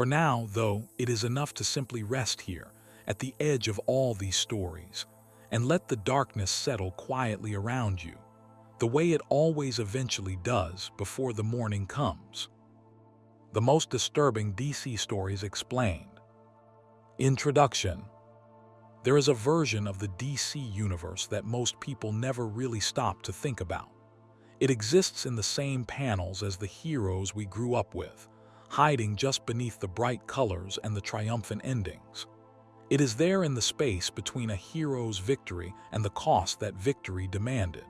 For now, though, it is enough to simply rest here, at the edge of all these stories, and let the darkness settle quietly around you, the way it always eventually does before the morning comes. The most disturbing DC stories explained. Introduction. There is a version of the DC universe that most people never really stop to think about. It exists in the same panels as the heroes we grew up with, hiding just beneath the bright colors and the triumphant endings. It is there in the space between a hero's victory and the cost that victory demanded.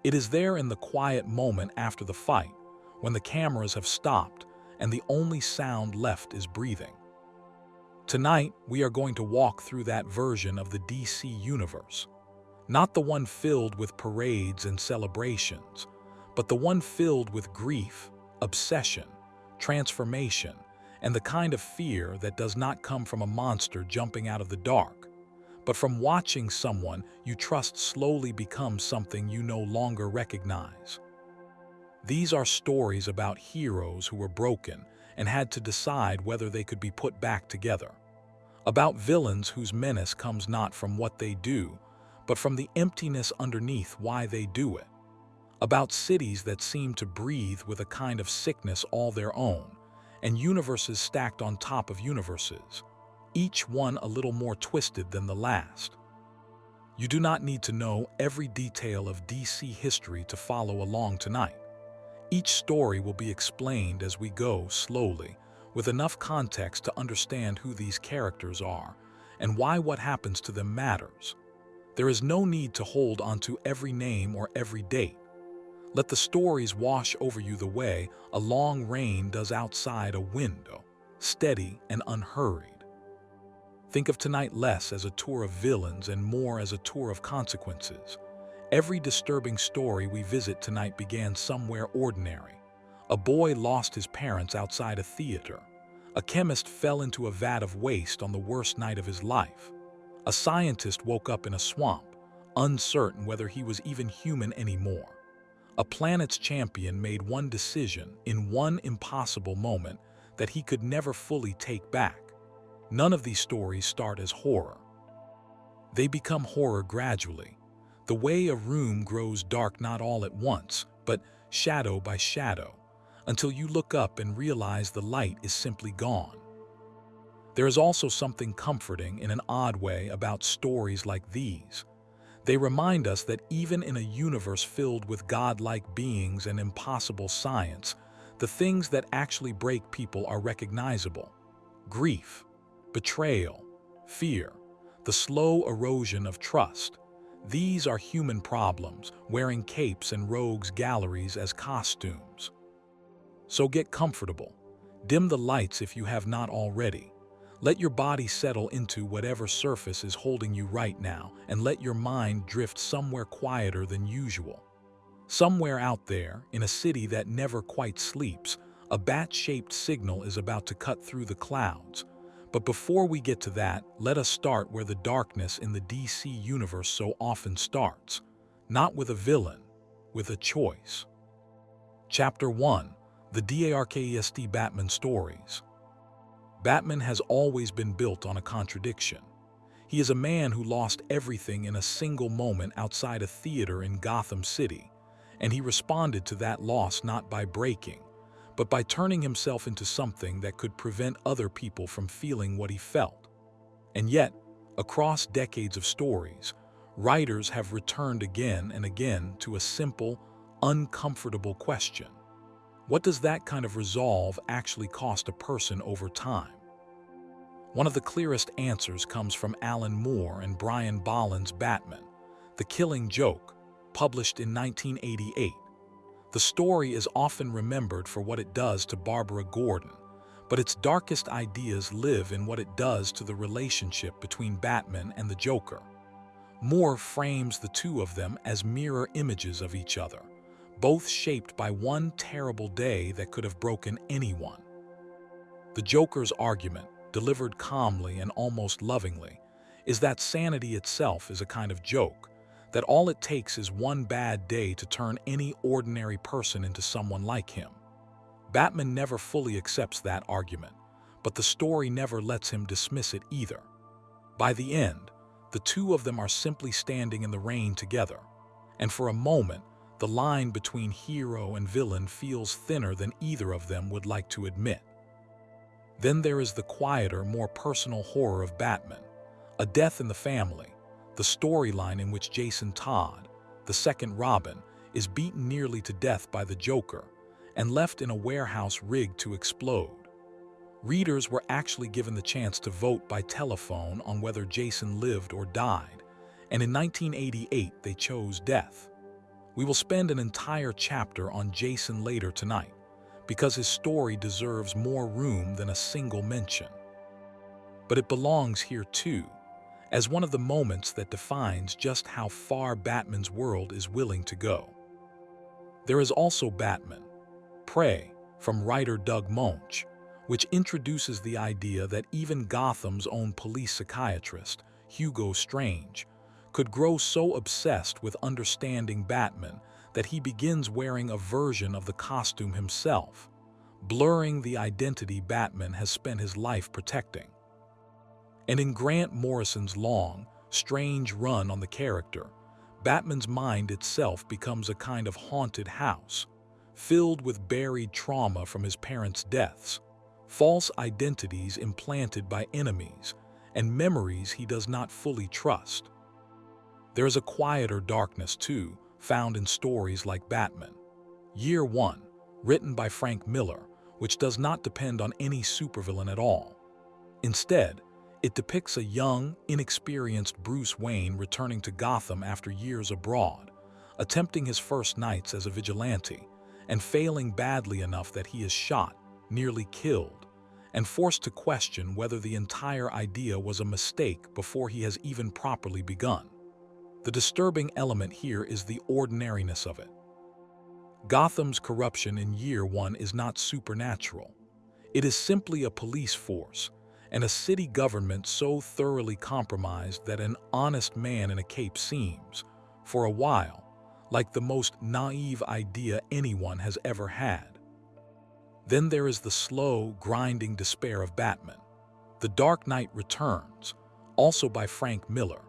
It is there in the quiet moment after the fight, when the cameras have stopped and the only sound left is breathing. Tonight, we are going to walk through that version of the DC universe. Not the one filled with parades and celebrations, but the one filled with grief, obsession, transformation, and the kind of fear that does not come from a monster jumping out of the dark, but from watching someone you trust slowly become something you no longer recognize. These are stories about heroes who were broken and had to decide whether they could be put back together. About villains whose menace comes not from what they do, but from the emptiness underneath why they do it. About cities that seem to breathe with a kind of sickness all their own, and universes stacked on top of universes, each one a little more twisted than the last. You do not need to know every detail of DC history to follow along tonight. Each story will be explained as we go slowly, with enough context to understand who these characters are and why what happens to them matters. There is no need to hold onto every name or every date. Let the stories wash over you the way a long rain does outside a window, steady and unhurried. Think of tonight less as a tour of villains and more as a tour of consequences. Every disturbing story we visit tonight began somewhere ordinary. A boy lost his parents outside a theater. A chemist fell into a vat of waste on the worst night of his life. A scientist woke up in a swamp, uncertain whether he was even human anymore. A planet's champion made one decision in one impossible moment that he could never fully take back. None of these stories start as horror. They become horror gradually, the way a room grows dark not all at once, but shadow by shadow, until you look up and realize the light is simply gone. There is also something comforting in an odd way about stories like these. They remind us that even in a universe filled with godlike beings and impossible science, the things that actually break people are recognizable. Grief, betrayal, fear, the slow erosion of trust. These are human problems, wearing capes and rogues' galleries as costumes. So get comfortable. Dim the lights if you have not already. Let your body settle into whatever surface is holding you right now, and let your mind drift somewhere quieter than usual. Somewhere out there, in a city that never quite sleeps, a bat-shaped signal is about to cut through the clouds. But before we get to that, let us start where the darkness in the DC universe so often starts. Not with a villain, with a choice. Chapter 1. The Darkest Batman Stories. Batman has always been built on a contradiction. He is a man who lost everything in a single moment outside a theater in Gotham City, and he responded to that loss not by breaking, but by turning himself into something that could prevent other people from feeling what he felt. And yet, across decades of stories, writers have returned again and again to a simple, uncomfortable question. What does that kind of resolve actually cost a person over time? One of the clearest answers comes from Alan Moore and Brian Bolland's Batman, The Killing Joke, published in 1988. The story is often remembered for what it does to Barbara Gordon, but its darkest ideas live in what it does to the relationship between Batman and the Joker. Moore frames the two of them as mirror images of each other, both shaped by one terrible day that could have broken anyone. The Joker's argument, delivered calmly and almost lovingly, is that sanity itself is a kind of joke, that all it takes is one bad day to turn any ordinary person into someone like him. Batman never fully accepts that argument, but the story never lets him dismiss it either. By the end, the two of them are simply standing in the rain together, and for a moment, the line between hero and villain feels thinner than either of them would like to admit. Then there is the quieter, more personal horror of Batman, A Death in the Family, the storyline in which Jason Todd, the second Robin, is beaten nearly to death by the Joker and left in a warehouse rigged to explode. Readers were actually given the chance to vote by telephone on whether Jason lived or died, and in 1988 they chose death. We will spend an entire chapter on Jason later tonight, because his story deserves more room than a single mention. But it belongs here too, as one of the moments that defines just how far Batman's world is willing to go. There is also Batman, Prey, from writer Doug Moench, which introduces the idea that even Gotham's own police psychiatrist, Hugo Strange, could grow so obsessed with understanding Batman that he begins wearing a version of the costume himself, blurring the identity Batman has spent his life protecting. And in Grant Morrison's long, strange run on the character, Batman's mind itself becomes a kind of haunted house, filled with buried trauma from his parents' deaths, false identities implanted by enemies, and memories he does not fully trust. There is a quieter darkness, too, found in stories like Batman Year One, written by Frank Miller, which does not depend on any supervillain at all. Instead, it depicts a young, inexperienced Bruce Wayne returning to Gotham after years abroad, attempting his first nights as a vigilante, and failing badly enough that he is shot, nearly killed, and forced to question whether the entire idea was a mistake before he has even properly begun. The disturbing element here is the ordinariness of it. Gotham's corruption in Year One is not supernatural. It is simply a police force, and a city government so thoroughly compromised that an honest man in a cape seems, for a while, like the most naive idea anyone has ever had. Then there is the slow, grinding despair of Batman, The Dark Knight Returns, also by Frank Miller,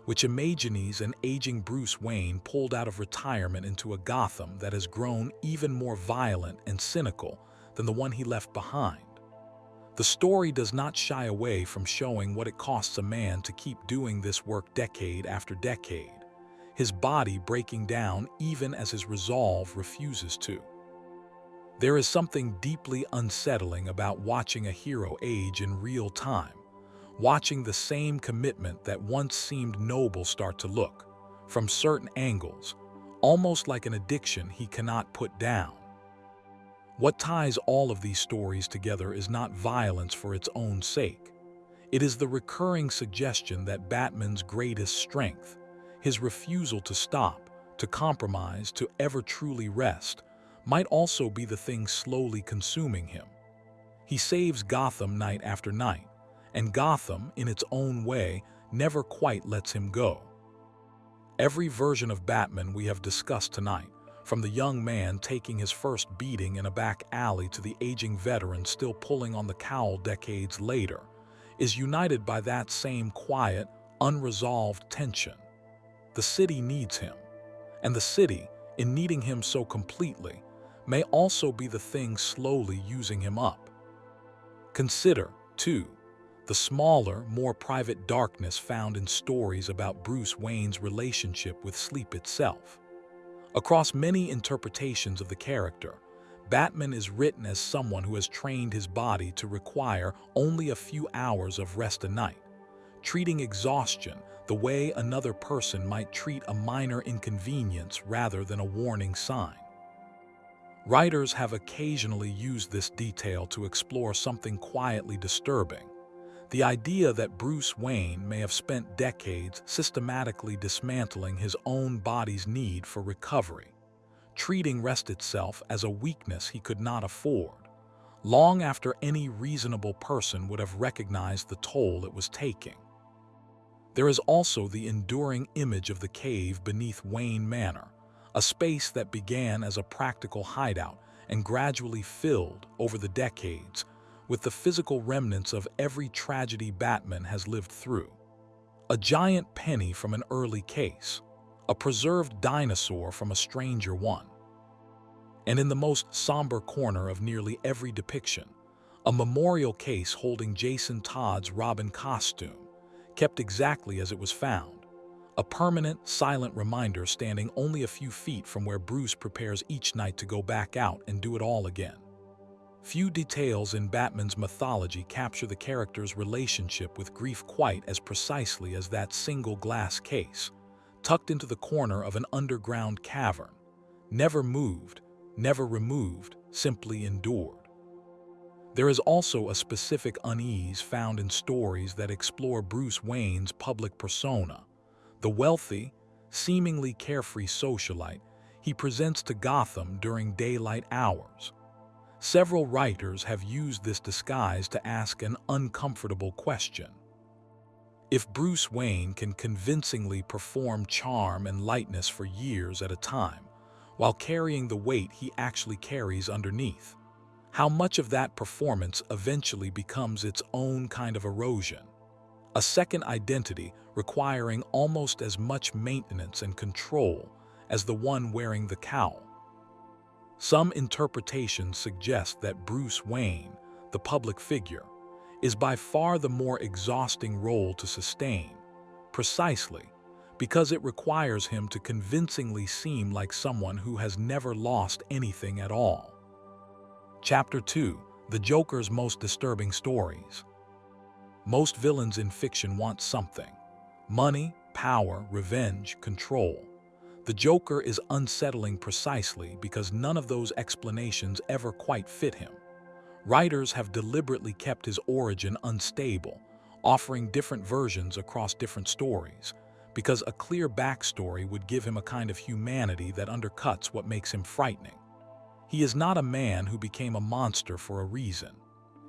which imagines an aging Bruce Wayne pulled out of retirement into a Gotham that has grown even more violent and cynical than the one he left behind. The story does not shy away from showing what it costs a man to keep doing this work decade after decade, his body breaking down even as his resolve refuses to. There is something deeply unsettling about watching a hero age in real time, watching the same commitment that once seemed noble start to look, from certain angles, almost like an addiction he cannot put down. What ties all of these stories together is not violence for its own sake. It is the recurring suggestion that Batman's greatest strength, his refusal to stop, to compromise, to ever truly rest, might also be the thing slowly consuming him. He saves Gotham night after night, and Gotham, in its own way, never quite lets him go. Every version of Batman we have discussed tonight, from the young man taking his first beating in a back alley to the aging veteran still pulling on the cowl decades later, is united by that same quiet, unresolved tension. The city needs him, and the city, in needing him so completely, may also be the thing slowly using him up. Consider, too, the smaller, more private darkness found in stories about Bruce Wayne's relationship with sleep itself. Across many interpretations of the character, Batman is written as someone who has trained his body to require only a few hours of rest a night, treating exhaustion the way another person might treat a minor inconvenience rather than a warning sign. Writers have occasionally used this detail to explore something quietly disturbing: the idea that Bruce Wayne may have spent decades systematically dismantling his own body's need for recovery, treating rest itself as a weakness he could not afford, long after any reasonable person would have recognized the toll it was taking. There is also the enduring image of the cave beneath Wayne Manor, a space that began as a practical hideout and gradually filled, over the decades, with the physical remnants of every tragedy Batman has lived through. A giant penny from an early case, a preserved dinosaur from a stranger one. And in the most somber corner of nearly every depiction, a memorial case holding Jason Todd's Robin costume, kept exactly as it was found. A permanent, silent reminder standing only a few feet from where Bruce prepares each night to go back out and do it all again. Few details in Batman's mythology capture the character's relationship with grief quite as precisely as that single glass case, tucked into the corner of an underground cavern, never moved, never removed, simply endured. There is also a specific unease found in stories that explore Bruce Wayne's public persona, the wealthy, seemingly carefree socialite he presents to Gotham during daylight hours. Several writers have used this disguise to ask an uncomfortable question. If Bruce Wayne can convincingly perform charm and lightness for years at a time, while carrying the weight he actually carries underneath, how much of that performance eventually becomes its own kind of erosion? A second identity requiring almost as much maintenance and control as the one wearing the cowl. Some interpretations suggest that Bruce Wayne, the public figure, is by far the more exhausting role to sustain, precisely because it requires him to convincingly seem like someone who has never lost anything at all. Chapter 2: The Joker's Most Disturbing Stories. Most villains in fiction want something: money, power, revenge, control. The Joker is unsettling precisely because none of those explanations ever quite fit him. Writers have deliberately kept his origin unstable, offering different versions across different stories, because a clear backstory would give him a kind of humanity that undercuts what makes him frightening. He is not a man who became a monster for a reason.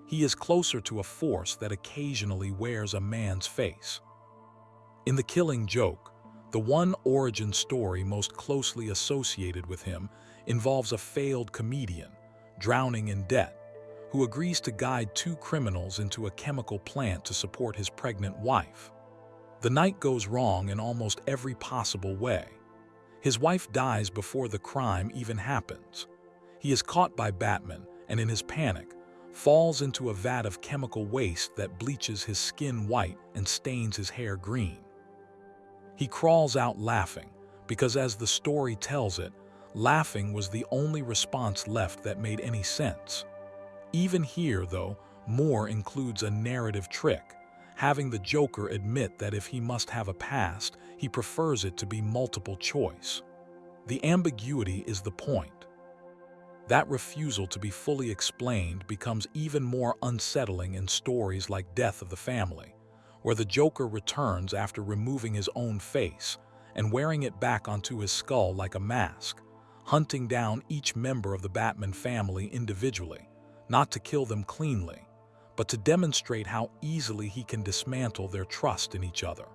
He is closer to a force that occasionally wears a man's face. In The Killing Joke, the one origin story most closely associated with him involves a failed comedian, drowning in debt, who agrees to guide two criminals into a chemical plant to support his pregnant wife. The night goes wrong in almost every possible way. His wife dies before the crime even happens. He is caught by Batman and, in his panic, falls into a vat of chemical waste that bleaches his skin white and stains his hair green. He crawls out laughing, because as the story tells it, laughing was the only response left that made any sense. Even here, though, Moore includes a narrative trick, having the Joker admit that if he must have a past, he prefers it to be multiple choice. The ambiguity is the point. That refusal to be fully explained becomes even more unsettling in stories like Death of the Family, where the Joker returns after removing his own face and wearing it back onto his skull like a mask, hunting down each member of the Batman family individually, not to kill them cleanly, but to demonstrate how easily he can dismantle their trust in each other.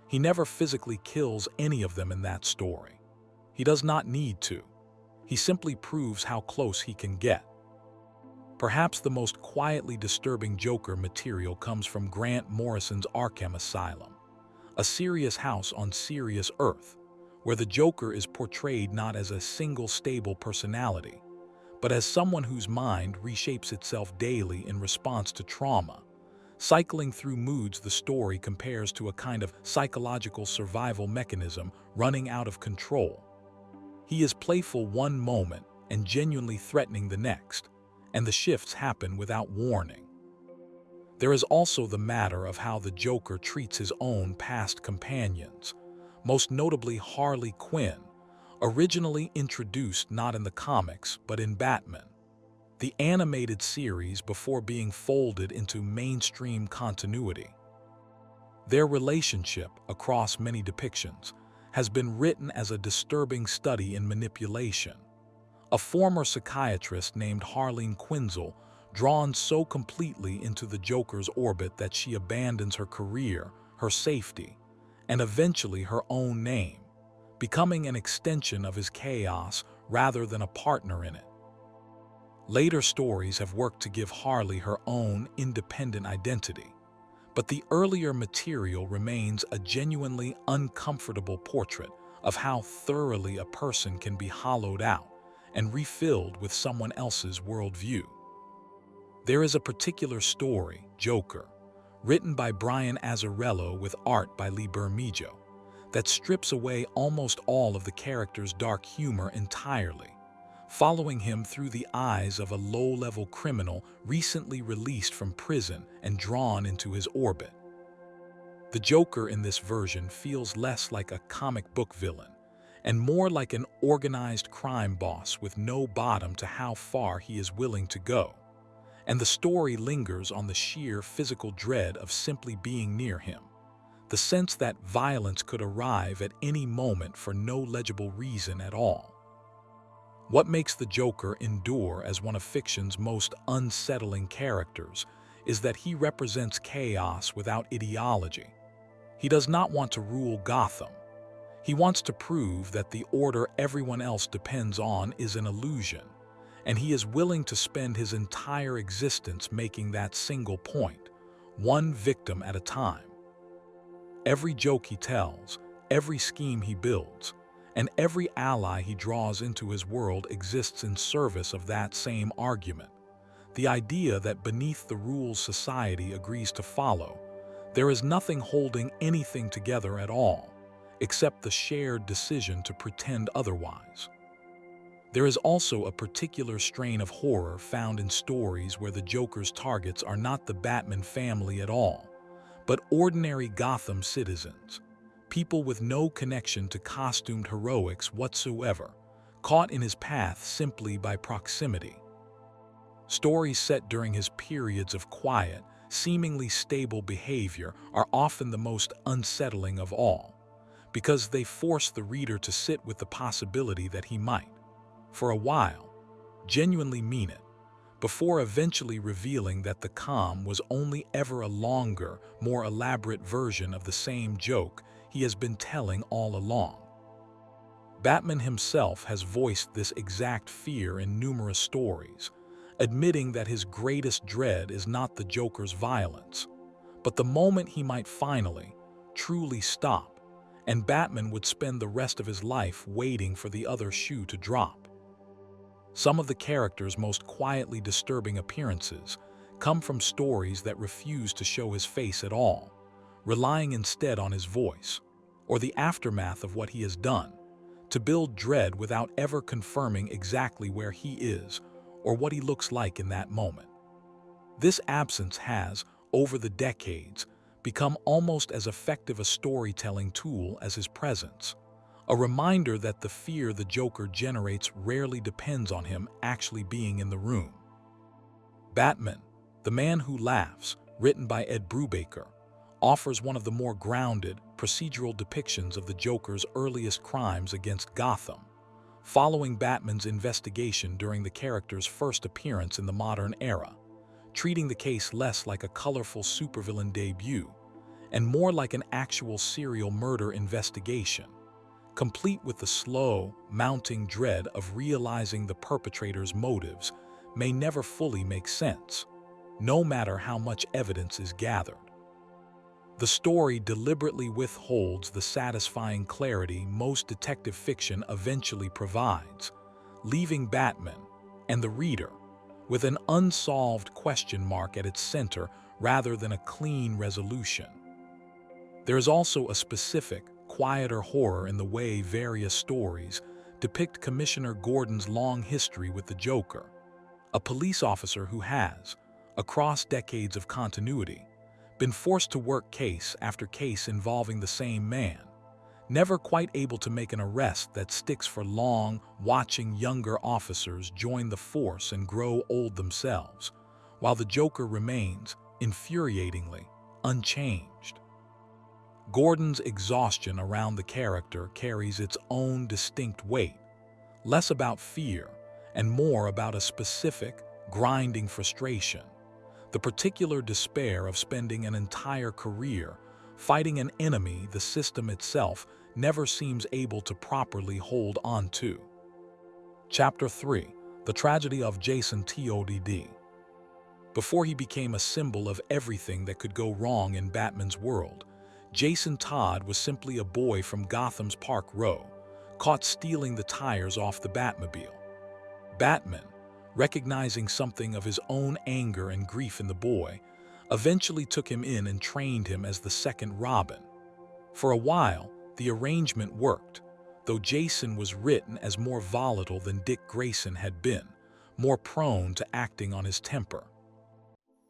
He never physically kills any of them in that story. He does not need to. He simply proves how close he can get. Perhaps the most quietly disturbing Joker material comes from Grant Morrison's Arkham Asylum, a serious house on serious Earth, where the Joker is portrayed not as a single stable personality, but as someone whose mind reshapes itself daily in response to trauma. Cycling through moods, the story compares to a kind of psychological survival mechanism running out of control. He is playful one moment and genuinely threatening the next, and the shifts happen without warning. There is also the matter of how the Joker treats his own past companions, most notably Harley Quinn, originally introduced not in the comics but in Batman, the animated series, before being folded into mainstream continuity. Their relationship, across many depictions, has been written as a disturbing study in manipulation. A former psychiatrist named Harleen Quinzel, drawn so completely into the Joker's orbit that she abandons her career, her safety, and eventually her own name, becoming an extension of his chaos rather than a partner in it. Later stories have worked to give Harley her own independent identity, but the earlier material remains a genuinely uncomfortable portrait of how thoroughly a person can be hollowed out and refilled with someone else's worldview. There is a particular story, Joker, written by Brian Azzarello with art by Lee Bermejo, that strips away almost all of the character's dark humor entirely, following him through the eyes of a low-level criminal recently released from prison and drawn into his orbit. The Joker in this version feels less like a comic book villain and more like an organized crime boss with no bottom to how far he is willing to go. And the story lingers on the sheer physical dread of simply being near him, the sense that violence could arrive at any moment for no legible reason at all. What makes the Joker endure as one of fiction's most unsettling characters is that he represents chaos without ideology. He does not want to rule Gotham. He wants to prove that the order everyone else depends on is an illusion, and he is willing to spend his entire existence making that single point, one victim at a time. Every joke he tells, every scheme he builds, and every ally he draws into his world exists in service of that same argument. The idea that beneath the rules society agrees to follow, there is nothing holding anything together at all, except the shared decision to pretend otherwise. There is also a particular strain of horror found in stories where the Joker's targets are not the Batman family at all, but ordinary Gotham citizens, people with no connection to costumed heroics whatsoever, caught in his path simply by proximity. Stories set during his periods of quiet, seemingly stable behavior are often the most unsettling of all, because they force the reader to sit with the possibility that he might, for a while, genuinely mean it, before eventually revealing that the calm was only ever a longer, more elaborate version of the same joke he has been telling all along. Batman himself has voiced this exact fear in numerous stories, admitting that his greatest dread is not the Joker's violence, but the moment he might finally, truly stop, and Batman would spend the rest of his life waiting for the other shoe to drop. Some of the character's most quietly disturbing appearances come from stories that refuse to show his face at all, relying instead on his voice, or the aftermath of what he has done, to build dread without ever confirming exactly where he is or what he looks like in that moment. This absence has, over the decades, become almost as effective a storytelling tool as his presence, a reminder that the fear the Joker generates rarely depends on him actually being in the room. Batman, The Man Who Laughs, written by Ed Brubaker, offers one of the more grounded, procedural depictions of the Joker's earliest crimes against Gotham, following Batman's investigation during the character's first appearance in the modern era, treating the case less like a colorful supervillain debut and more like an actual serial murder investigation, complete with the slow, mounting dread of realizing the perpetrator's motives may never fully make sense, no matter how much evidence is gathered. The story deliberately withholds the satisfying clarity most detective fiction eventually provides, leaving Batman and the reader with an unsolved question mark at its center rather than a clean resolution. There is also a specific, quieter horror in the way various stories depict Commissioner Gordon's long history with the Joker, a police officer who has, across decades of continuity, been forced to work case after case involving the same man, never quite able to make an arrest that sticks for long, watching younger officers join the force and grow old themselves, while the Joker remains, infuriatingly, unchanged. Gordon's exhaustion around the character carries its own distinct weight, less about fear and more about a specific, grinding frustration, the particular despair of spending an entire career fighting an enemy the system itself never seems able to properly hold on to. Chapter 3: The tragedy of Jason Todd. Before he became a symbol of everything that could go wrong in Batman's world, Jason Todd was simply a boy from Gotham's Park Row, caught stealing the tires off the Batmobile. Batman, recognizing something of his own anger and grief in the boy, eventually took him in and trained him as the second Robin. For a while, the arrangement worked, though Jason was written as more volatile than Dick Grayson had been, more prone to acting on his temper.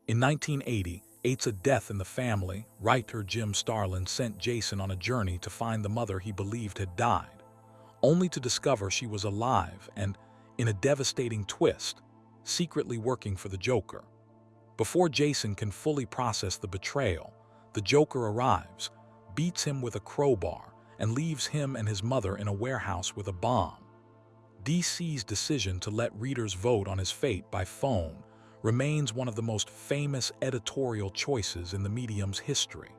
In 1980, a death in the family, writer Jim Starlin sent Jason on a journey to find the mother he believed had died, only to discover she was alive and, in a devastating twist, secretly working for the Joker. Before Jason can fully process the betrayal, the Joker arrives, beats him with a crowbar, and leaves him and his mother in a warehouse with a bomb. DC's decision to let readers vote on his fate by phone remains one of the most famous editorial choices in the medium's history.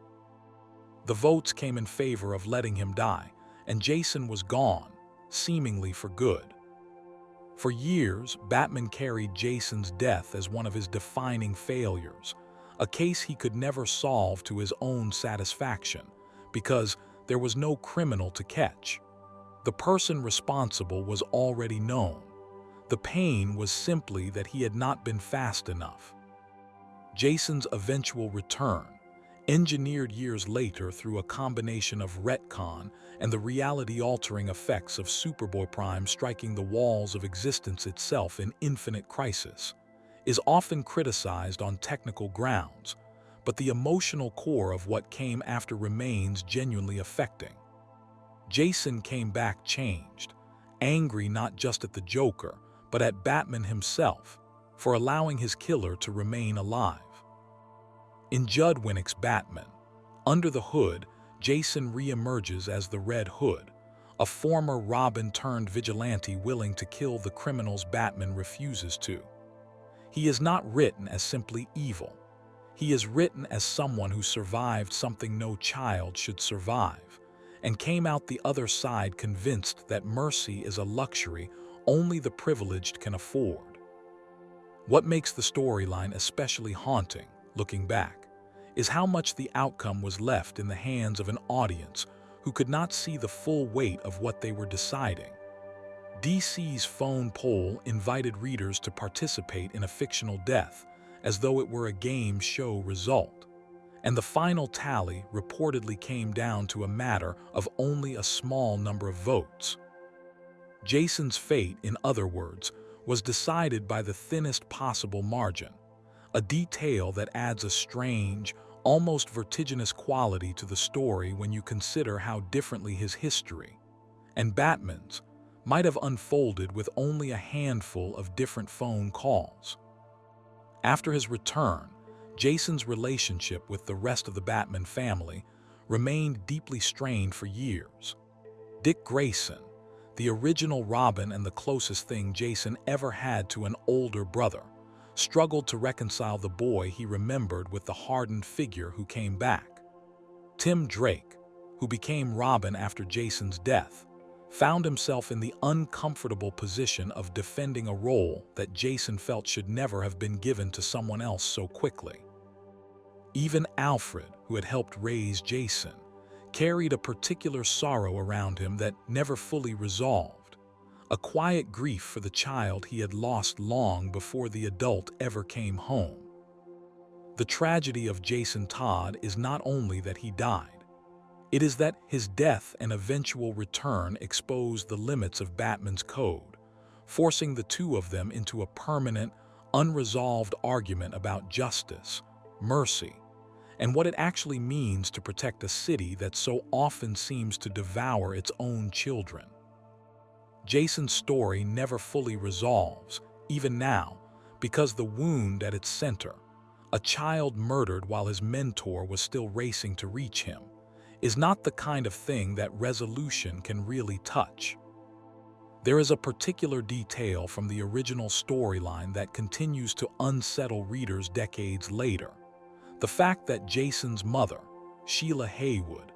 The votes came in favor of letting him die, and Jason was gone, seemingly for good. For years, Batman carried Jason's death as one of his defining failures, a case he could never solve to his own satisfaction, because there was no criminal to catch. The person responsible was already known. The pain was simply that he had not been fast enough. Jason's eventual return, engineered years later through a combination of retcon and the reality-altering effects of Superboy Prime striking the walls of existence itself in Infinite Crisis, is often criticized on technical grounds, but the emotional core of what came after remains genuinely affecting. Jason came back changed, angry not just at the Joker, but at Batman himself for allowing his killer to remain alive. In Judd Winick's Batman, Under the Hood, Jason re-emerges as the Red Hood, a former Robin-turned-vigilante willing to kill the criminals Batman refuses to. He is not written as simply evil. He is written as someone who survived something no child should survive, and came out the other side convinced that mercy is a luxury only the privileged can afford. What makes the storyline especially haunting, looking back, is how much the outcome was left in the hands of an audience who could not see the full weight of what they were deciding. DC's phone poll invited readers to participate in a fictional death as though it were a game show result, and the final tally reportedly came down to a matter of only a small number of votes. Jason's fate, in other words, was decided by the thinnest possible margin, a detail that adds a strange, almost vertiginous quality to the story when you consider how differently his history, and Batman's, might have unfolded with only a handful of different phone calls. After his return, Jason's relationship with the rest of the Batman family remained deeply strained for years. Dick Grayson, the original Robin and the closest thing Jason ever had to an older brother, struggled to reconcile the boy he remembered with the hardened figure who came back. Tim Drake, who became Robin after Jason's death, found himself in the uncomfortable position of defending a role that Jason felt should never have been given to someone else so quickly. Even Alfred, who had helped raise Jason, carried a particular sorrow around him that never fully resolved, a quiet grief for the child he had lost long before the adult ever came home. The tragedy of Jason Todd is not only that he died, it is that his death and eventual return exposed the limits of Batman's code, forcing the two of them into a permanent, unresolved argument about justice, mercy, and what it actually means to protect a city that so often seems to devour its own children. Jason's story never fully resolves, even now, because the wound at its center, a child murdered while his mentor was still racing to reach him, is not the kind of thing that resolution can really touch. There is a particular detail from the original storyline that continues to unsettle readers decades later. The fact that Jason's mother, Sheila Haywood,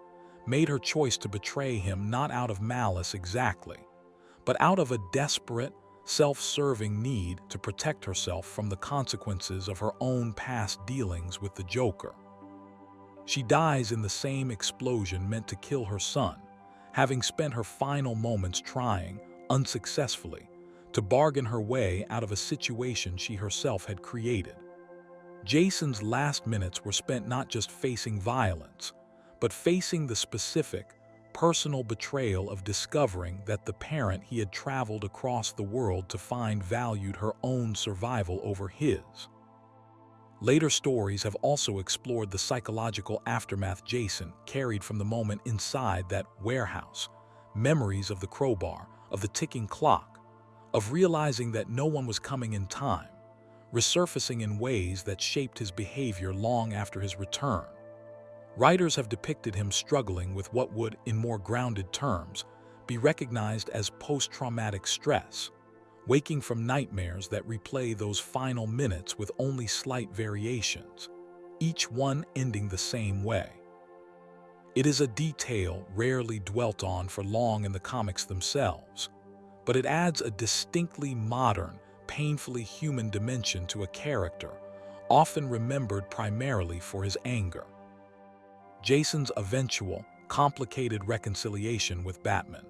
made her choice to betray him not out of malice exactly, but out of a desperate, self-serving need to protect herself from the consequences of her own past dealings with the Joker. She dies in the same explosion meant to kill her son, having spent her final moments trying, unsuccessfully, to bargain her way out of a situation she herself had created. Jason's last minutes were spent not just facing violence, but facing the specific, personal betrayal of discovering that the parent he had traveled across the world to find valued her own survival over his. Later stories have also explored the psychological aftermath Jason carried from the moment inside that warehouse, memories of the crowbar, of the ticking clock, of realizing that no one was coming in time, resurfacing in ways that shaped his behavior long after his return. Writers have depicted him struggling with what would, in more grounded terms, be recognized as post-traumatic stress, waking from nightmares that replay those final minutes with only slight variations, each one ending the same way. It is a detail rarely dwelt on for long in the comics themselves, but it adds a distinctly modern, painfully human dimension to a character, often remembered primarily for his anger. Jason's eventual, complicated reconciliation with Batman,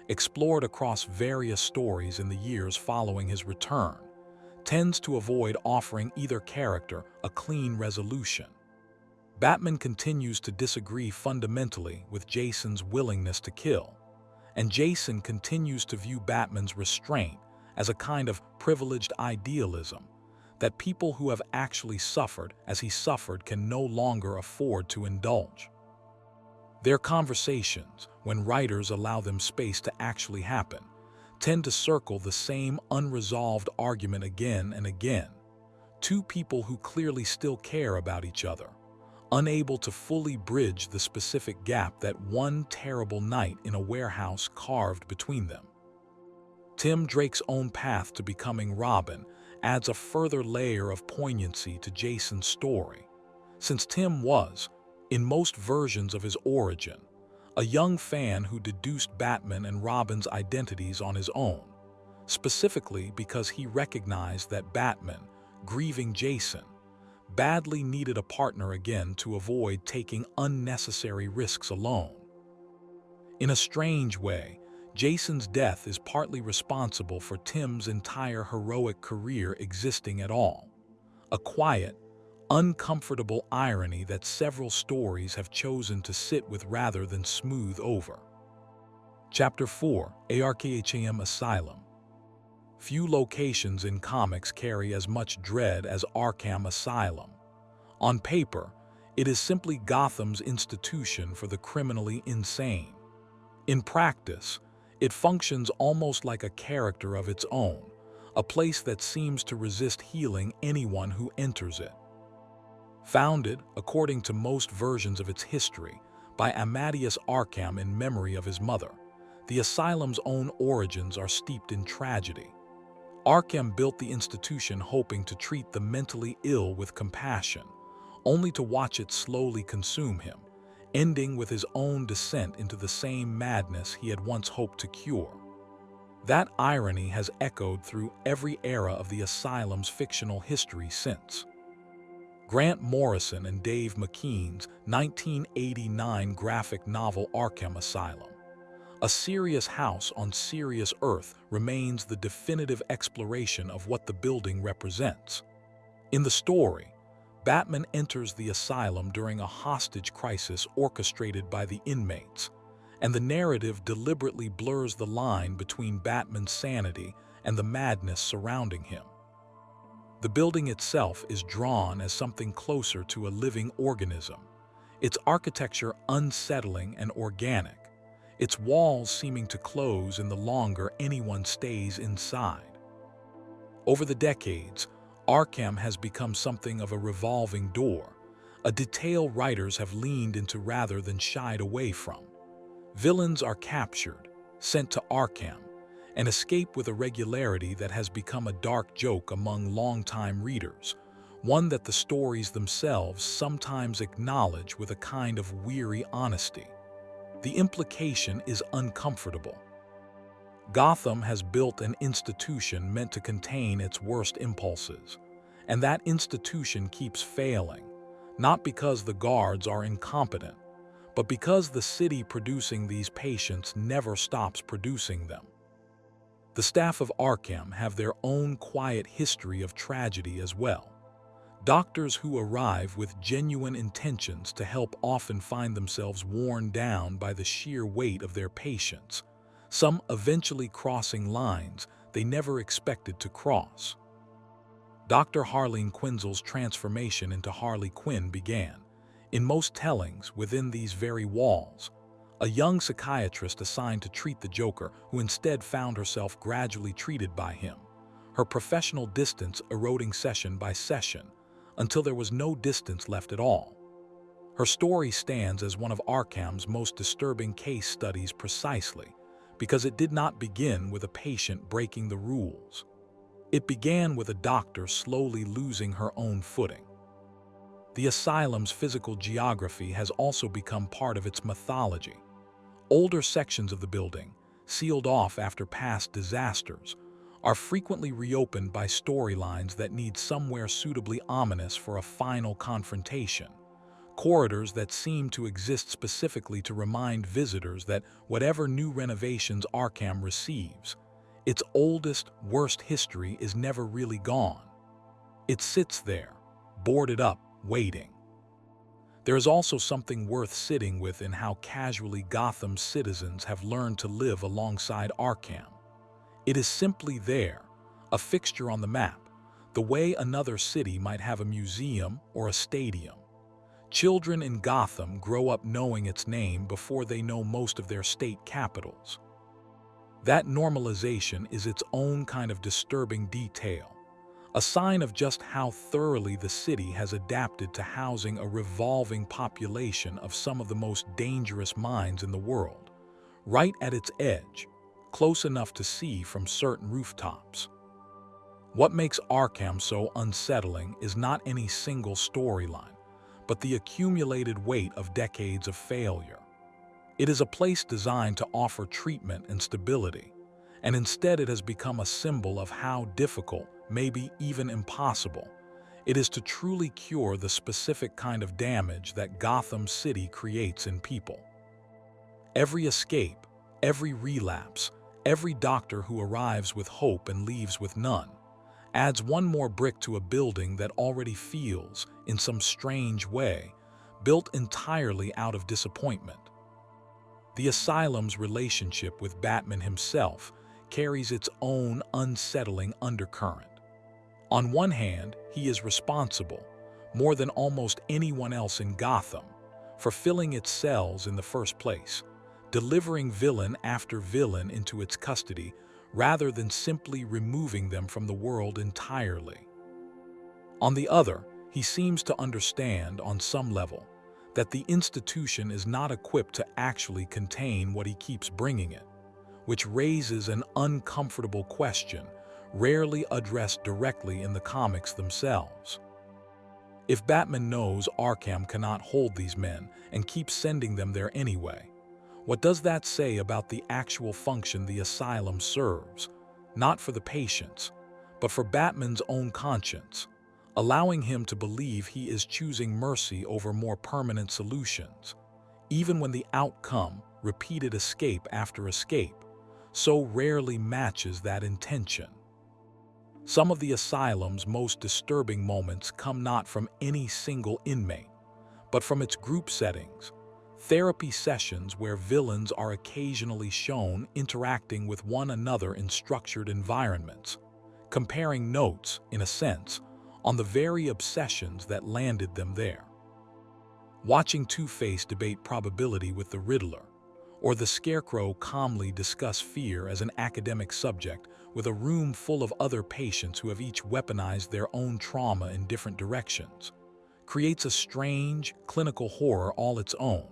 explored across various stories in the years following his return, tends to avoid offering either character a clean resolution. Batman continues to disagree fundamentally with Jason's willingness to kill, and Jason continues to view Batman's restraint as a kind of privileged idealism that people who have actually suffered as he suffered can no longer afford to indulge. Their conversations, when writers allow them space to actually happen, tend to circle the same unresolved argument again and again. Two people who clearly still care about each other, unable to fully bridge the specific gap that one terrible night in a warehouse carved between them. Tim Drake's own path to becoming Robin adds a further layer of poignancy to Jason's story, since Tim was, in most versions of his origin, a young fan who deduced Batman and Robin's identities on his own, specifically because he recognized that Batman, grieving Jason, badly needed a partner again to avoid taking unnecessary risks alone. In a strange way, Jason's death is partly responsible for Tim's entire heroic career existing at all, a quiet, uncomfortable irony that several stories have chosen to sit with rather than smooth over. Chapter 4: Arkham Asylum. Few locations in comics carry as much dread as Arkham Asylum. On paper, it is simply Gotham's institution for the criminally insane. In practice, it functions almost like a character of its own, a place that seems to resist healing anyone who enters it. Founded, according to most versions of its history, by Amadeus Arkham in memory of his mother, the asylum's own origins are steeped in tragedy. Arkham built the institution hoping to treat the mentally ill with compassion, only to watch it slowly consume him, ending with his own descent into the same madness he had once hoped to cure. That irony has echoed through every era of the asylum's fictional history since. Grant Morrison and Dave McKean's 1989 graphic novel Arkham Asylum, a serious house on serious Earth, remains the definitive exploration of what the building represents. In the story, Batman enters the asylum during a hostage crisis orchestrated by the inmates, and the narrative deliberately blurs the line between Batman's sanity and the madness surrounding him. The building itself is drawn as something closer to a living organism, its architecture unsettling and organic, its walls seeming to close in the longer anyone stays inside. Over the decades, Arkham has become something of a revolving door, a detail writers have leaned into rather than shied away from. Villains are captured, sent to Arkham, and escape with a regularity that has become a dark joke among longtime readers, one that the stories themselves sometimes acknowledge with a kind of weary honesty. The implication is uncomfortable. Gotham has built an institution meant to contain its worst impulses, and that institution keeps failing, not because the guards are incompetent, but because the city producing these patients never stops producing them. The staff of Arkham have their own quiet history of tragedy as well. Doctors who arrive with genuine intentions to help often find themselves worn down by the sheer weight of their patients, some eventually crossing lines they never expected to cross. Dr. Harleen Quinzel's transformation into Harley Quinn began, in most tellings, within these very walls. A young psychiatrist assigned to treat the Joker, who instead found herself gradually treated by him, her professional distance eroding session by session, until there was no distance left at all. Her story stands as one of Arkham's most disturbing case studies precisely because it did not begin with a patient breaking the rules. It began with a doctor slowly losing her own footing. The asylum's physical geography has also become part of its mythology. Older sections of the building, sealed off after past disasters, are frequently reopened by storylines that need somewhere suitably ominous for a final confrontation. Corridors that seem to exist specifically to remind visitors that whatever new renovations Arkham receives, its oldest, worst history is never really gone. It sits there, boarded up, waiting. There is also something worth sitting with in how casually Gotham's citizens have learned to live alongside Arkham. It is simply there, a fixture on the map, the way another city might have a museum or a stadium. Children in Gotham grow up knowing its name before they know most of their state capitals. That normalization is its own kind of disturbing detail, a sign of just how thoroughly the city has adapted to housing a revolving population of some of the most dangerous minds in the world, right at its edge, close enough to see from certain rooftops. What makes Arkham so unsettling is not any single storyline, but the accumulated weight of decades of failure. It is a place designed to offer treatment and stability, and instead it has become a symbol of how difficult, maybe even impossible, it is to truly cure the specific kind of damage that Gotham City creates in people. Every escape, every relapse, every doctor who arrives with hope and leaves with none, adds one more brick to a building that already feels, in some strange way, built entirely out of disappointment. The asylum's relationship with Batman himself carries its own unsettling undercurrent. On one hand, he is responsible, more than almost anyone else in Gotham, for filling its cells in the first place, delivering villain after villain into its custody rather than simply removing them from the world entirely. On the other, he seems to understand, on some level, that the institution is not equipped to actually contain what he keeps bringing it, which raises an uncomfortable question rarely addressed directly in the comics themselves. If Batman knows Arkham cannot hold these men and keeps sending them there anyway, what does that say about the actual function the asylum serves, not for the patients, but for Batman's own conscience, allowing him to believe he is choosing mercy over more permanent solutions, even when the outcome, repeated escape after escape, so rarely matches that intention? Some of the asylum's most disturbing moments come not from any single inmate, but from its group settings, therapy sessions where villains are occasionally shown interacting with one another in structured environments, comparing notes, in a sense, on the very obsessions that landed them there. Watching Two-Face debate probability with the Riddler, or the Scarecrow calmly discuss fear as an academic subject with a room full of other patients who have each weaponized their own trauma in different directions, creates a strange, clinical horror all its own.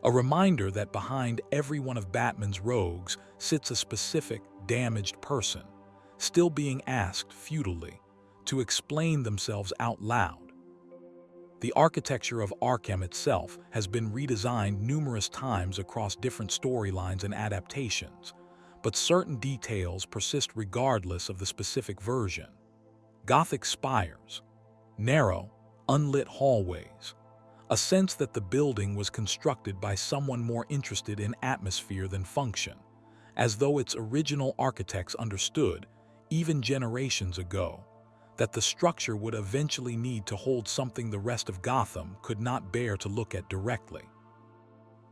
A reminder that behind every one of Batman's rogues sits a specific, damaged person, still being asked futilely to explain themselves out loud. The architecture of Arkham itself has been redesigned numerous times across different storylines and adaptations, but certain details persist regardless of the specific version. Gothic spires, narrow, unlit hallways, a sense that the building was constructed by someone more interested in atmosphere than function, as though its original architects understood, even generations ago, that the structure would eventually need to hold something the rest of Gotham could not bear to look at directly.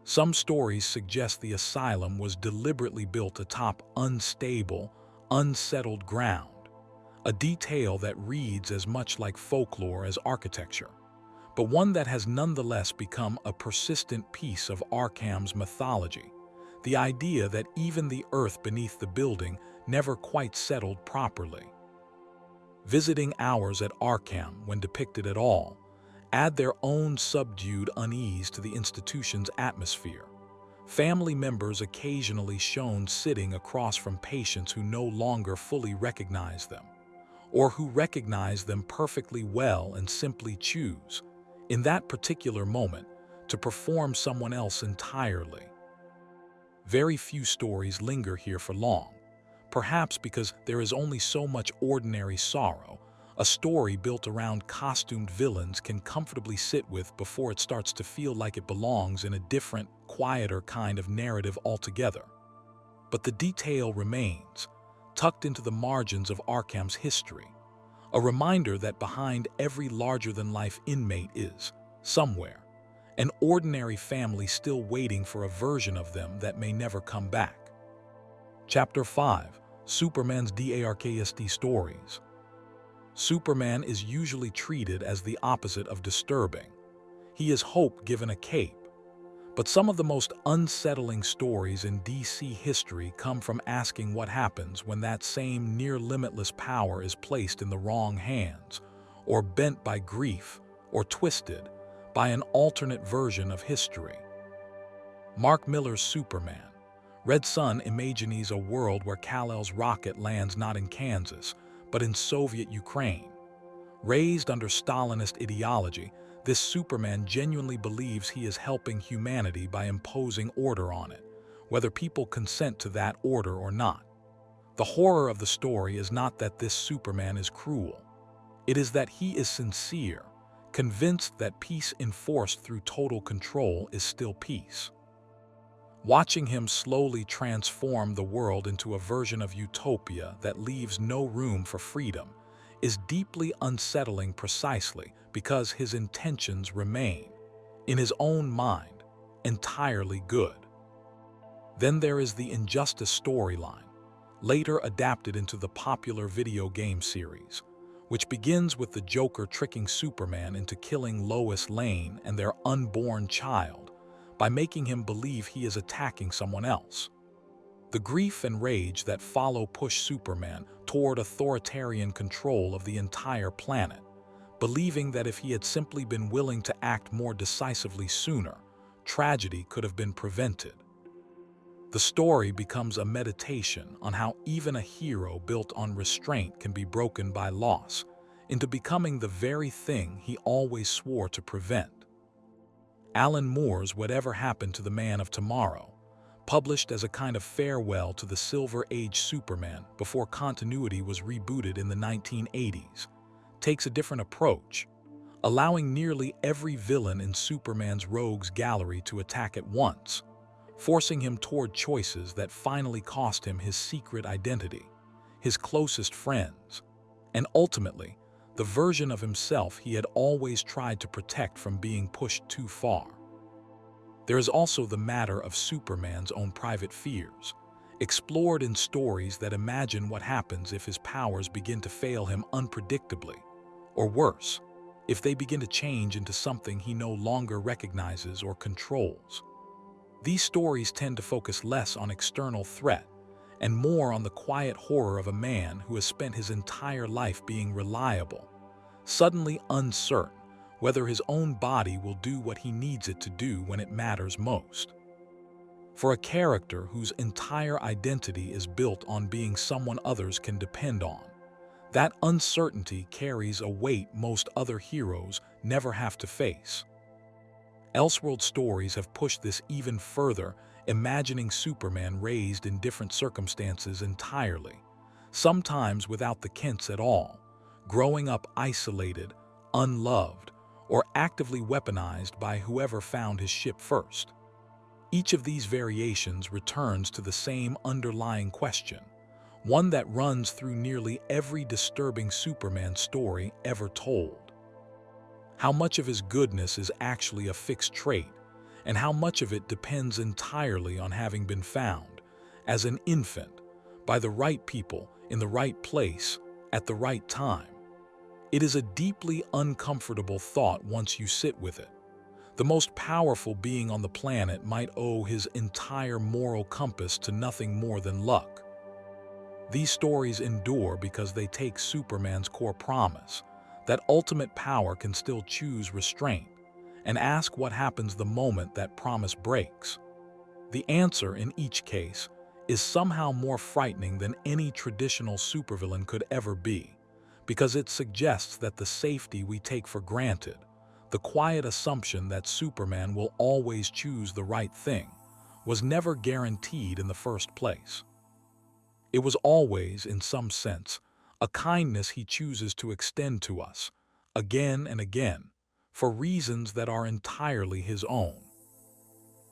Some stories suggest the asylum was deliberately built atop unstable, unsettled ground, a detail that reads as much like folklore as architecture, but one that has nonetheless become a persistent piece of Arkham's mythology, the idea that even the earth beneath the building never quite settled properly. Visiting hours at Arkham, when depicted at all, add their own subdued unease to the institution's atmosphere. Family members occasionally shown sitting across from patients who no longer fully recognize them, or who recognize them perfectly well and simply choose, in that particular moment, to perform someone else entirely. Very few stories linger here for long, perhaps because there is only so much ordinary sorrow a story built around costumed villains can comfortably sit with before it starts to feel like it belongs in a different, quieter kind of narrative altogether. But the detail remains, tucked into the margins of Arkham's history, a reminder that behind every larger-than-life inmate is, somewhere, an ordinary family still waiting for a version of them that may never come back. Chapter 5: Superman's Darkest Stories. Superman is usually treated as the opposite of disturbing. He is hope given a cape. But some of the most unsettling stories in DC history come from asking what happens when that same near-limitless power is placed in the wrong hands, or bent by grief, or twisted by an alternate version of history. Mark Millar's Superman. Red Son imagines a world where Kal-El's rocket lands not in Kansas, but in Soviet Ukraine. Raised under Stalinist ideology, this Superman genuinely believes he is helping humanity by imposing order on it, whether people consent to that order or not. The horror of the story is not that this Superman is cruel. It is that he is sincere, convinced that peace enforced through total control is still peace. Watching him slowly transform the world into a version of utopia that leaves no room for freedom is deeply unsettling precisely because his intentions remain, in his own mind, entirely good. Then there is the Injustice storyline, later adapted into the popular video game series, which begins with the Joker tricking Superman into killing Lois Lane and their unborn child by making him believe he is attacking someone else. The grief and rage that follow push Superman toward authoritarian control of the entire planet, believing that if he had simply been willing to act more decisively sooner, tragedy could have been prevented. The story becomes a meditation on how even a hero built on restraint can be broken by loss into becoming the very thing he always swore to prevent. Alan Moore's Whatever Happened to the Man of Tomorrow, published as a kind of farewell to the Silver Age Superman before continuity was rebooted in the 1980s, takes a different approach, allowing nearly every villain in Superman's rogues gallery to attack at once, forcing him toward choices that finally cost him his secret identity, his closest friends, and ultimately, the version of himself he had always tried to protect from being pushed too far. There is also the matter of Superman's own private fears, explored in stories that imagine what happens if his powers begin to fail him unpredictably, or worse, if they begin to change into something he no longer recognizes or controls. These stories tend to focus less on external threat and more on the quiet horror of a man who has spent his entire life being reliable, suddenly uncertain whether his own body will do what he needs it to do when it matters most. For a character whose entire identity is built on being someone others can depend on, that uncertainty carries a weight most other heroes never have to face. Elseworld stories have pushed this even further, imagining Superman raised in different circumstances entirely, sometimes without the Kents at all, growing up isolated, unloved, or actively weaponized by whoever found his ship first. Each of these variations returns to the same underlying question, one that runs through nearly every disturbing Superman story ever told. How much of his goodness is actually a fixed trait, and how much of it depends entirely on having been found, as an infant, by the right people in the right place at the right time. It is a deeply uncomfortable thought once you sit with it. The most powerful being on the planet might owe his entire moral compass to nothing more than luck. These stories endure because they take Superman's core promise, that ultimate power can still choose restraint, and ask what happens the moment that promise breaks. The answer in each case is somehow more frightening than any traditional supervillain could ever be, because it suggests that the safety we take for granted, the quiet assumption that Superman will always choose the right thing, was never guaranteed in the first place. It was always, in some sense, a kindness he chooses to extend to us, again and again, for reasons that are entirely his own.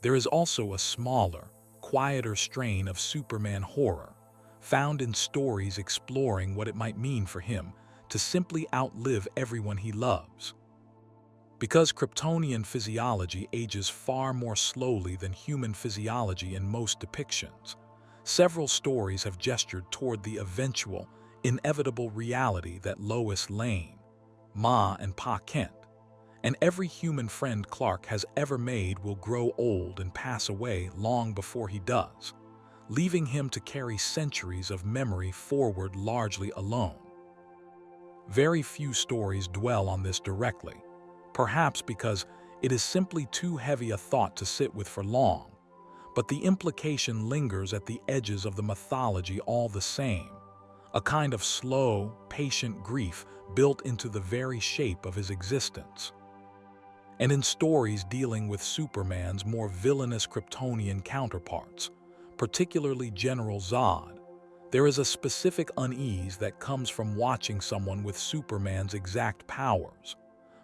There is also a smaller, quieter strain of Superman horror, found in stories exploring what it might mean for him to simply outlive everyone he loves. Because Kryptonian physiology ages far more slowly than human physiology in most depictions, several stories have gestured toward the eventual, inevitable reality that Lois Lane, Ma and Pa Kent, and every human friend Clark has ever made will grow old and pass away long before he does, leaving him to carry centuries of memory forward largely alone. Very few stories dwell on this directly, perhaps because it is simply too heavy a thought to sit with for long, but the implication lingers at the edges of the mythology all the same, a kind of slow, patient grief built into the very shape of his existence. And in stories dealing with Superman's more villainous Kryptonian counterparts, particularly General Zod, there is a specific unease that comes from watching someone with Superman's exact powers,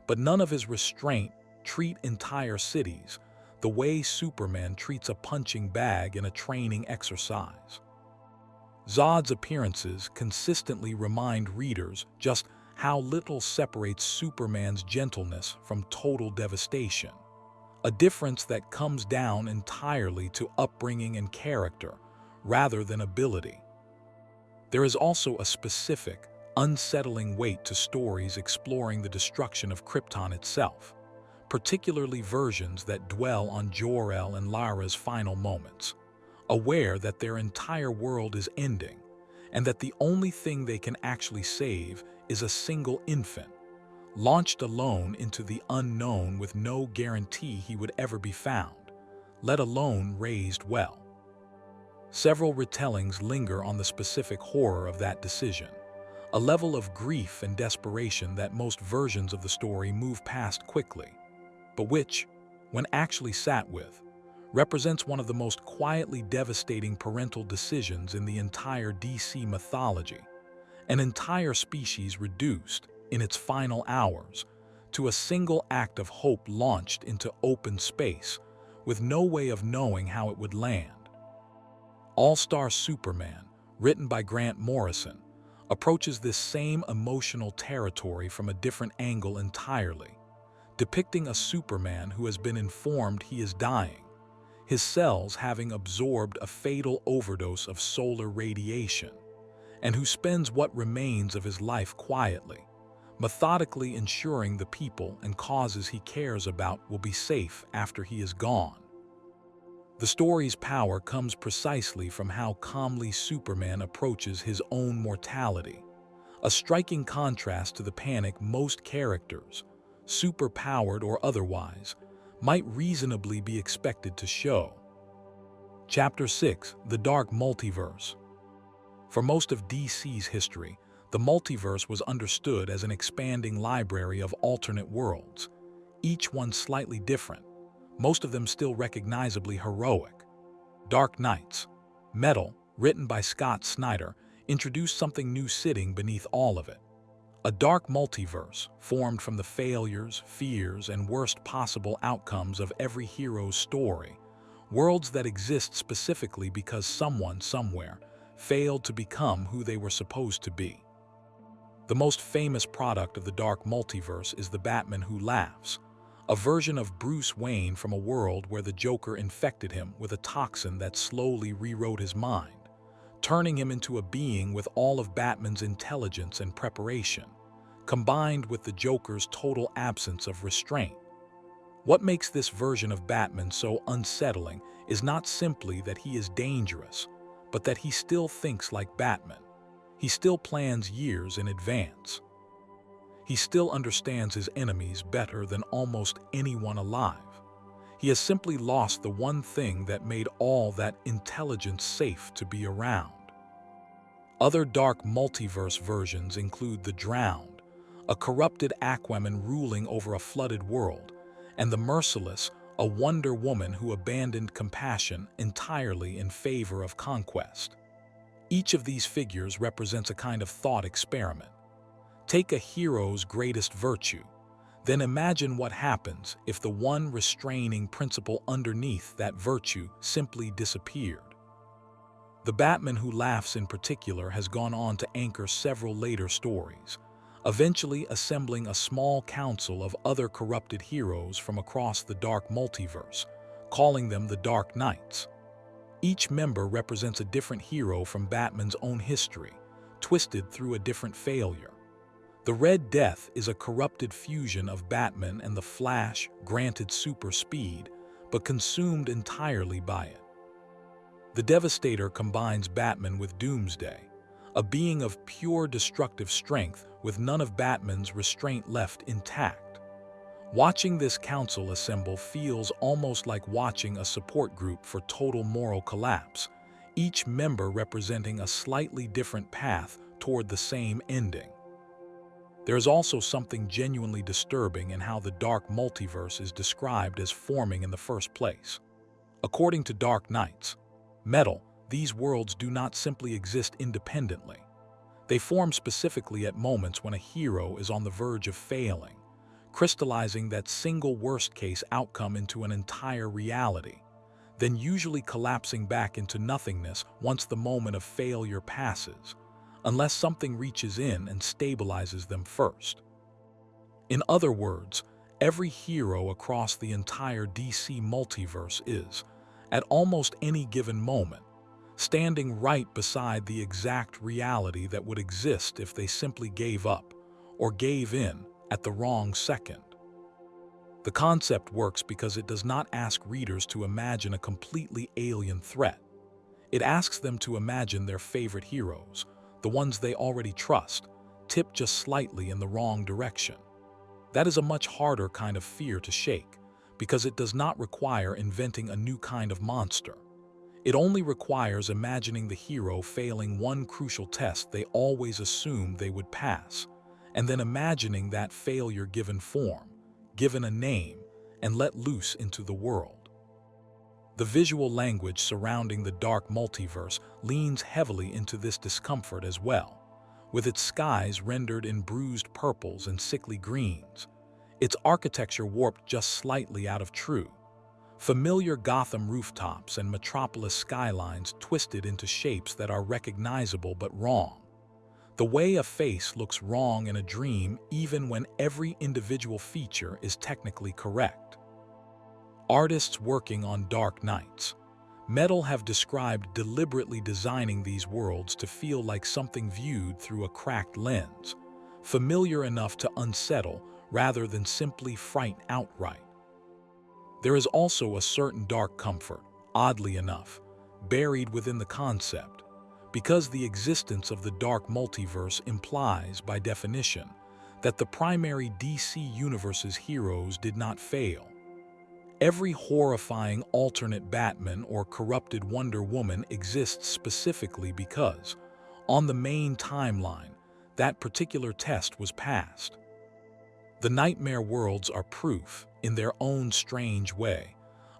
but none of his restraint treat entire cities the way Superman treats a punching bag in a training exercise. Zod's appearances consistently remind readers just how little separates Superman's gentleness from total devastation, a difference that comes down entirely to upbringing and character rather than ability. There is also a specific, unsettling weight to stories exploring the destruction of Krypton itself, particularly versions that dwell on Jor-El and Lara's final moments, aware that their entire world is ending and that the only thing they can actually save is a single infant, launched alone into the unknown with no guarantee he would ever be found, let alone raised well. Several retellings linger on the specific horror of that decision, a level of grief and desperation that most versions of the story move past quickly, but which, when actually sat with, represents one of the most quietly devastating parental decisions in the entire DC mythology, an entire species reduced, in its final hours, to a single act of hope launched into open space, with no way of knowing how it would land. All-Star Superman, written by Grant Morrison, approaches this same emotional territory from a different angle entirely, depicting a Superman who has been informed he is dying, his cells having absorbed a fatal overdose of solar radiation, and who spends what remains of his life quietly, methodically ensuring the people and causes he cares about will be safe after he is gone. The story's power comes precisely from how calmly Superman approaches his own mortality, a striking contrast to the panic most characters, superpowered or otherwise, might reasonably be expected to show. Chapter 6: The Dark Multiverse. For most of DC's history, the multiverse was understood as an expanding library of alternate worlds, each one slightly different, most of them still recognizably heroic. Dark Knights. Metal, written by Scott Snyder, introduced something new sitting beneath all of it. A dark multiverse formed from the failures, fears, and worst possible outcomes of every hero's story. Worlds that exist specifically because someone somewhere failed to become who they were supposed to be. The most famous product of the dark multiverse is the Batman Who Laughs, a version of Bruce Wayne from a world where the Joker infected him with a toxin that slowly rewrote his mind, turning him into a being with all of Batman's intelligence and preparation, combined with the Joker's total absence of restraint. What makes this version of Batman so unsettling is not simply that he is dangerous, but that he still thinks like Batman. He still plans years in advance. He still understands his enemies better than almost anyone alive. He has simply lost the one thing that made all that intelligence safe to be around. Other dark multiverse versions include the Drowned, a corrupted Aquaman ruling over a flooded world, and the Merciless, a Wonder Woman who abandoned compassion entirely in favor of conquest. Each of these figures represents a kind of thought experiment. Take a hero's greatest virtue, then imagine what happens if the one restraining principle underneath that virtue simply disappeared. The Batman Who Laughs in particular has gone on to anchor several later stories, eventually assembling a small council of other corrupted heroes from across the dark multiverse, calling them the Dark Knights. Each member represents a different hero from Batman's own history, twisted through a different failure. The Red Death is a corrupted fusion of Batman and the Flash, granted super speed, but consumed entirely by it. The Devastator combines Batman with Doomsday, a being of pure destructive strength with none of Batman's restraint left intact. Watching this council assemble feels almost like watching a support group for total moral collapse, each member representing a slightly different path toward the same ending. There is also something genuinely disturbing in how the dark multiverse is described as forming in the first place. According to Dark Knights, Metal, these worlds do not simply exist independently. They form specifically at moments when a hero is on the verge of failing, crystallizing that single worst-case outcome into an entire reality, then usually collapsing back into nothingness once the moment of failure passes, unless something reaches in and stabilizes them first. In other words, every hero across the entire DC multiverse is, at almost any given moment, standing right beside the exact reality that would exist if they simply gave up or gave in at the wrong second. The concept works because it does not ask readers to imagine a completely alien threat. It asks them to imagine their favorite heroes, the ones they already trust, tipped just slightly in the wrong direction. That is a much harder kind of fear to shake, because it does not require inventing a new kind of monster. It only requires imagining the hero failing one crucial test they always assumed they would pass, and then imagining that failure given form, given a name, and let loose into the world. The visual language surrounding the dark multiverse leans heavily into this discomfort as well, with its skies rendered in bruised purples and sickly greens, its architecture warped just slightly out of true, familiar Gotham rooftops and metropolis skylines twisted into shapes that are recognizable but wrong. The way a face looks wrong in a dream even when every individual feature is technically correct. Artists working on Dark Knights, Metal have described deliberately designing these worlds to feel like something viewed through a cracked lens, familiar enough to unsettle rather than simply frighten outright. There is also a certain dark comfort, oddly enough, buried within the concept, because the existence of the dark multiverse implies, by definition, that the primary DC Universe's heroes did not fail. Every horrifying alternate Batman or corrupted Wonder Woman exists specifically because, on the main timeline, that particular test was passed. The nightmare worlds are proof, in their own strange way,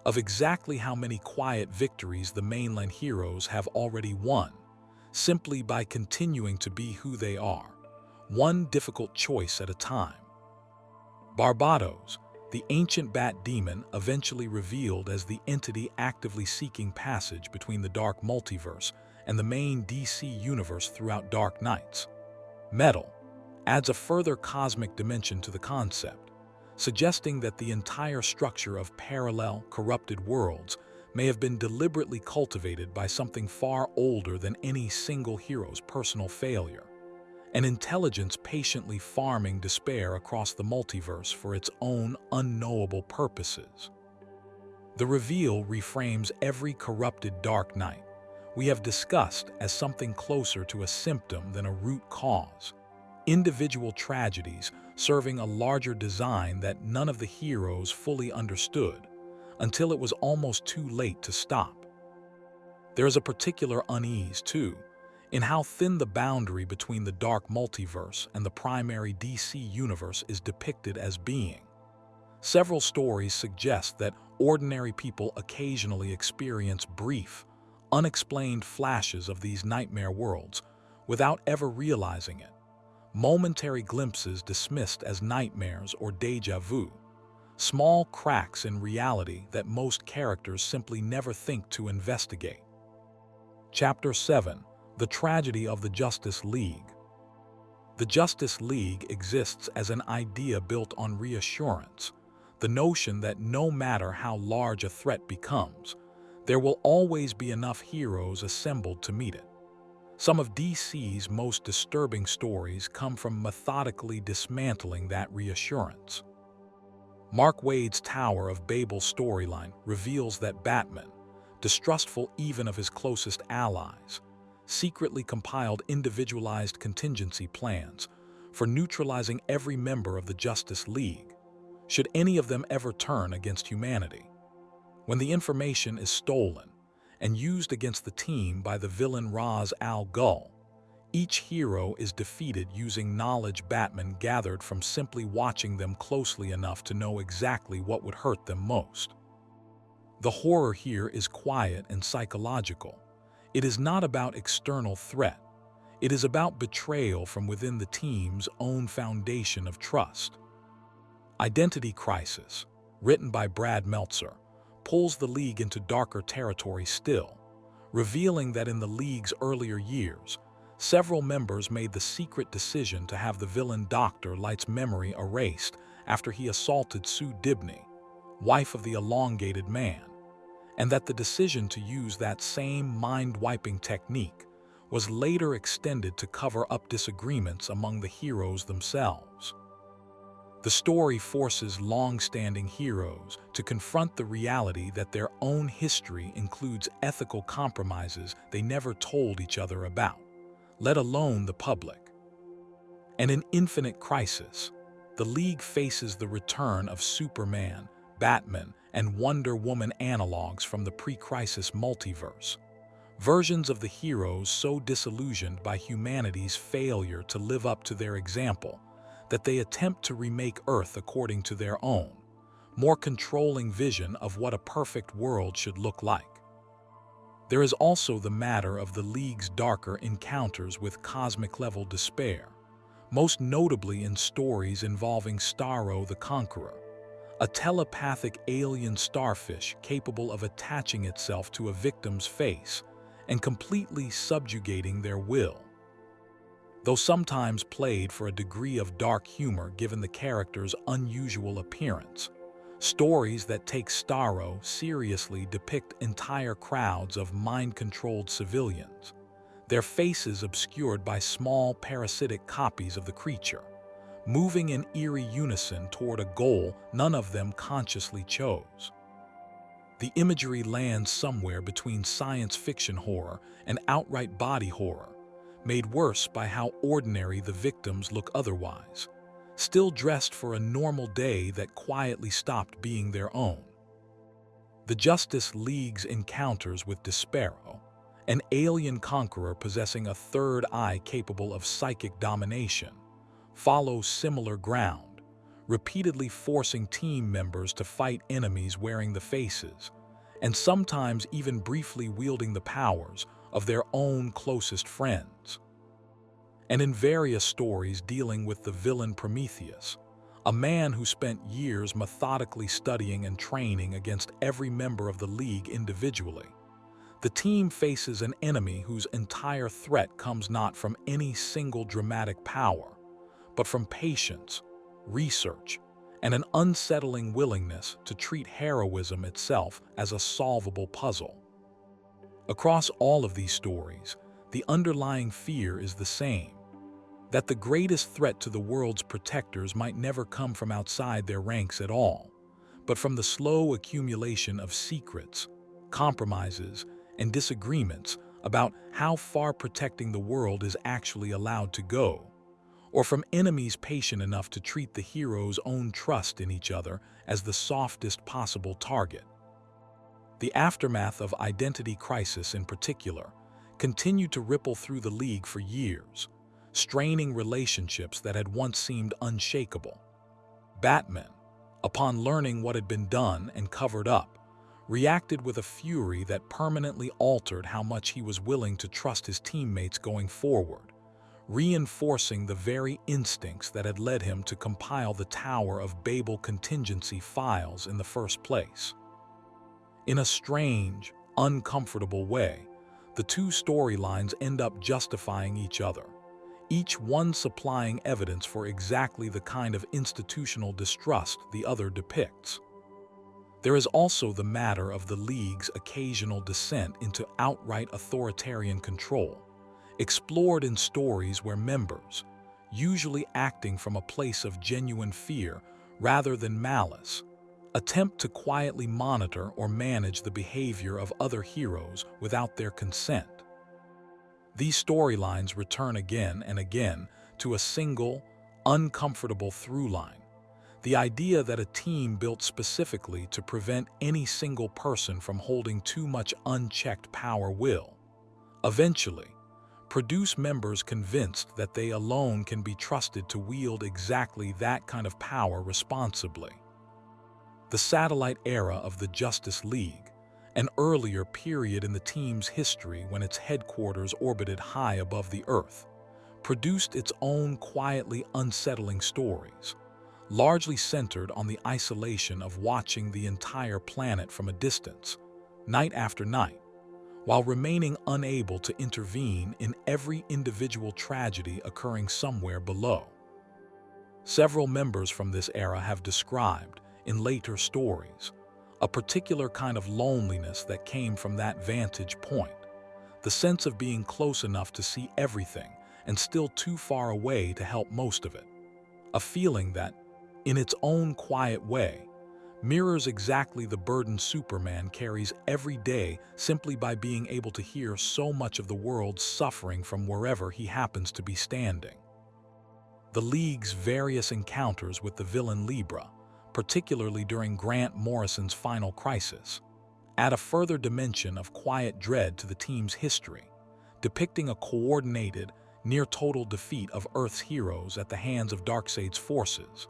of exactly how many quiet victories the mainland heroes have already won, simply by continuing to be who they are, one difficult choice at a time. Barbatos, the ancient bat demon eventually revealed as the entity actively seeking passage between the Dark Multiverse and the main DC universe throughout Dark Knights. Metal adds a further cosmic dimension to the concept, suggesting that the entire structure of parallel, corrupted worlds may have been deliberately cultivated by something far older than any single hero's personal failure. An intelligence patiently farming despair across the multiverse for its own unknowable purposes. The reveal reframes every corrupted Dark Knight we have discussed as something closer to a symptom than a root cause. Individual tragedies serving a larger design that none of the heroes fully understood until it was almost too late to stop. There is a particular unease, too, in how thin the boundary between the Dark Multiverse and the primary DC universe is depicted as being. Several stories suggest that ordinary people occasionally experience brief, unexplained flashes of these nightmare worlds without ever realizing it. Momentary glimpses dismissed as nightmares or déjà vu. Small cracks in reality that most characters simply never think to investigate. Chapter 7. The Tragedy of the Justice League. The Justice League exists as an idea built on reassurance, the notion that no matter how large a threat becomes, there will always be enough heroes assembled to meet it. Some of DC's most disturbing stories come from methodically dismantling that reassurance. Mark Waid's Tower of Babel storyline reveals that Batman, distrustful even of his closest allies, secretly compiled individualized contingency plans for neutralizing every member of the Justice League, should any of them ever turn against humanity. When the information is stolen and used against the team by the villain Ra's al Ghul, each hero is defeated using knowledge Batman gathered from simply watching them closely enough to know exactly what would hurt them most. The horror here is quiet and psychological. It is not about external threat. It is about betrayal from within the team's own foundation of trust. Identity Crisis, written by Brad Meltzer, pulls the League into darker territory still, revealing that in the League's earlier years, several members made the secret decision to have the villain Dr. Light's memory erased after he assaulted Sue Dibney, wife of the Elongated Man, and that the decision to use that same mind-wiping technique was later extended to cover up disagreements among the heroes themselves. The story forces long-standing heroes to confront the reality that their own history includes ethical compromises they never told each other about, let alone the public. And in Infinite Crisis, the League faces the return of Superman, Batman, and Wonder Woman analogs from the pre-crisis multiverse, versions of the heroes so disillusioned by humanity's failure to live up to their example that they attempt to remake Earth according to their own, more controlling vision of what a perfect world should look like. There is also the matter of the League's darker encounters with cosmic-level despair, most notably in stories involving Starro the Conqueror, a telepathic alien starfish capable of attaching itself to a victim's face and completely subjugating their will. Though sometimes played for a degree of dark humor given the character's unusual appearance, stories that take Starro seriously depict entire crowds of mind-controlled civilians, their faces obscured by small parasitic copies of the creature, moving in eerie unison toward a goal none of them consciously chose. The imagery lands somewhere between science fiction horror and outright body horror, made worse by how ordinary the victims look otherwise, still dressed for a normal day that quietly stopped being their own. The Justice League's encounters with Despero, an alien conqueror possessing a third eye capable of psychic domination, follow similar ground, repeatedly forcing team members to fight enemies wearing the faces, and sometimes even briefly wielding the powers of their own closest friends. And in various stories dealing with the villain Prometheus, a man who spent years methodically studying and training against every member of the League individually, the team faces an enemy whose entire threat comes not from any single dramatic power, but from patience, research, and an unsettling willingness to treat heroism itself as a solvable puzzle. Across all of these stories, the underlying fear is the same: that the greatest threat to the world's protectors might never come from outside their ranks at all, but from the slow accumulation of secrets, compromises, and disagreements about how far protecting the world is actually allowed to go, or from enemies patient enough to treat the hero's own trust in each other as the softest possible target. The aftermath of Identity Crisis in particular continued to ripple through the League for years, straining relationships that had once seemed unshakable. Batman, upon learning what had been done and covered up, reacted with a fury that permanently altered how much he was willing to trust his teammates going forward, reinforcing the very instincts that had led him to compile the Tower of Babel contingency files in the first place. In a strange, uncomfortable way, the two storylines end up justifying each other, each one supplying evidence for exactly the kind of institutional distrust the other depicts. There is also the matter of the League's occasional descent into outright authoritarian control, explored in stories where members, usually acting from a place of genuine fear rather than malice, attempt to quietly monitor or manage the behavior of other heroes without their consent. These storylines return again and again to a single, uncomfortable through line: the idea that a team built specifically to prevent any single person from holding too much unchecked power will, eventually, produce members convinced that they alone can be trusted to wield exactly that kind of power responsibly. The satellite era of the Justice League, an earlier period in the team's history when its headquarters orbited high above the Earth, produced its own quietly unsettling stories, largely centered on the isolation of watching the entire planet from a distance, night after night, while remaining unable to intervene in every individual tragedy occurring somewhere below. Several members from this era have described, in later stories, a particular kind of loneliness that came from that vantage point: the sense of being close enough to see everything and still too far away to help most of it. A feeling that, in its own quiet way, mirrors exactly the burden Superman carries every day simply by being able to hear so much of the world's suffering from wherever he happens to be standing. The League's various encounters with the villain Libra, particularly during Grant Morrison's final crisis, add a further dimension of quiet dread to the team's history, depicting a coordinated, near-total defeat of Earth's heroes at the hands of Darkseid's forces.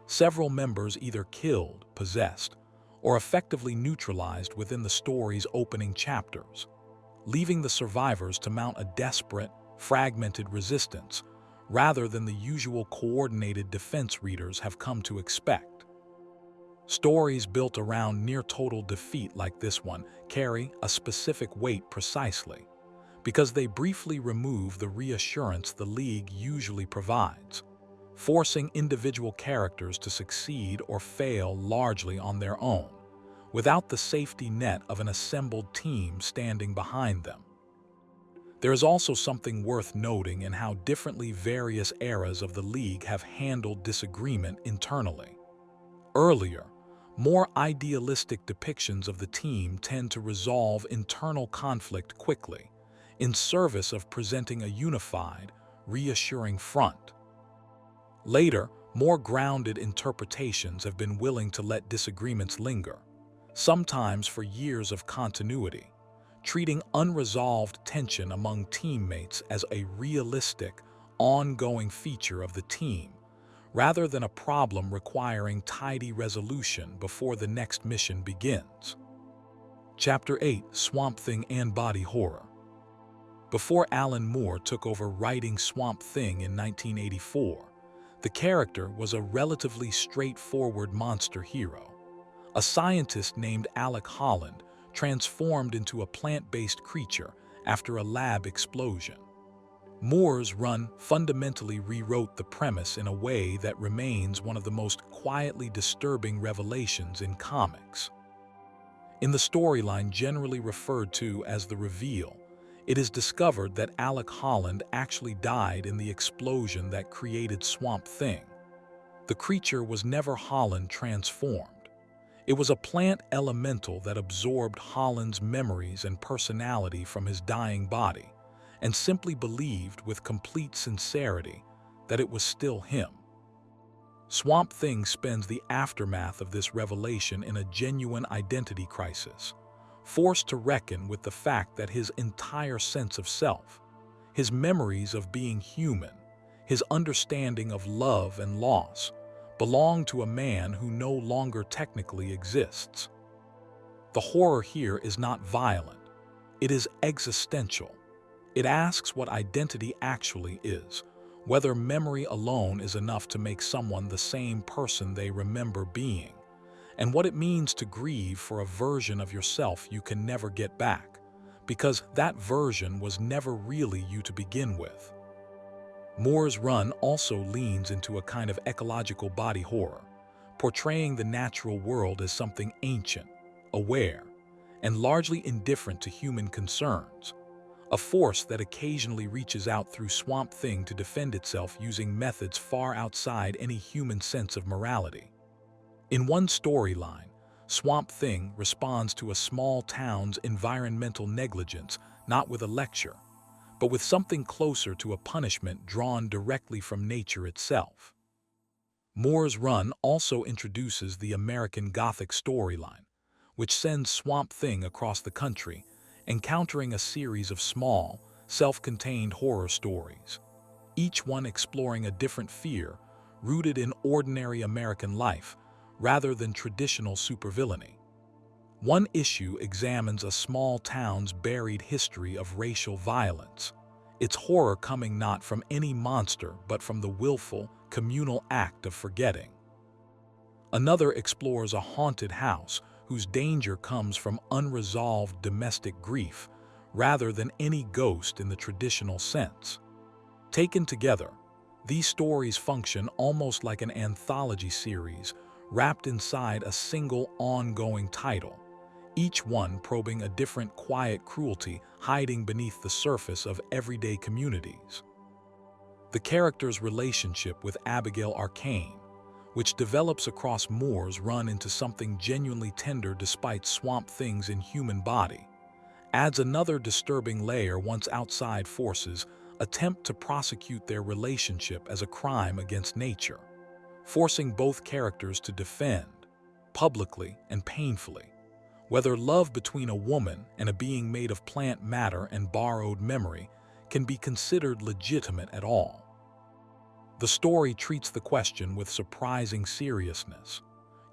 Several members either killed, possessed, or effectively neutralized within the story's opening chapters, leaving the survivors to mount a desperate, fragmented resistance rather than the usual coordinated defense readers have come to expect. Stories built around near-total defeat like this one carry a specific weight precisely because they briefly remove the reassurance the League usually provides, forcing individual characters to succeed or fail largely on their own, without the safety net of an assembled team standing behind them. There is also something worth noting in how differently various eras of the League have handled disagreement internally. Earlier, more idealistic depictions of the team tend to resolve internal conflict quickly, in service of presenting a unified, reassuring front. Later, more grounded interpretations have been willing to let disagreements linger, sometimes for years of continuity, treating unresolved tension among teammates as a realistic, ongoing feature of the team, rather than a problem requiring tidy resolution before the next mission begins. Chapter 8: Swamp Thing and Body Horror. Before Alan Moore took over writing Swamp Thing in 1984, the character was a relatively straightforward monster hero. A scientist named Alec Holland transformed into a plant-based creature after a lab explosion. Moore's run fundamentally rewrote the premise in a way that remains one of the most quietly disturbing revelations in comics. In the storyline generally referred to as the Reveal, it is discovered that Alec Holland actually died in the explosion that created Swamp Thing. The creature was never Holland transformed. It was a plant elemental that absorbed Holland's memories and personality from his dying body, and simply believed with complete sincerity that it was still him. Swamp Thing spends the aftermath of this revelation in a genuine identity crisis, forced to reckon with the fact that his entire sense of self, his memories of being human, his understanding of love and loss, belong to a man who no longer technically exists. The horror here is not violent, it is existential. It asks what identity actually is, whether memory alone is enough to make someone the same person they remember being, and what it means to grieve for a version of yourself you can never get back, because that version was never really you to begin with. Moore's run also leans into a kind of ecological body horror, portraying the natural world as something ancient, aware, and largely indifferent to human concerns. A force that occasionally reaches out through Swamp Thing to defend itself using methods far outside any human sense of morality. In one storyline, Swamp Thing responds to a small town's environmental negligence not with a lecture, but with something closer to a punishment drawn directly from nature itself. Moore's run also introduces the American Gothic storyline, which sends Swamp Thing across the country, encountering a series of small, self-contained horror stories, each one exploring a different fear rooted in ordinary American life rather than traditional supervillainy. One issue examines a small town's buried history of racial violence, its horror coming not from any monster but from the willful, communal act of forgetting. Another explores a haunted house whose danger comes from unresolved domestic grief rather than any ghost in the traditional sense. Taken together, these stories function almost like an anthology series wrapped inside a single ongoing title, each one probing a different quiet cruelty hiding beneath the surface of everyday communities. The character's relationship with Abigail Arcane, which develops across Moore's run into something genuinely tender despite Swamp Thing's inhuman body, adds another disturbing layer once outside forces attempt to prosecute their relationship as a crime against nature, forcing both characters to defend, publicly and painfully, whether love between a woman and a being made of plant matter and borrowed memory can be considered legitimate at all. The story treats the question with surprising seriousness,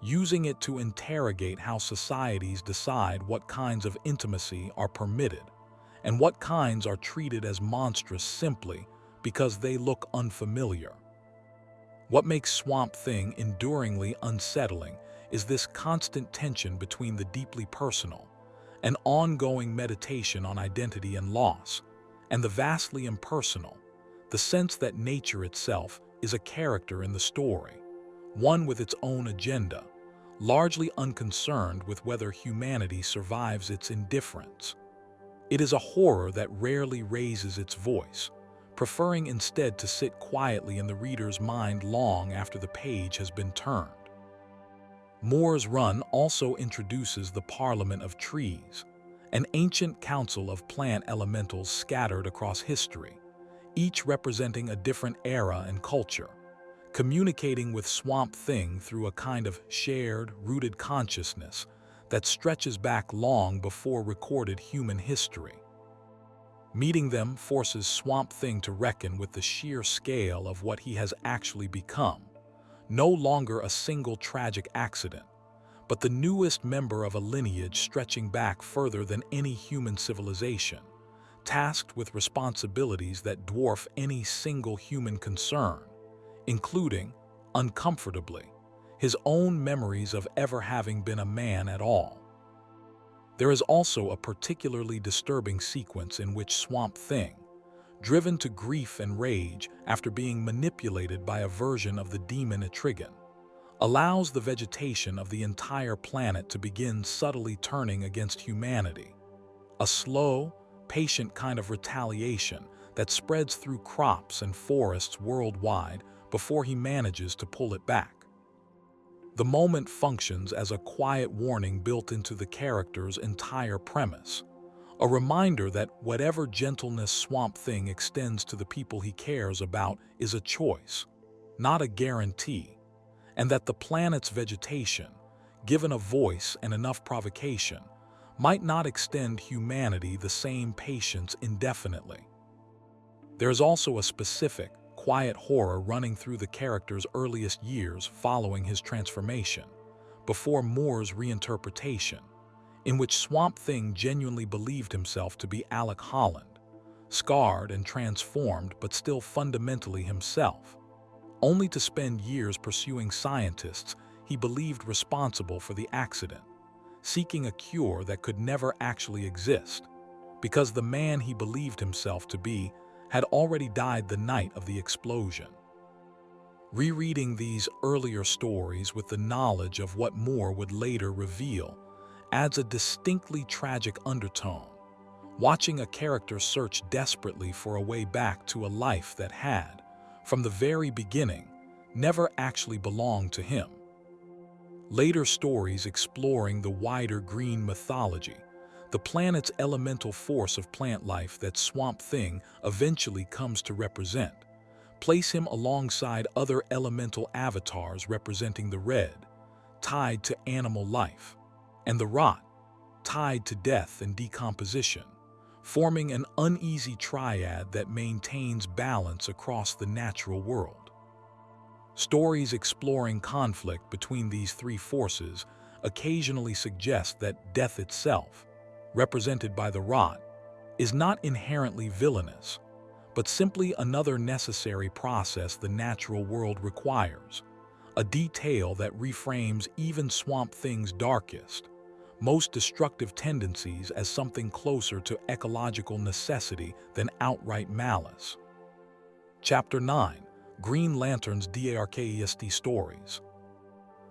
using it to interrogate how societies decide what kinds of intimacy are permitted and what kinds are treated as monstrous simply because they look unfamiliar. What makes Swamp Thing enduringly unsettling is this constant tension between the deeply personal, an ongoing meditation on identity and loss, and the vastly impersonal, the sense that nature itself is a character in the story, one with its own agenda, largely unconcerned with whether humanity survives its indifference. It is a horror that rarely raises its voice, preferring instead to sit quietly in the reader's mind long after the page has been turned. Moore's run also introduces the Parliament of Trees, an ancient council of plant elementals scattered across history, each representing a different era and culture, communicating with Swamp Thing through a kind of shared, rooted consciousness that stretches back long before recorded human history. Meeting them forces Swamp Thing to reckon with the sheer scale of what he has actually become, no longer a single tragic accident, but the newest member of a lineage stretching back further than any human civilization, tasked with responsibilities that dwarf any single human concern, including, uncomfortably, his own memories of ever having been a man at all. There is also a particularly disturbing sequence in which Swamp Thing, driven to grief and rage after being manipulated by a version of the demon Etrigan, allows the vegetation of the entire planet to begin subtly turning against humanity. A slow, patient kind of retaliation that spreads through crops and forests worldwide before he manages to pull it back. The moment functions as a quiet warning built into the character's entire premise, a reminder that whatever gentleness Swamp Thing extends to the people he cares about is a choice, not a guarantee, and that the planet's vegetation, given a voice and enough provocation, might not extend humanity the same patience indefinitely. There is also a specific, quiet horror running through the character's earliest years following his transformation, before Moore's reinterpretation, in which Swamp Thing genuinely believed himself to be Alec Holland, scarred and transformed but still fundamentally himself, only to spend years pursuing scientists he believed responsible for the accident, seeking a cure that could never actually exist, because the man he believed himself to be had already died the night of the explosion. Rereading these earlier stories with the knowledge of what Moore would later reveal adds a distinctly tragic undertone, watching a character search desperately for a way back to a life that had, from the very beginning, never actually belonged to him. Later stories exploring the wider green mythology, the planet's elemental force of plant life that Swamp Thing eventually comes to represent, place him alongside other elemental avatars representing the red, tied to animal life, and the rot, tied to death and decomposition, forming an uneasy triad that maintains balance across the natural world. Stories exploring conflict between these three forces occasionally suggest that death itself, represented by the rot, is not inherently villainous, but simply another necessary process the natural world requires, a detail that reframes even Swamp Thing's darkest, most destructive tendencies as something closer to ecological necessity than outright malice. Chapter 9. Green Lantern's Darkest Stories.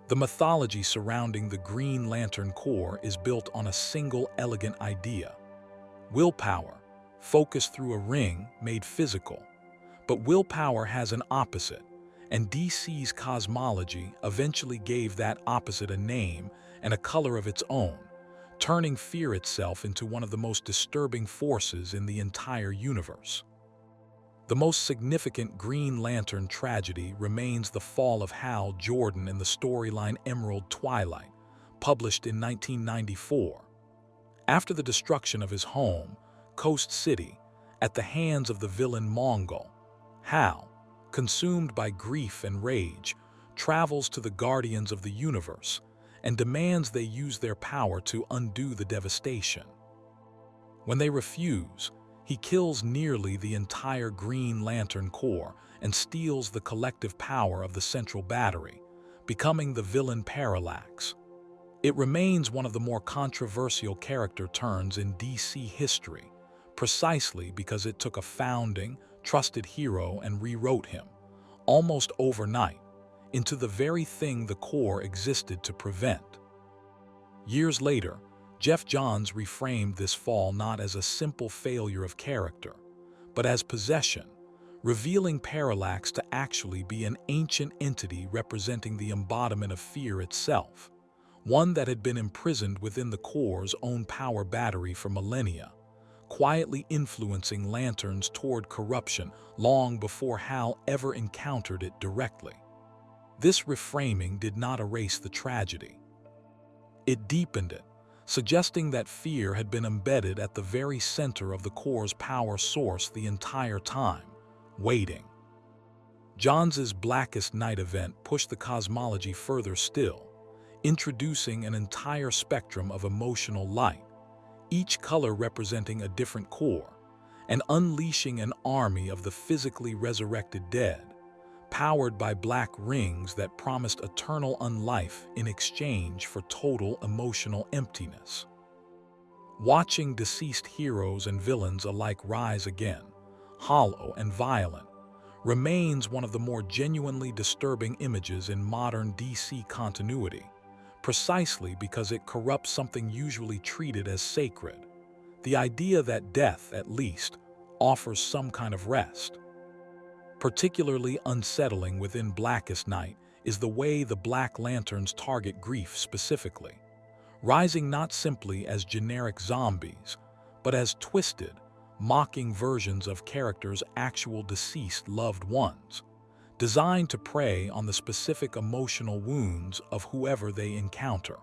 The mythology surrounding the Green Lantern Corps is built on a single elegant idea: willpower, focused through a ring made physical. But willpower has an opposite, and DC's cosmology eventually gave that opposite a name and a color of its own, turning fear itself into one of the most disturbing forces in the entire universe. The most significant Green Lantern tragedy remains the fall of Hal Jordan in the storyline Emerald Twilight, published in 1994. After the destruction of his home, Coast City, at the hands of the villain Mongol, Hal, consumed by grief and rage, travels to the Guardians of the Universe and demands they use their power to undo the devastation. When they refuse, he kills nearly the entire Green Lantern Corps and steals the collective power of the Central Battery, becoming the villain Parallax. It remains one of the more controversial character turns in DC history, precisely because it took a founding, trusted hero and rewrote him, almost overnight, into the very thing the Corps existed to prevent. Years later, Geoff Johns reframed this fall not as a simple failure of character, but as possession, revealing Parallax to actually be an ancient entity representing the embodiment of fear itself, one that had been imprisoned within the Corps' own power battery for millennia, quietly influencing Lanterns toward corruption long before Hal ever encountered it directly. This reframing did not erase the tragedy. It deepened it, suggesting that fear had been embedded at the very center of the Corps' power source the entire time, waiting. Johns' Blackest Night event pushed the cosmology further still, introducing an entire spectrum of emotional light, each color representing a different core, and unleashing an army of the physically resurrected dead, powered by black rings that promised eternal unlife in exchange for total emotional emptiness. Watching deceased heroes and villains alike rise again, hollow and violent, remains one of the more genuinely disturbing images in modern DC continuity, precisely because it corrupts something usually treated as sacred: the idea that death, at least, offers some kind of rest. Particularly unsettling within Blackest Night is the way the Black Lanterns target grief specifically, rising not simply as generic zombies, but as twisted, mocking versions of characters' actual deceased loved ones, designed to prey on the specific emotional wounds of whoever they encounter.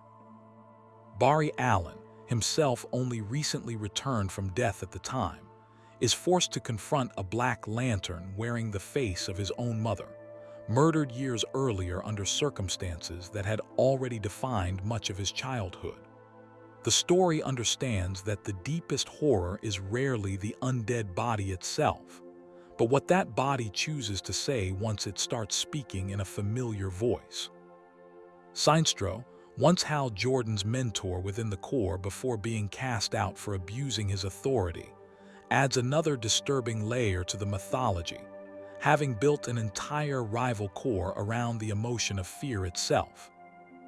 Barry Allen, himself only recently returned from death at the time, is forced to confront a Black Lantern wearing the face of his own mother, murdered years earlier under circumstances that had already defined much of his childhood. The story understands that the deepest horror is rarely the undead body itself, but what that body chooses to say once it starts speaking in a familiar voice. Sinestro, once Hal Jordan's mentor within the Corps before being cast out for abusing his authority, adds another disturbing layer to the mythology, having built an entire rival corps around the emotion of fear itself,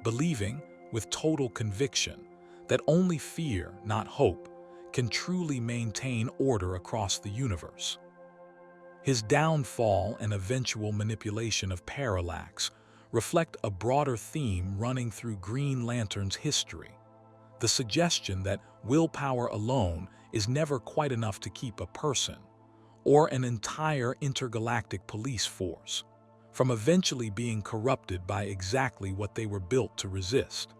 believing, with total conviction, that only fear, not hope, can truly maintain order across the universe. His downfall and eventual manipulation of Parallax reflect a broader theme running through Green Lantern's history: the suggestion that willpower alone is never quite enough to keep a person, or an entire intergalactic police force, from eventually being corrupted by exactly what they were built to resist.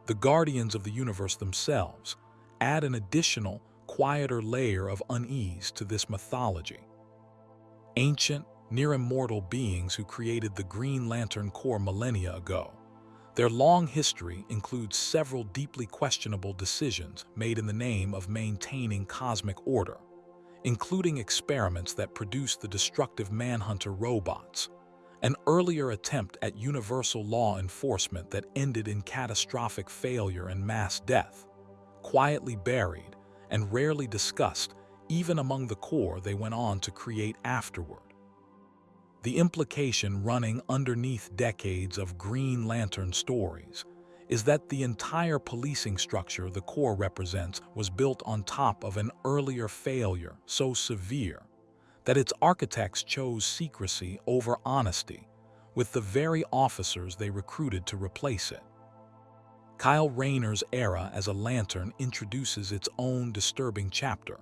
The Guardians of the Universe themselves add an additional, quieter layer of unease to this mythology. Ancient, near-immortal beings who created the Green Lantern Corps millennia ago, their long history includes several deeply questionable decisions made in the name of maintaining cosmic order, including experiments that produced the destructive Manhunter robots, an earlier attempt at universal law enforcement that ended in catastrophic failure and mass death, quietly buried and rarely discussed even among the Corps they went on to create afterward. The implication running underneath decades of Green Lantern stories is that the entire policing structure the Corps represents was built on top of an earlier failure so severe that its architects chose secrecy over honesty with the very officers they recruited to replace it. Kyle Rayner's era as a Lantern introduces its own disturbing chapter,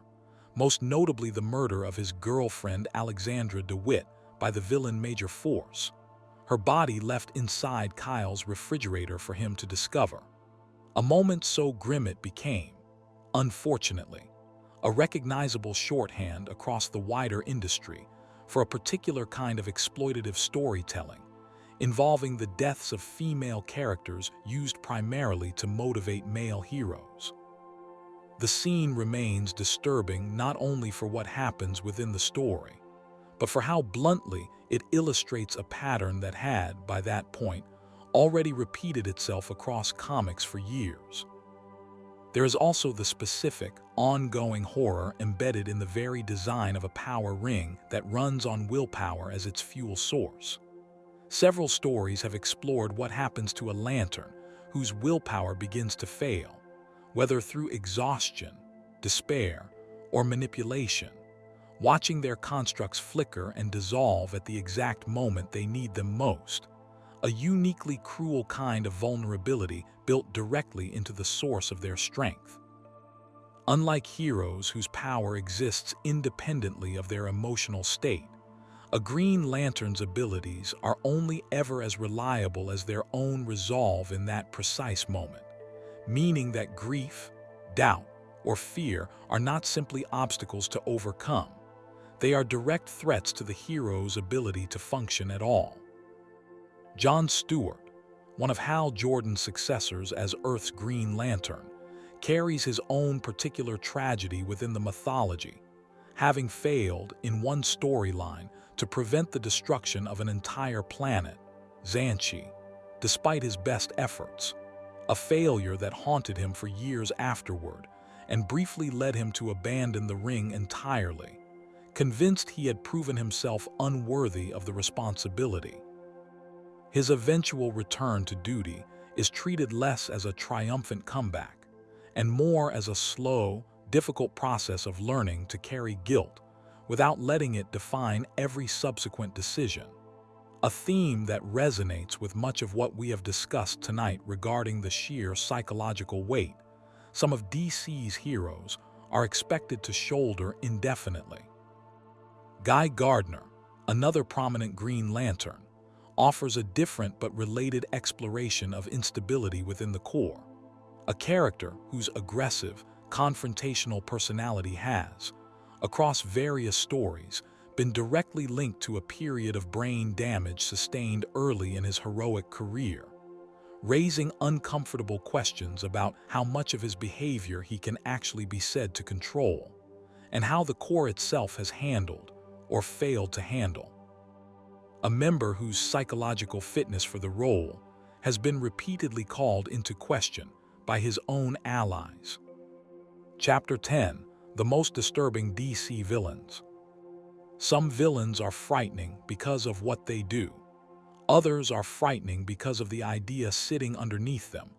most notably the murder of his girlfriend Alexandra DeWitt by the villain Major Force, her body left inside Kyle's refrigerator for him to discover. A moment so grim it became, unfortunately, a recognizable shorthand across the wider industry for a particular kind of exploitative storytelling, involving the deaths of female characters used primarily to motivate male heroes. The scene remains disturbing not only for what happens within the story, but for how bluntly it illustrates a pattern that had, by that point, already repeated itself across comics for years. There is also the specific, ongoing horror embedded in the very design of a power ring that runs on willpower as its fuel source. Several stories have explored what happens to a Lantern whose willpower begins to fail, whether through exhaustion, despair, or manipulation, watching their constructs flicker and dissolve at the exact moment they need them most, a uniquely cruel kind of vulnerability built directly into the source of their strength. Unlike heroes whose power exists independently of their emotional state, a Green Lantern's abilities are only ever as reliable as their own resolve in that precise moment, meaning that grief, doubt, or fear are not simply obstacles to overcome. They are direct threats to the hero's ability to function at all. John Stewart, one of Hal Jordan's successors as Earth's Green Lantern, carries his own particular tragedy within the mythology, having failed in one storyline to prevent the destruction of an entire planet, Xanshi, despite his best efforts, a failure that haunted him for years afterward and briefly led him to abandon the ring entirely, convinced he had proven himself unworthy of the responsibility. His eventual return to duty is treated less as a triumphant comeback and more as a slow, difficult process of learning to carry guilt without letting it define every subsequent decision. A theme that resonates with much of what we have discussed tonight regarding the sheer psychological weight some of DC's heroes are expected to shoulder indefinitely. Guy Gardner, another prominent Green Lantern, offers a different but related exploration of instability within the Corps, a character whose aggressive, confrontational personality has, across various stories, been directly linked to a period of brain damage sustained early in his heroic career, raising uncomfortable questions about how much of his behavior he can actually be said to control, and how the Corps itself has handled or failed to handle. A member whose psychological fitness for the role has been repeatedly called into question by his own allies. Chapter 10: The Most Disturbing DC Villains. Some villains are frightening because of what they do. Others are frightening because of the idea sitting underneath them,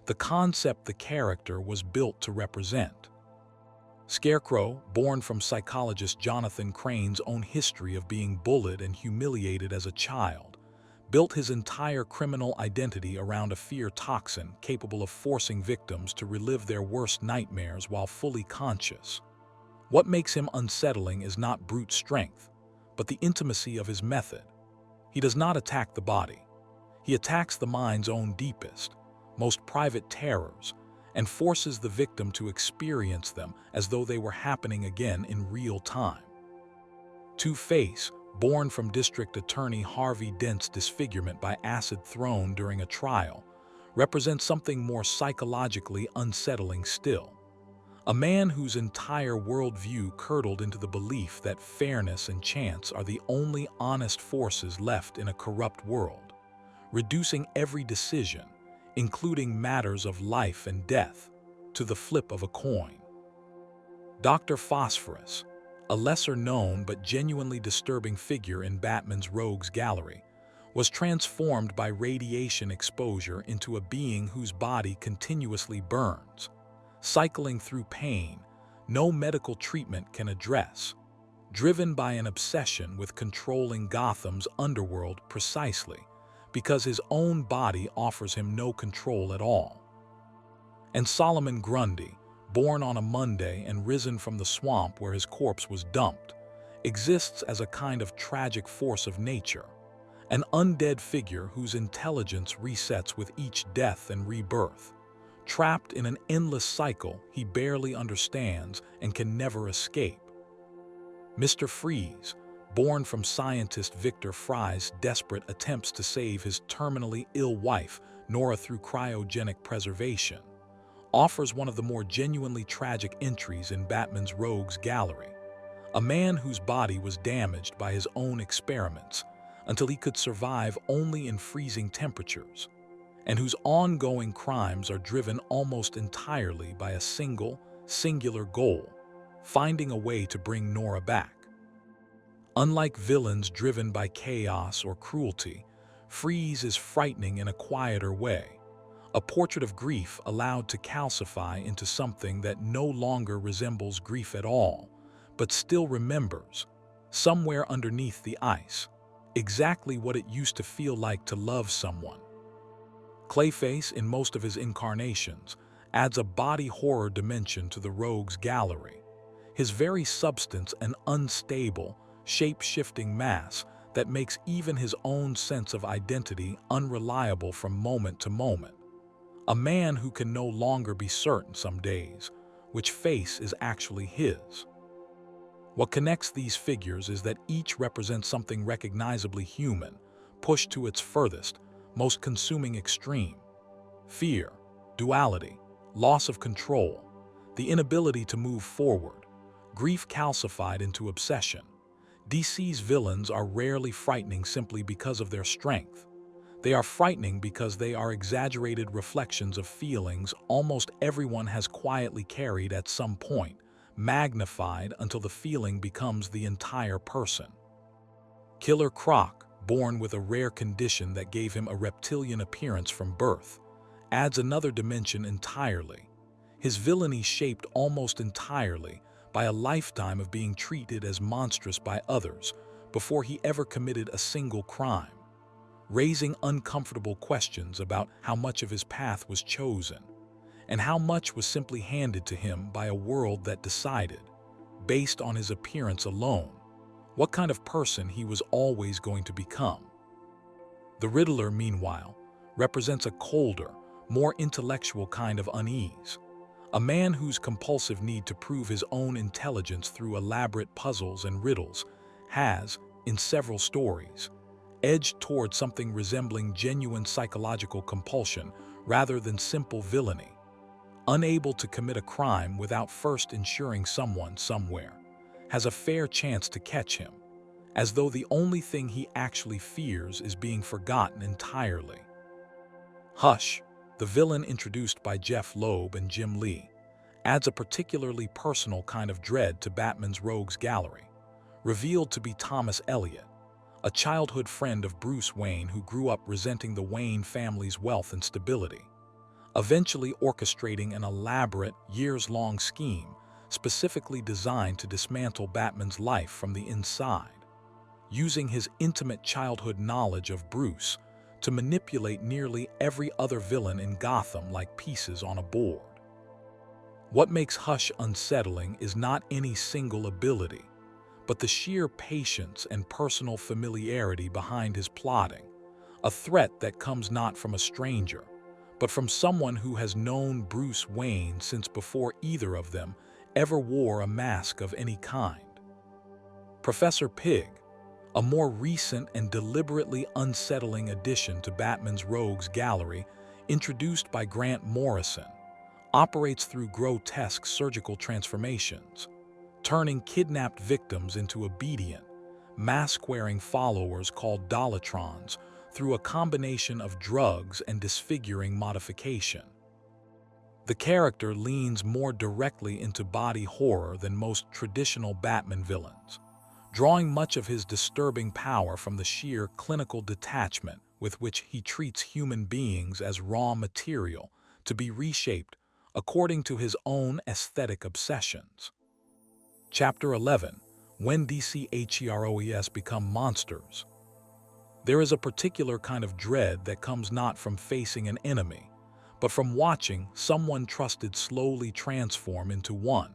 the concept the character was built to represent. Scarecrow, born from psychologist Jonathan Crane's own history of being bullied and humiliated as a child, built his entire criminal identity around a fear toxin capable of forcing victims to relive their worst nightmares while fully conscious. What makes him unsettling is not brute strength, but the intimacy of his method. He does not attack the body. He attacks the mind's own deepest, most private terrors, and forces the victim to experience them as though they were happening again in real time. Two-Face, born from District Attorney Harvey Dent's disfigurement by acid thrown during a trial, represents something more psychologically unsettling still. A man whose entire worldview curdled into the belief that fairness and chance are the only honest forces left in a corrupt world, reducing every decision, including matters of life and death, to the flip of a coin. Dr. Phosphorus, a lesser-known but genuinely disturbing figure in Batman's Rogues Gallery, was transformed by radiation exposure into a being whose body continuously burns, cycling through pain no medical treatment can address, driven by an obsession with controlling Gotham's underworld precisely because his own body offers him no control at all. And Solomon Grundy, born on a Monday and risen from the swamp where his corpse was dumped, exists as a kind of tragic force of nature, an undead figure whose intelligence resets with each death and rebirth, trapped in an endless cycle he barely understands and can never escape. Mr. Freeze, born from scientist Victor Fry's desperate attempts to save his terminally ill wife, Nora, through cryogenic preservation, offers one of the more genuinely tragic entries in Batman's Rogues Gallery, a man whose body was damaged by his own experiments until he could survive only in freezing temperatures, and whose ongoing crimes are driven almost entirely by a singular goal: finding a way to bring Nora back. Unlike villains driven by chaos or cruelty, Freeze is frightening in a quieter way, a portrait of grief allowed to calcify into something that no longer resembles grief at all, but still remembers, somewhere underneath the ice, exactly what it used to feel like to love someone. Clayface, in most of his incarnations, adds a body horror dimension to the Rogues Gallery, his very substance an unstable, shape-shifting mass that makes even his own sense of identity unreliable from moment to moment. A man who can no longer be certain some days which face is actually his. What connects these figures is that each represents something recognizably human, pushed to its furthest most consuming extreme: fear, duality, loss of control, the inability to move forward, grief calcified into obsession. DC's villains are rarely frightening simply because of their strength. They are frightening because they are exaggerated reflections of feelings almost everyone has quietly carried at some point, magnified until the feeling becomes the entire person. Killer Croc, born with a rare condition that gave him a reptilian appearance from birth, adds another dimension entirely. His villainy shaped almost entirely by a lifetime of being treated as monstrous by others before he ever committed a single crime, raising uncomfortable questions about how much of his path was chosen and how much was simply handed to him by a world that decided, based on his appearance alone, what kind of person he was always going to become. The Riddler, meanwhile, represents a colder, more intellectual kind of unease, a man whose compulsive need to prove his own intelligence through elaborate puzzles and riddles has, in several stories, edged toward something resembling genuine psychological compulsion rather than simple villainy. Unable to commit a crime without first ensuring someone somewhere has a fair chance to catch him, as though the only thing he actually fears is being forgotten entirely. Hush, the villain introduced by Jeff Loeb and Jim Lee, adds a particularly personal kind of dread to Batman's rogues gallery, revealed to be Thomas Elliot, a childhood friend of Bruce Wayne who grew up resenting the Wayne family's wealth and stability, eventually orchestrating an elaborate, years-long scheme specifically designed to dismantle Batman's life from the inside, using his intimate childhood knowledge of Bruce to manipulate nearly every other villain in Gotham like pieces on a board. What makes Hush unsettling is not any single ability, but the sheer patience and personal familiarity behind his plotting, a threat that comes not from a stranger, but from someone who has known Bruce Wayne since before either of them ever wore a mask of any kind. Professor Pig, a more recent and deliberately unsettling addition to Batman's rogues gallery introduced by Grant Morrison, operates through grotesque surgical transformations, turning kidnapped victims into obedient, mask-wearing followers called Dolatrons through a combination of drugs and disfiguring modification. The character leans more directly into body horror than most traditional Batman villains, drawing much of his disturbing power from the sheer clinical detachment with which he treats human beings as raw material to be reshaped according to his own aesthetic obsessions. Chapter 11: When DC Heroes Become Monsters. There is a particular kind of dread that comes not from facing an enemy, but from watching someone trusted slowly transform into one.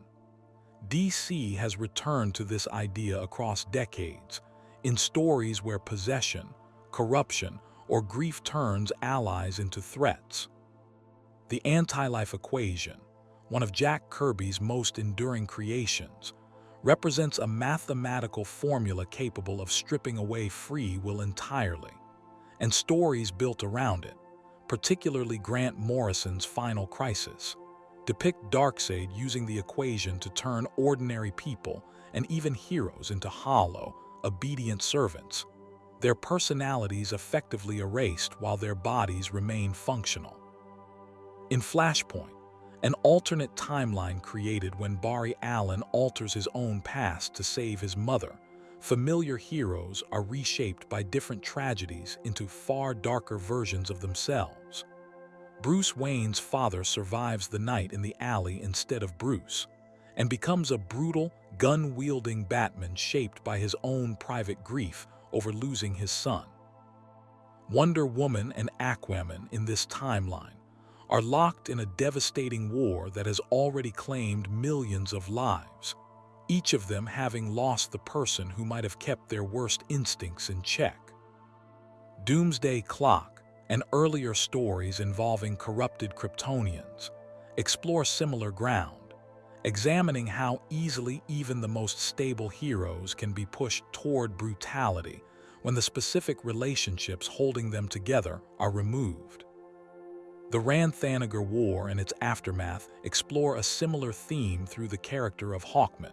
DC has returned to this idea across decades, in stories where possession, corruption, or grief turns allies into threats. The Anti-Life Equation, one of Jack Kirby's most enduring creations, represents a mathematical formula capable of stripping away free will entirely, and stories built around it, particularly Grant Morrison's Final Crisis, depict Darkseid using the equation to turn ordinary people and even heroes into hollow, obedient servants, their personalities effectively erased while their bodies remain functional. In Flashpoint, an alternate timeline created when Barry Allen alters his own past to save his mother, familiar heroes are reshaped by different tragedies into far darker versions of themselves. Bruce Wayne's father survives the night in the alley instead of Bruce, and becomes a brutal, gun-wielding Batman shaped by his own private grief over losing his son. Wonder Woman and Aquaman in this timeline are locked in a devastating war that has already claimed millions of lives, each of them having lost the person who might have kept their worst instincts in check. Doomsday Clock and earlier stories involving corrupted Kryptonians explore similar ground, examining how easily even the most stable heroes can be pushed toward brutality when the specific relationships holding them together are removed. The Rann-Thanagar War and its aftermath explore a similar theme through the character of Hawkman,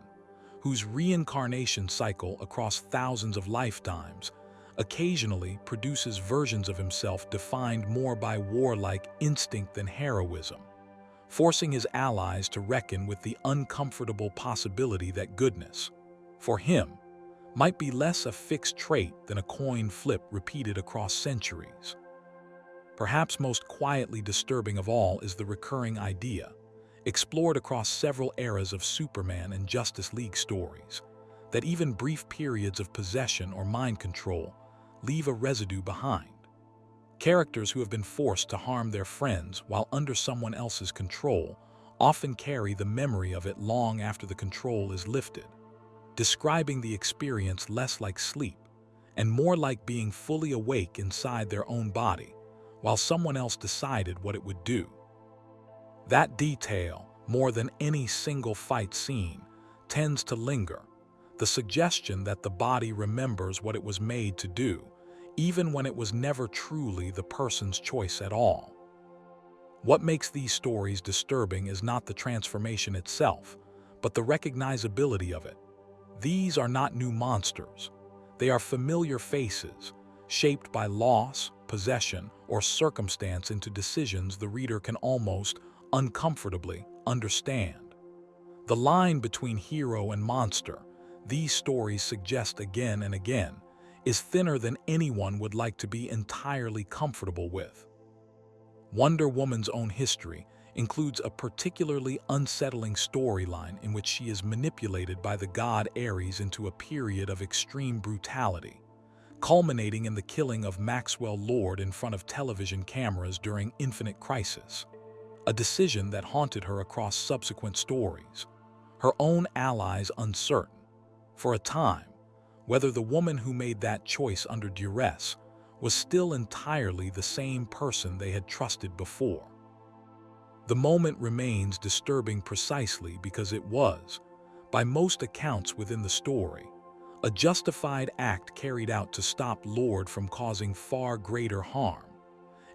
whose reincarnation cycle across thousands of lifetimes occasionally produces versions of himself defined more by warlike instinct than heroism, forcing his allies to reckon with the uncomfortable possibility that goodness, for him, might be less a fixed trait than a coin flip repeated across centuries. Perhaps most quietly disturbing of all is the recurring idea, explored across several eras of Superman and Justice League stories, that even brief periods of possession or mind control leave a residue behind. Characters who have been forced to harm their friends while under someone else's control often carry the memory of it long after the control is lifted, describing the experience less like sleep and more like being fully awake inside their own body while someone else decided what it would do. That detail, more than any single fight scene, tends to linger, the suggestion that the body remembers what it was made to do, even when it was never truly the person's choice at all. What makes these stories disturbing is not the transformation itself, but the recognizability of it. These are not new monsters. They are familiar faces, shaped by loss, possession, or circumstance into decisions the reader can almost uncomfortably understand. The line between hero and monster, these stories suggest again and again, is thinner than anyone would like to be entirely comfortable with. Wonder Woman's own history includes a particularly unsettling storyline in which she is manipulated by the god Ares into a period of extreme brutality, culminating in the killing of Maxwell Lord in front of television cameras during Infinite Crisis, a decision that haunted her across subsequent stories, her own allies uncertain, for a time, whether the woman who made that choice under duress was still entirely the same person they had trusted before. The moment remains disturbing precisely because it was, by most accounts within the story, a justified act carried out to stop Lord from causing far greater harm.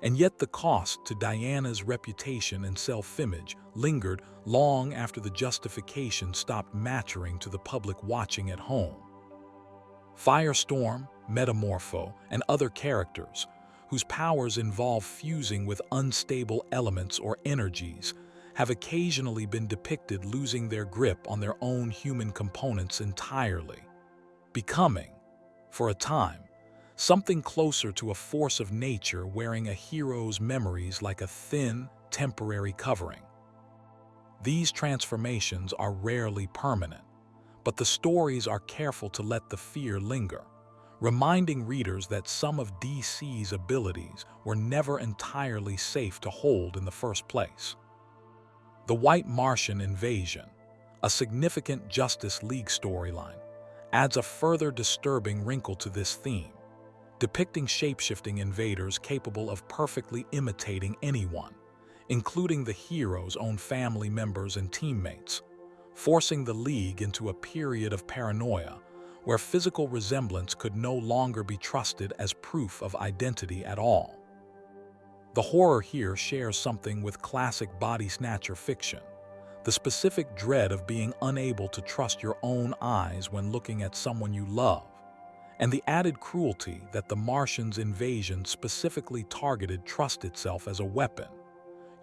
And yet the cost to Diana's reputation and self-image lingered long after the justification stopped mattering to the public watching at home. Firestorm, Metamorpho, and other characters, whose powers involve fusing with unstable elements or energies, have occasionally been depicted losing their grip on their own human components entirely, becoming, for a time, something closer to a force of nature wearing a hero's memories like a thin, temporary covering. These transformations are rarely permanent, but the stories are careful to let the fear linger, reminding readers that some of DC's abilities were never entirely safe to hold in the first place. The White Martian invasion, a significant Justice League storyline, adds a further disturbing wrinkle to this theme, depicting shape-shifting invaders capable of perfectly imitating anyone, including the hero's own family members and teammates, forcing the League into a period of paranoia where physical resemblance could no longer be trusted as proof of identity at all. The horror here shares something with classic body snatcher fiction, the specific dread of being unable to trust your own eyes when looking at someone you love, and the added cruelty that the Martians' invasion specifically targeted trust itself as a weapon,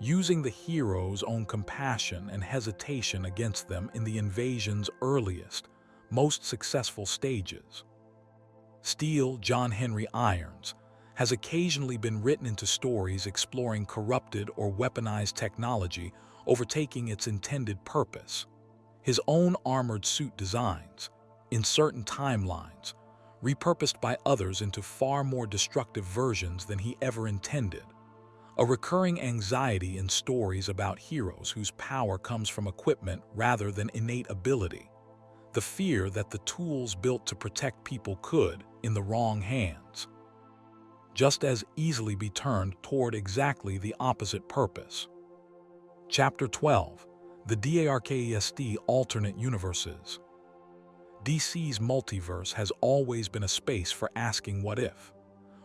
using the hero's own compassion and hesitation against them in the invasion's earliest, most successful stages. Steel John Henry Irons has occasionally been written into stories exploring corrupted or weaponized technology overtaking its intended purpose. His own armored suit designs, in certain timelines, repurposed by others into far more destructive versions than he ever intended. A recurring anxiety in stories about heroes whose power comes from equipment rather than innate ability. The fear that the tools built to protect people could, in the wrong hands, just as easily be turned toward exactly the opposite purpose. Chapter 12. The DARKEST Alternate Universes. DC's multiverse has always been a space for asking what if.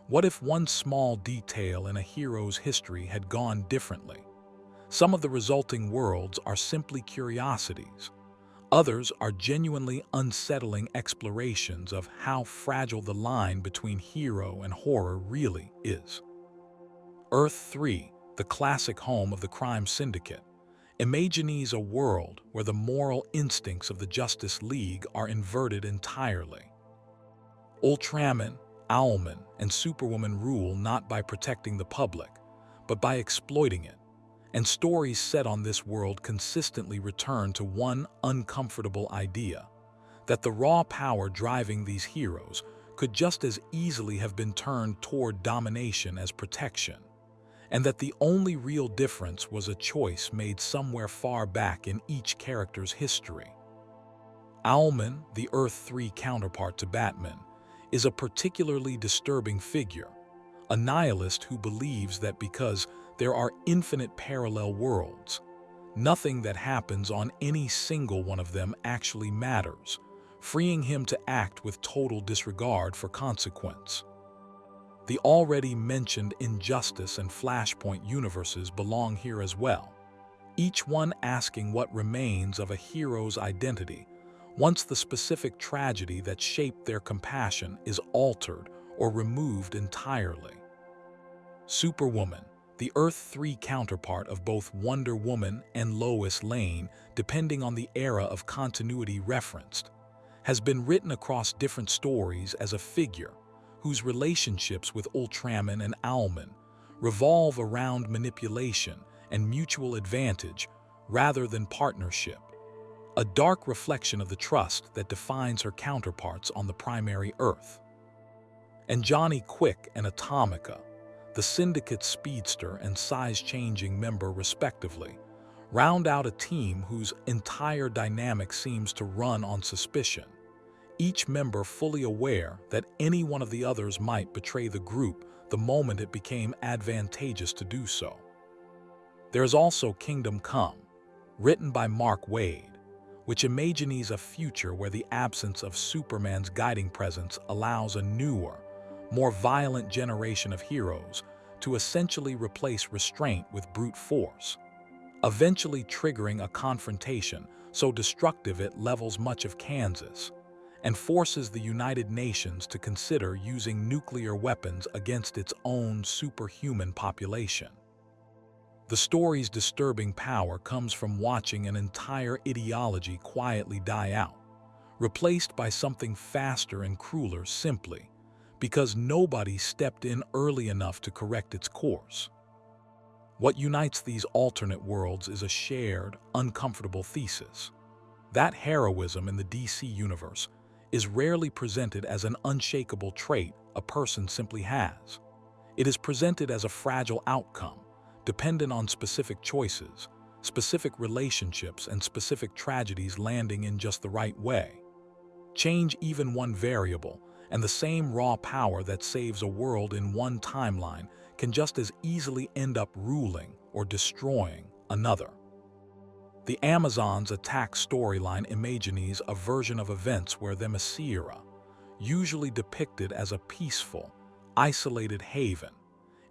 What if one small detail in a hero's history had gone differently? Some of the resulting worlds are simply curiosities. Others are genuinely unsettling explorations of how fragile the line between hero and horror really is. Earth 3, the classic home of the crime syndicate, imagines a world where the moral instincts of the Justice League are inverted entirely. Ultraman, Owlman, and Superwoman rule not by protecting the public, but by exploiting it, and stories set on this world consistently return to one uncomfortable idea, that the raw power driving these heroes could just as easily have been turned toward domination as protection, and that the only real difference was a choice made somewhere far back in each character's history. Owlman, the Earth 3 counterpart to Batman, is a particularly disturbing figure, a nihilist who believes that because there are infinite parallel worlds, nothing that happens on any single one of them actually matters, freeing him to act with total disregard for consequence. The already mentioned Injustice and Flashpoint universes belong here as well, each one asking what remains of a hero's identity once the specific tragedy that shaped their compassion is altered or removed entirely. Superwoman, the Earth 3 counterpart of both Wonder Woman and Lois Lane, depending on the era of continuity referenced, has been written across different stories as a figure whose relationships with Ultraman and Owlman revolve around manipulation and mutual advantage rather than partnership, a dark reflection of the trust that defines her counterparts on the primary Earth. And Johnny Quick and Atomica, the Syndicate speedster and size-changing member respectively, round out a team whose entire dynamic seems to run on suspicion, each member fully aware that any one of the others might betray the group the moment it became advantageous to do so. There is also Kingdom Come, written by Mark Waid, which imagines a future where the absence of Superman's guiding presence allows a newer, more violent generation of heroes to essentially replace restraint with brute force, eventually triggering a confrontation so destructive it levels much of Kansas and forces the United Nations to consider using nuclear weapons against its own superhuman population. The story's disturbing power comes from watching an entire ideology quietly die out, replaced by something faster and crueler simply because nobody stepped in early enough to correct its course. What unites these alternate worlds is a shared, uncomfortable thesis. That heroism in the DC universe is rarely presented as an unshakable trait a person simply has. It is presented as a fragile outcome, dependent on specific choices, specific relationships, and specific tragedies landing in just the right way. Change even one variable, and the same raw power that saves a world in one timeline can just as easily end up ruling or destroying another. The Amazons' attack storyline imagines a version of events where Themyscira, usually depicted as a peaceful, isolated haven,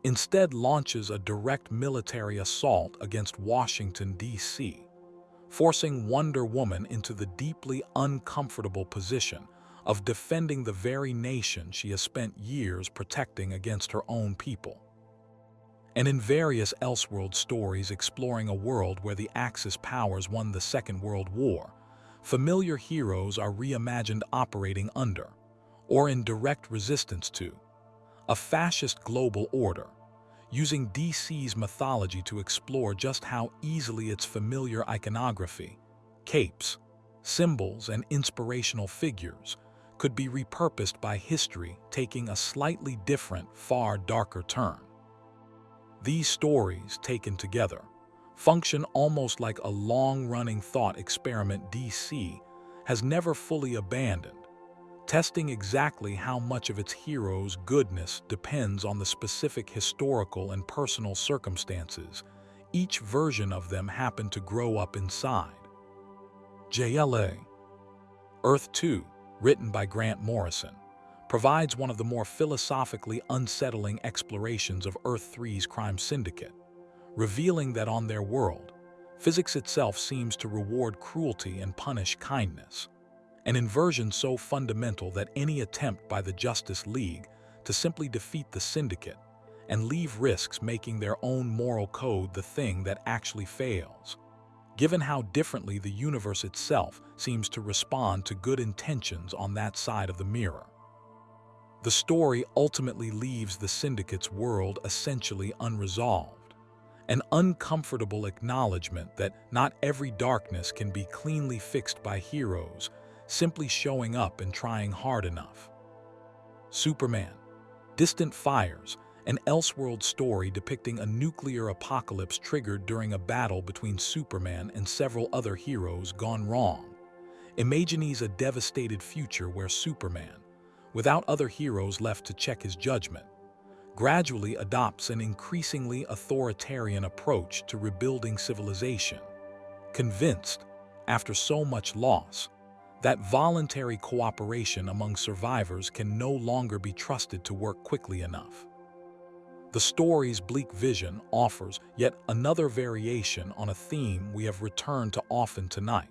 instead launches a direct military assault against Washington, D.C., forcing Wonder Woman into the deeply uncomfortable position of defending the very nation she has spent years protecting against her own people. And in various Elseworld stories exploring a world where the Axis powers won the Second World War, familiar heroes are reimagined operating under, or in direct resistance to, a fascist global order, using DC's mythology to explore just how easily its familiar iconography, capes, symbols, and inspirational figures could be repurposed by history taking a slightly different, far darker turn. These stories, taken together, function almost like a long-running thought experiment DC has never fully abandoned, testing exactly how much of its heroes' goodness depends on the specific historical and personal circumstances each version of them happened to grow up inside. JLA Earth 2, written by Grant Morrison, provides one of the more philosophically unsettling explorations of Earth-3's crime syndicate, revealing that on their world, physics itself seems to reward cruelty and punish kindness, an inversion so fundamental that any attempt by the Justice League to simply defeat the syndicate and leave risks making their own moral code the thing that actually fails, given how differently the universe itself seems to respond to good intentions on that side of the mirror. The story ultimately leaves the syndicate's world essentially unresolved, an uncomfortable acknowledgement that not every darkness can be cleanly fixed by heroes simply showing up and trying hard enough. Superman, Distant Fires, an Elseworld story depicting a nuclear apocalypse triggered during a battle between Superman and several other heroes gone wrong, imagines a devastated future where Superman, without other heroes left to check his judgment, gradually adopts an increasingly authoritarian approach to rebuilding civilization, convinced, after so much loss, that voluntary cooperation among survivors can no longer be trusted to work quickly enough. The story's bleak vision offers yet another variation on a theme we have returned to often tonight: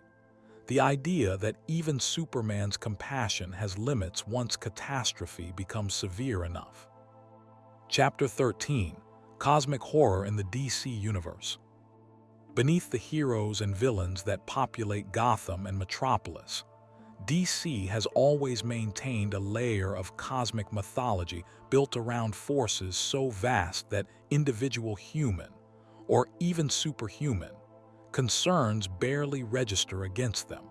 the idea that even Superman's compassion has limits once catastrophe becomes severe enough. Chapter 13: Cosmic Horror in the DC Universe. Beneath the heroes and villains that populate Gotham and Metropolis, DC has always maintained a layer of cosmic mythology built around forces so vast that individual human, or even superhuman, concerns barely register against them.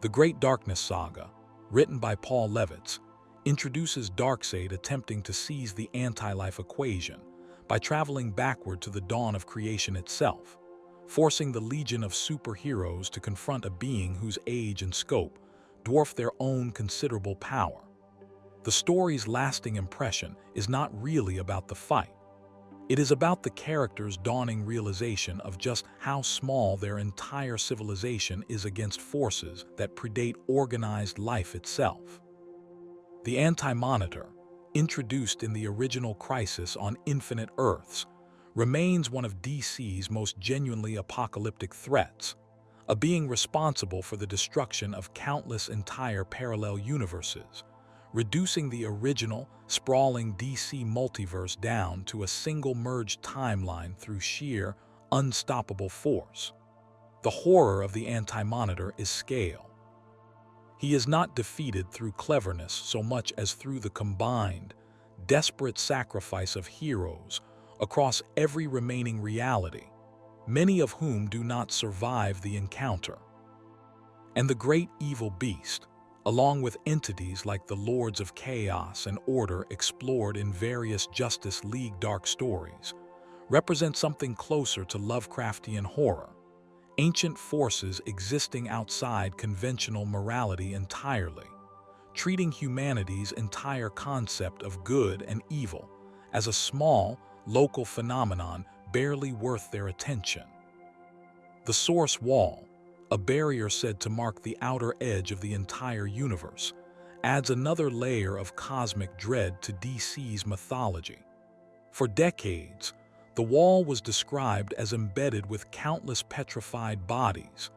The Great Darkness Saga, written by Paul Levitz, introduces Darkseid attempting to seize the anti-life equation by traveling backward to the dawn of creation itself, forcing the legion of superheroes to confront a being whose age and scope dwarf their own considerable power. The story's lasting impression is not really about the fight. It is about the characters' dawning realization of just how small their entire civilization is against forces that predate organized life itself. The Anti-Monitor, introduced in the original Crisis on Infinite Earths, remains one of DC's most genuinely apocalyptic threats, a being responsible for the destruction of countless entire parallel universes, reducing the original, sprawling DC multiverse down to a single merged timeline through sheer, unstoppable force. The horror of the Anti-Monitor is scale. He is not defeated through cleverness so much as through the combined, desperate sacrifice of heroes across every remaining reality, many of whom do not survive the encounter. And the great evil beast, along with entities like the Lords of Chaos and Order explored in various Justice League dark stories, represent something closer to Lovecraftian horror, ancient forces existing outside conventional morality entirely, treating humanity's entire concept of good and evil as a small, local phenomenon barely worth their attention. The Source Wall, a barrier said to mark the outer edge of the entire universe, adds another layer of cosmic dread to DC's mythology. For decades, the wall was described as embedded with countless petrified bodies,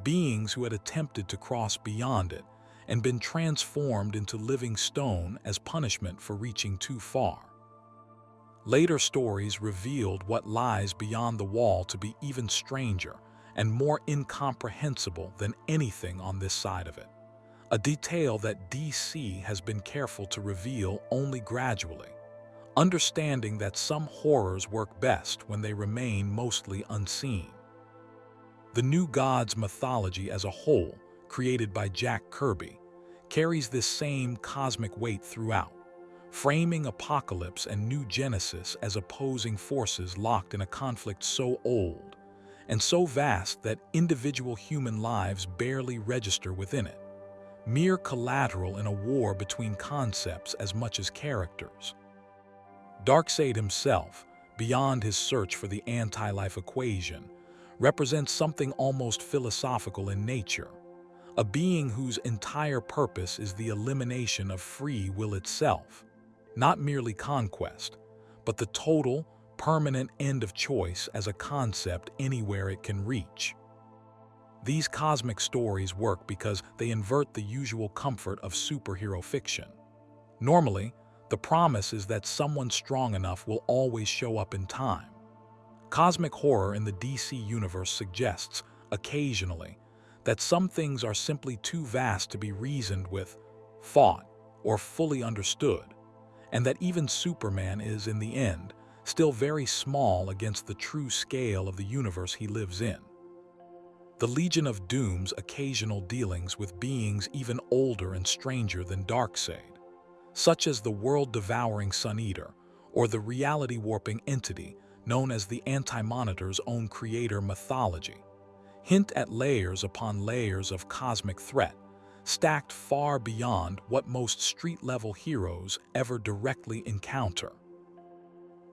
beings who had attempted to cross beyond it and been transformed into living stone as punishment for reaching too far. Later stories revealed what lies beyond the wall to be even stranger and more incomprehensible than anything on this side of it, a detail that DC has been careful to reveal only gradually, understanding that some horrors work best when they remain mostly unseen. The New Gods mythology as a whole, created by Jack Kirby, carries this same cosmic weight throughout, framing Apocalypse and New Genesis as opposing forces locked in a conflict so old and so vast that individual human lives barely register within it, mere collateral in a war between concepts as much as characters. Darkseid himself, beyond his search for the anti-life equation, represents something almost philosophical in nature, a being whose entire purpose is the elimination of free will itself, not merely conquest, but the total, permanent end of choice as a concept anywhere it can reach. These cosmic stories work because they invert the usual comfort of superhero fiction. Normally, the promise is that someone strong enough will always show up in time. Cosmic horror in the DC universe suggests, occasionally, that some things are simply too vast to be reasoned with, fought, or fully understood, and that even Superman is, in the end, still very small against the true scale of the universe he lives in. The Legion of Doom's occasional dealings with beings even older and stranger than Darkseid, such as the world-devouring Sun Eater or the reality-warping entity known as the Anti-Monitor's own creator mythology, hint at layers upon layers of cosmic threat, stacked far beyond what most street-level heroes ever directly encounter.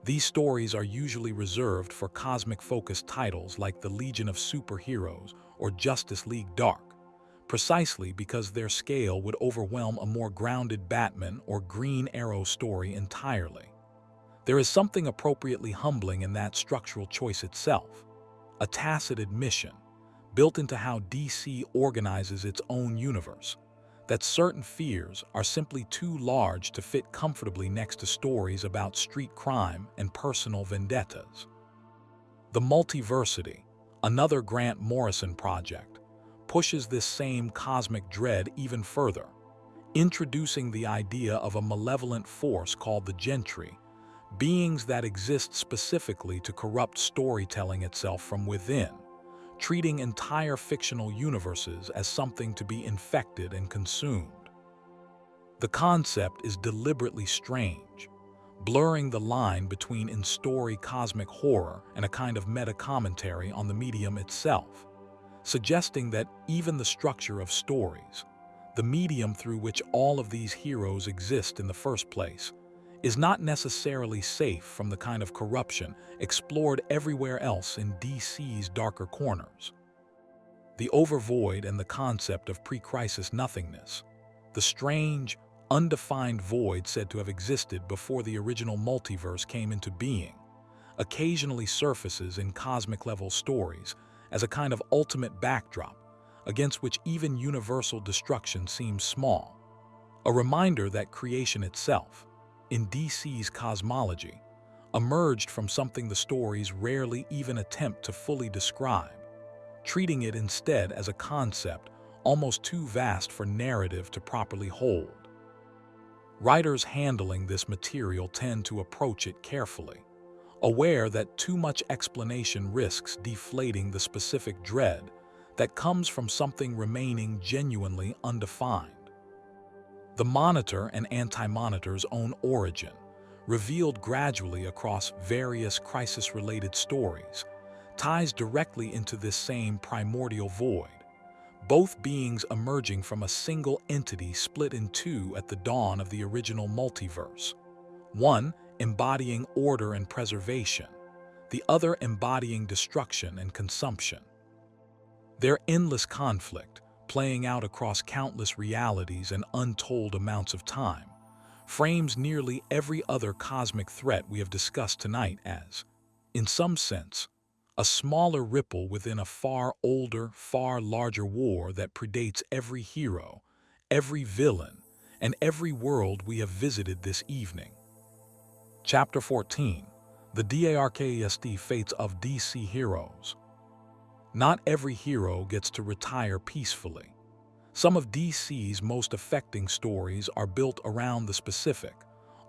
These stories are usually reserved for cosmic-focused titles like the Legion of Superheroes or Justice League Dark, precisely because their scale would overwhelm a more grounded Batman or Green Arrow story entirely. There is something appropriately humbling in that structural choice itself, a tacit admission, built into how DC organizes its own universe, that certain fears are simply too large to fit comfortably next to stories about street crime and personal vendettas. The Multiversity, another Grant Morrison project, pushes this same cosmic dread even further, introducing the idea of a malevolent force called the Gentry, beings that exist specifically to corrupt storytelling itself from within, treating entire fictional universes as something to be infected and consumed. The concept is deliberately strange, blurring the line between in-story cosmic horror and a kind of meta-commentary on the medium itself, suggesting that even the structure of stories, the medium through which all of these heroes exist in the first place, is not necessarily safe from the kind of corruption explored everywhere else in DC's darker corners. The Overvoid and the concept of pre-crisis nothingness, the strange, undefined void said to have existed before the original multiverse came into being, occasionally surfaces in cosmic-level stories as a kind of ultimate backdrop against which even universal destruction seems small, a reminder that creation itself, in DC's cosmology, emerged from something the stories rarely even attempt to fully describe, treating it instead as a concept almost too vast for narrative to properly hold. Writers handling this material tend to approach it carefully, aware that too much explanation risks deflating the specific dread that comes from something remaining genuinely undefined. The Monitor and Anti-Monitor's own origin, revealed gradually across various crisis-related stories, ties directly into this same primordial void, both beings emerging from a single entity split in two at the dawn of the original multiverse, one embodying order and preservation, the other embodying destruction and consumption. Their endless conflict, playing out across countless realities and untold amounts of time, frames nearly every other cosmic threat we have discussed tonight as, in some sense, a smaller ripple within a far older, far larger war that predates every hero, every villain, and every world we have visited this evening. Chapter 14, The Darkest Fates of DC Heroes. Not every hero gets to retire peacefully. Some of DC's most affecting stories are built around the specific,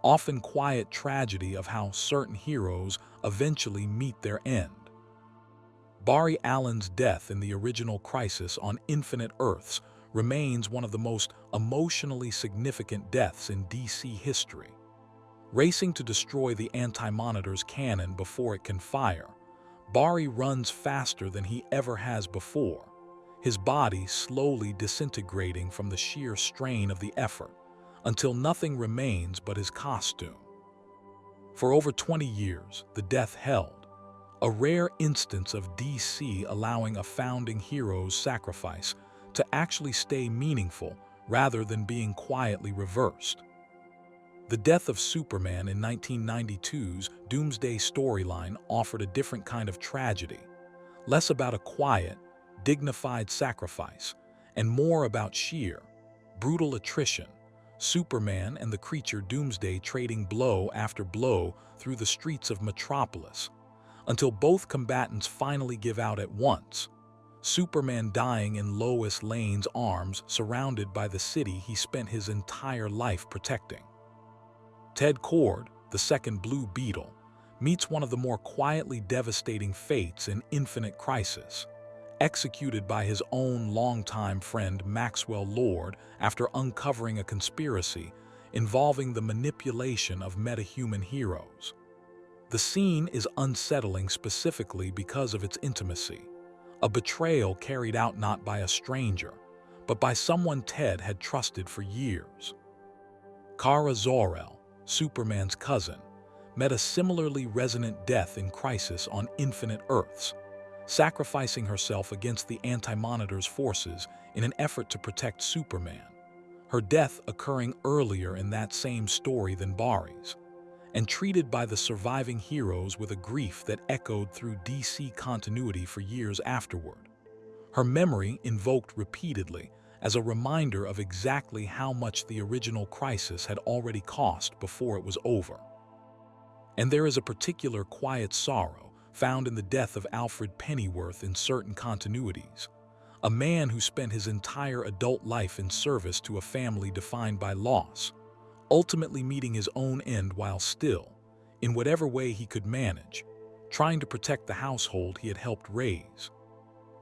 often quiet tragedy of how certain heroes eventually meet their end. Barry Allen's death in the original Crisis on Infinite Earths remains one of the most emotionally significant deaths in DC history. Racing to destroy the Anti-Monitor's cannon before it can fire, Barry runs faster than he ever has before, his body slowly disintegrating from the sheer strain of the effort, until nothing remains but his costume. For over 20 years, the death held, a rare instance of DC allowing a founding hero's sacrifice to actually stay meaningful rather than being quietly reversed. The death of Superman in 1992's Doomsday storyline offered a different kind of tragedy, less about a quiet, dignified sacrifice, and more about sheer, brutal attrition. Superman and the creature Doomsday trading blow after blow through the streets of Metropolis, until both combatants finally give out at once. Superman dying in Lois Lane's arms, surrounded by the city he spent his entire life protecting. Ted Kord, the second Blue Beetle, meets one of the more quietly devastating fates in Infinite Crisis, executed by his own longtime friend Maxwell Lord after uncovering a conspiracy involving the manipulation of metahuman heroes. The scene is unsettling specifically because of its intimacy, a betrayal carried out not by a stranger, but by someone Ted had trusted for years. Kara Zor-El, Superman's cousin, met a similarly resonant death in Crisis on Infinite Earths, sacrificing herself against the Anti-Monitor's forces in an effort to protect Superman, her death occurring earlier in that same story than Barry's, and treated by the surviving heroes with a grief that echoed through DC continuity for years afterward. Her memory invoked repeatedly as a reminder of exactly how much the original Crisis had already cost before it was over. And there is a particular quiet sorrow found in the death of Alfred Pennyworth in certain continuities, a man who spent his entire adult life in service to a family defined by loss, ultimately meeting his own end while still, in whatever way he could manage, trying to protect the household he had helped raise.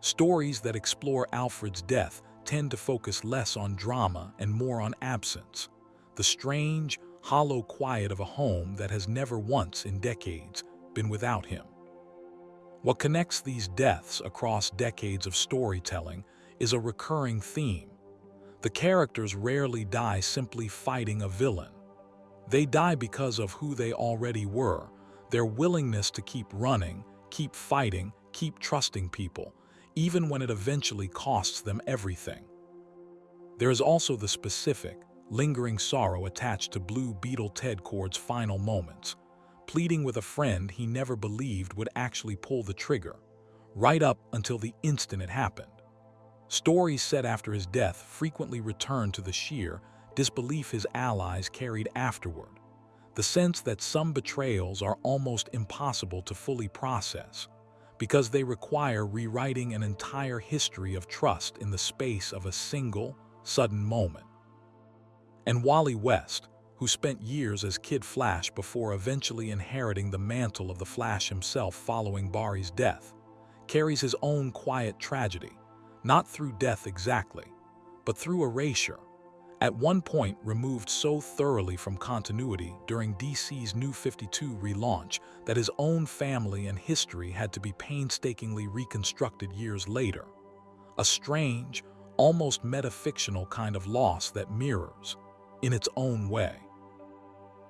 Stories that explore Alfred's death tend to focus less on drama and more on absence, the strange, hollow quiet of a home that has never once in decades been without him. What connects these deaths across decades of storytelling is a recurring theme. The characters rarely die simply fighting a villain. They die because of who they already were, their willingness to keep running, keep fighting, keep trusting people, even when it eventually costs them everything. There is also the specific, lingering sorrow attached to Blue Beetle Ted Kord's final moments, pleading with a friend he never believed would actually pull the trigger, right up until the instant it happened. Stories set after his death frequently return to the sheer disbelief his allies carried afterward, the sense that some betrayals are almost impossible to fully process, because they require rewriting an entire history of trust in the space of a single, sudden moment. And Wally West, who spent years as Kid Flash before eventually inheriting the mantle of the Flash himself following Barry's death, carries his own quiet tragedy, not through death exactly, but through erasure, at one point removed so thoroughly from continuity during DC's New 52 relaunch that his own family and history had to be painstakingly reconstructed years later. A strange, almost metafictional kind of loss that mirrors, in its own way,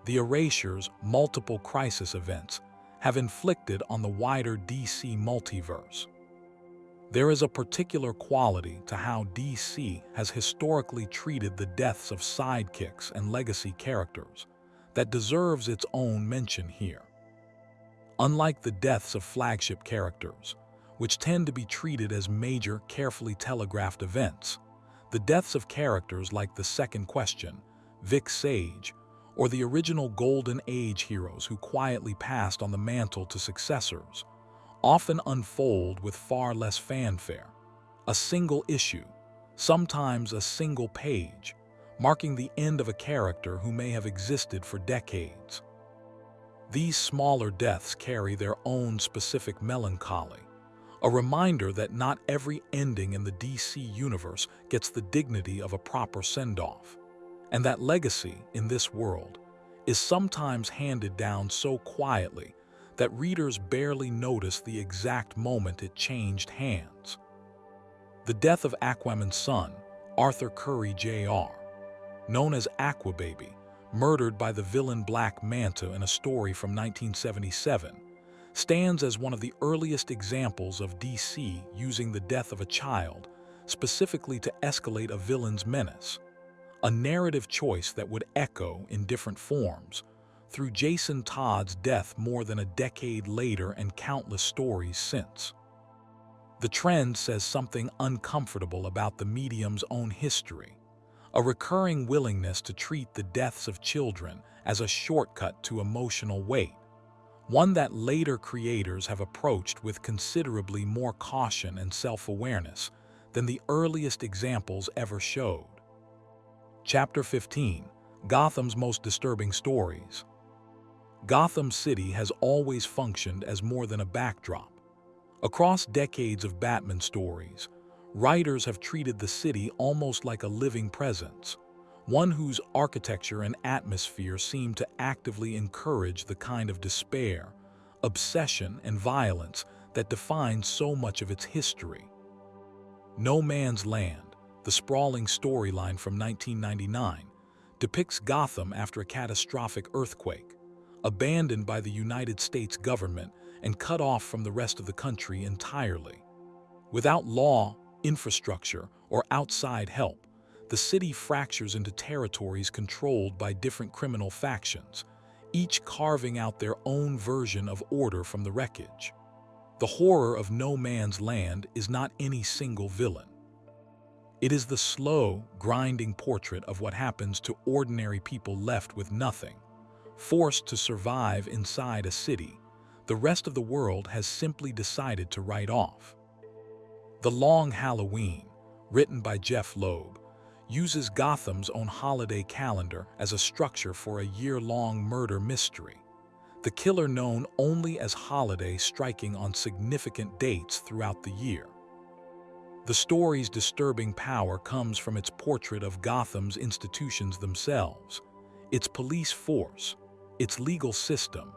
the erasures multiple Crisis events have inflicted on the wider DC multiverse. There is a particular quality to how DC has historically treated the deaths of sidekicks and legacy characters that deserves its own mention here. Unlike the deaths of flagship characters, which tend to be treated as major, carefully telegraphed events, the deaths of characters like the Second Question, Vic Sage, or the original Golden Age heroes who quietly passed on the mantle to successors, often unfold with far less fanfare. A single issue, sometimes a single page, marking the end of a character who may have existed for decades. These smaller deaths carry their own specific melancholy, a reminder that not every ending in the DC universe gets the dignity of a proper send-off, and that legacy in this world is sometimes handed down so quietly that readers barely notice the exact moment it changed hands. The death of Aquaman's son, Arthur Curry Jr., known as Aquababy, murdered by the villain Black Manta in a story from 1977, stands as one of the earliest examples of DC using the death of a child specifically to escalate a villain's menace, a narrative choice that would echo in different forms through Jason Todd's death more than a decade later and countless stories since. The trend says something uncomfortable about the medium's own history, a recurring willingness to treat the deaths of children as a shortcut to emotional weight, one that later creators have approached with considerably more caution and self-awareness than the earliest examples ever showed. Chapter 15: Gotham's Most Disturbing Stories. Gotham City has always functioned as more than a backdrop. Across decades of Batman stories, writers have treated the city almost like a living presence, one whose architecture and atmosphere seem to actively encourage the kind of despair, obsession, and violence that defines so much of its history. No Man's Land, the sprawling storyline from 1999, depicts Gotham after a catastrophic earthquake, abandoned by the United States government and cut off from the rest of the country entirely. Without law, infrastructure, or outside help, the city fractures into territories controlled by different criminal factions, each carving out their own version of order from the wreckage. The horror of No Man's Land is not any single villain. It is the slow, grinding portrait of what happens to ordinary people left with nothing, forced to survive inside a city the rest of the world has simply decided to write off. The Long Halloween, written by Jeff Loeb, uses Gotham's own holiday calendar as a structure for a year-long murder mystery, the killer known only as Holiday striking on significant dates throughout the year. The story's disturbing power comes from its portrait of Gotham's institutions themselves, its police force, its legal system,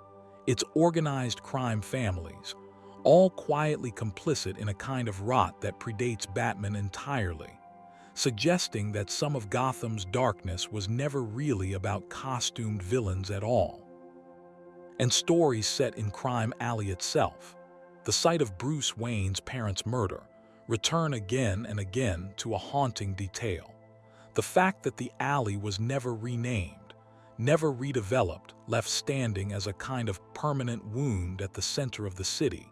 its organized crime families, all quietly complicit in a kind of rot that predates Batman entirely, suggesting that some of Gotham's darkness was never really about costumed villains at all. And stories set in Crime Alley itself, the site of Bruce Wayne's parents' murder, return again and again to a haunting detail. The fact that the alley was never renamed, never redeveloped, left standing as a kind of permanent wound at the center of the city,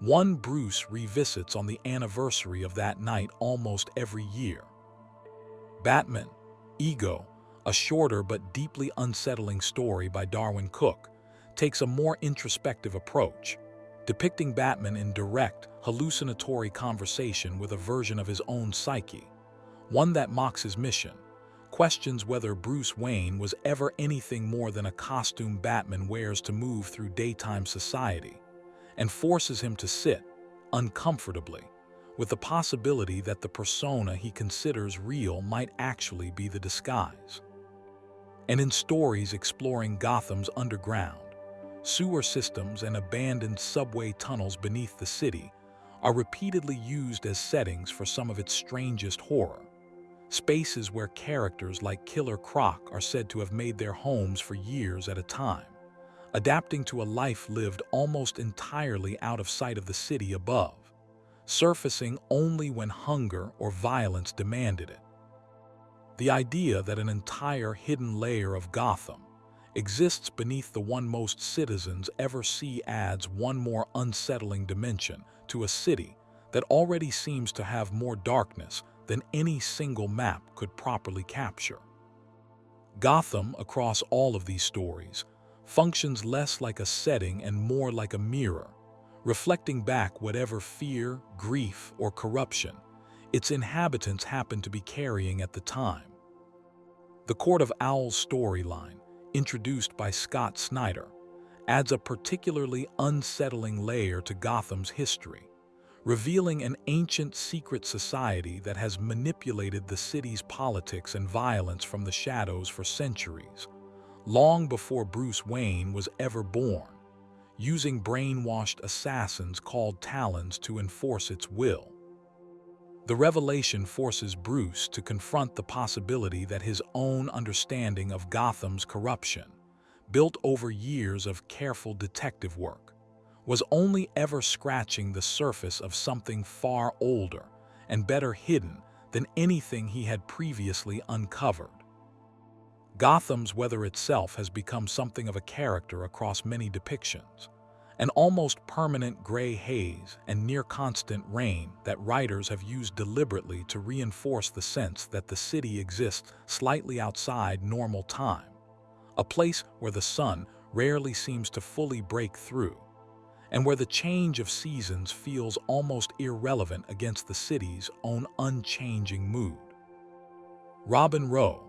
one Bruce revisits on the anniversary of that night almost every year. Batman, Ego, a shorter but deeply unsettling story by Darwyn Cooke, takes a more introspective approach, depicting Batman in direct, hallucinatory conversation with a version of his own psyche, one that mocks his mission, questions whether Bruce Wayne was ever anything more than a costume Batman wears to move through daytime society, and forces him to sit, uncomfortably, with the possibility that the persona he considers real might actually be the disguise. And in stories exploring Gotham's underground, sewer systems and abandoned subway tunnels beneath the city are repeatedly used as settings for some of its strangest horror, spaces where characters like Killer Croc are said to have made their homes for years at a time, adapting to a life lived almost entirely out of sight of the city above, surfacing only when hunger or violence demanded it. The idea that an entire hidden layer of Gotham exists beneath the one most citizens ever see adds one more unsettling dimension to a city that already seems to have more darkness than any single map could properly capture. Gotham, across all of these stories, functions less like a setting and more like a mirror, reflecting back whatever fear, grief, or corruption its inhabitants happen to be carrying at the time. The Court of Owls storyline, introduced by Scott Snyder, adds a particularly unsettling layer to Gotham's history, revealing an ancient secret society that has manipulated the city's politics and violence from the shadows for centuries, long before Bruce Wayne was ever born, using brainwashed assassins called Talons to enforce its will. The revelation forces Bruce to confront the possibility that his own understanding of Gotham's corruption, built over years of careful detective work, was only ever scratching the surface of something far older and better hidden than anything he had previously uncovered. Gotham's weather itself has become something of a character across many depictions, an almost permanent gray haze and near-constant rain that writers have used deliberately to reinforce the sense that the city exists slightly outside normal time, a place where the sun rarely seems to fully break through, and where the change of seasons feels almost irrelevant against the city's own unchanging mood. Robin Row,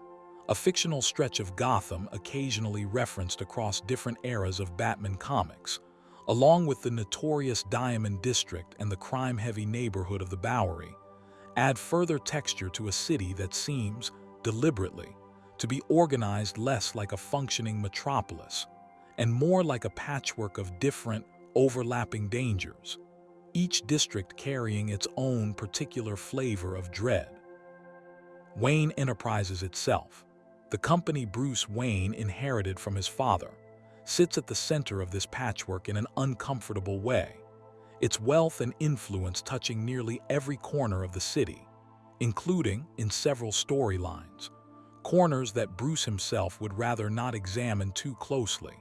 a fictional stretch of Gotham occasionally referenced across different eras of Batman comics, along with the notorious Diamond District and the crime-heavy neighborhood of the Bowery, add further texture to a city that seems, deliberately, to be organized less like a functioning metropolis and more like a patchwork of different, overlapping dangers, each district carrying its own particular flavor of dread. Wayne Enterprises itself, the company Bruce Wayne inherited from his father, sits at the center of this patchwork in an uncomfortable way, its wealth and influence touching nearly every corner of the city, including, in several storylines, corners that Bruce himself would rather not examine too closely.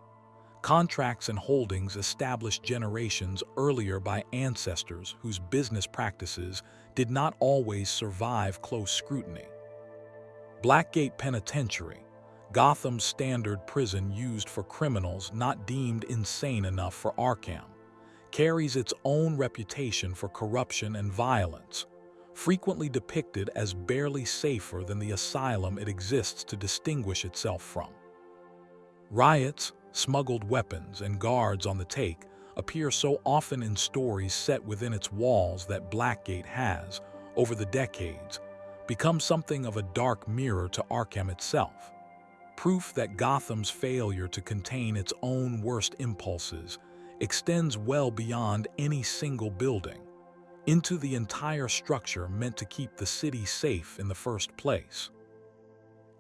Contracts and holdings established generations earlier by ancestors whose business practices did not always survive close scrutiny. Blackgate Penitentiary, Gotham's standard prison used for criminals not deemed insane enough for Arkham, carries its own reputation for corruption and violence, frequently depicted as barely safer than the asylum it exists to distinguish itself from. Riots, smuggled weapons, and guards on the take appear so often in stories set within its walls that Blackgate has, over the decades, become something of a dark mirror to Arkham itself, proof that Gotham's failure to contain its own worst impulses extends well beyond any single building, into the entire structure meant to keep the city safe in the first place.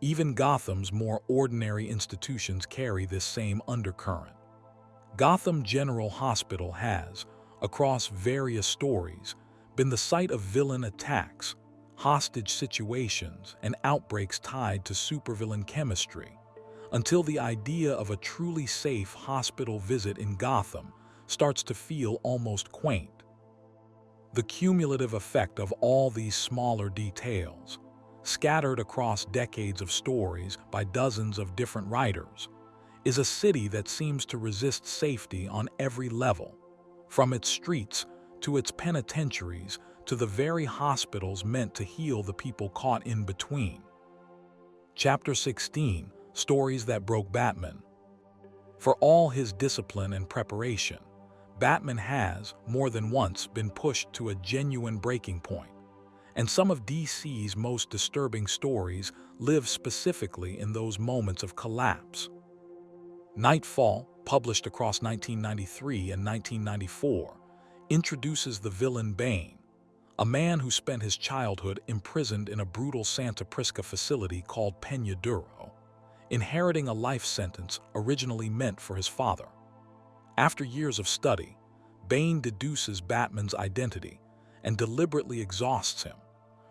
Even Gotham's more ordinary institutions carry this same undercurrent. Gotham General Hospital has, across various stories, been the site of villain attacks, hostage situations, and outbreaks tied to supervillain chemistry, until the idea of a truly safe hospital visit in Gotham starts to feel almost quaint. The cumulative effect of all these smaller details, scattered across decades of stories by dozens of different writers, is a city that seems to resist safety on every level, from its streets to its penitentiaries to the very hospitals meant to heal the people caught in between. Chapter 16, Stories That Broke Batman. For all his discipline and preparation, Batman has, more than once, been pushed to a genuine breaking point, and some of DC's most disturbing stories live specifically in those moments of collapse. Nightfall, published across 1993 and 1994, introduces the villain Bane, a man who spent his childhood imprisoned in a brutal Santa Prisca facility called Peña Duro, inheriting a life sentence originally meant for his father. After years of study, Bane deduces Batman's identity and deliberately exhausts him,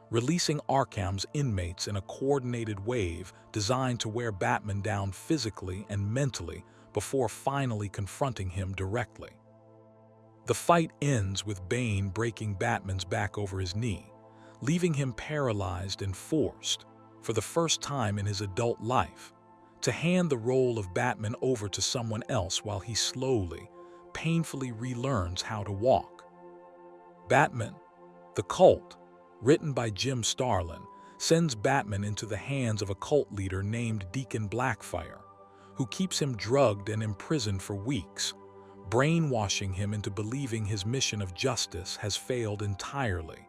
releasing Arkham's inmates in a coordinated wave designed to wear Batman down physically and mentally before finally confronting him directly. The fight ends with Bane breaking Batman's back over his knee, leaving him paralyzed and forced, for the first time in his adult life, to hand the role of Batman over to someone else while he slowly, painfully relearns how to walk. Batman, the Cult, written by Jim Starlin, sends Batman into the hands of a cult leader named Deacon Blackfire, who keeps him drugged and imprisoned for weeks, brainwashing him into believing his mission of justice has failed entirely,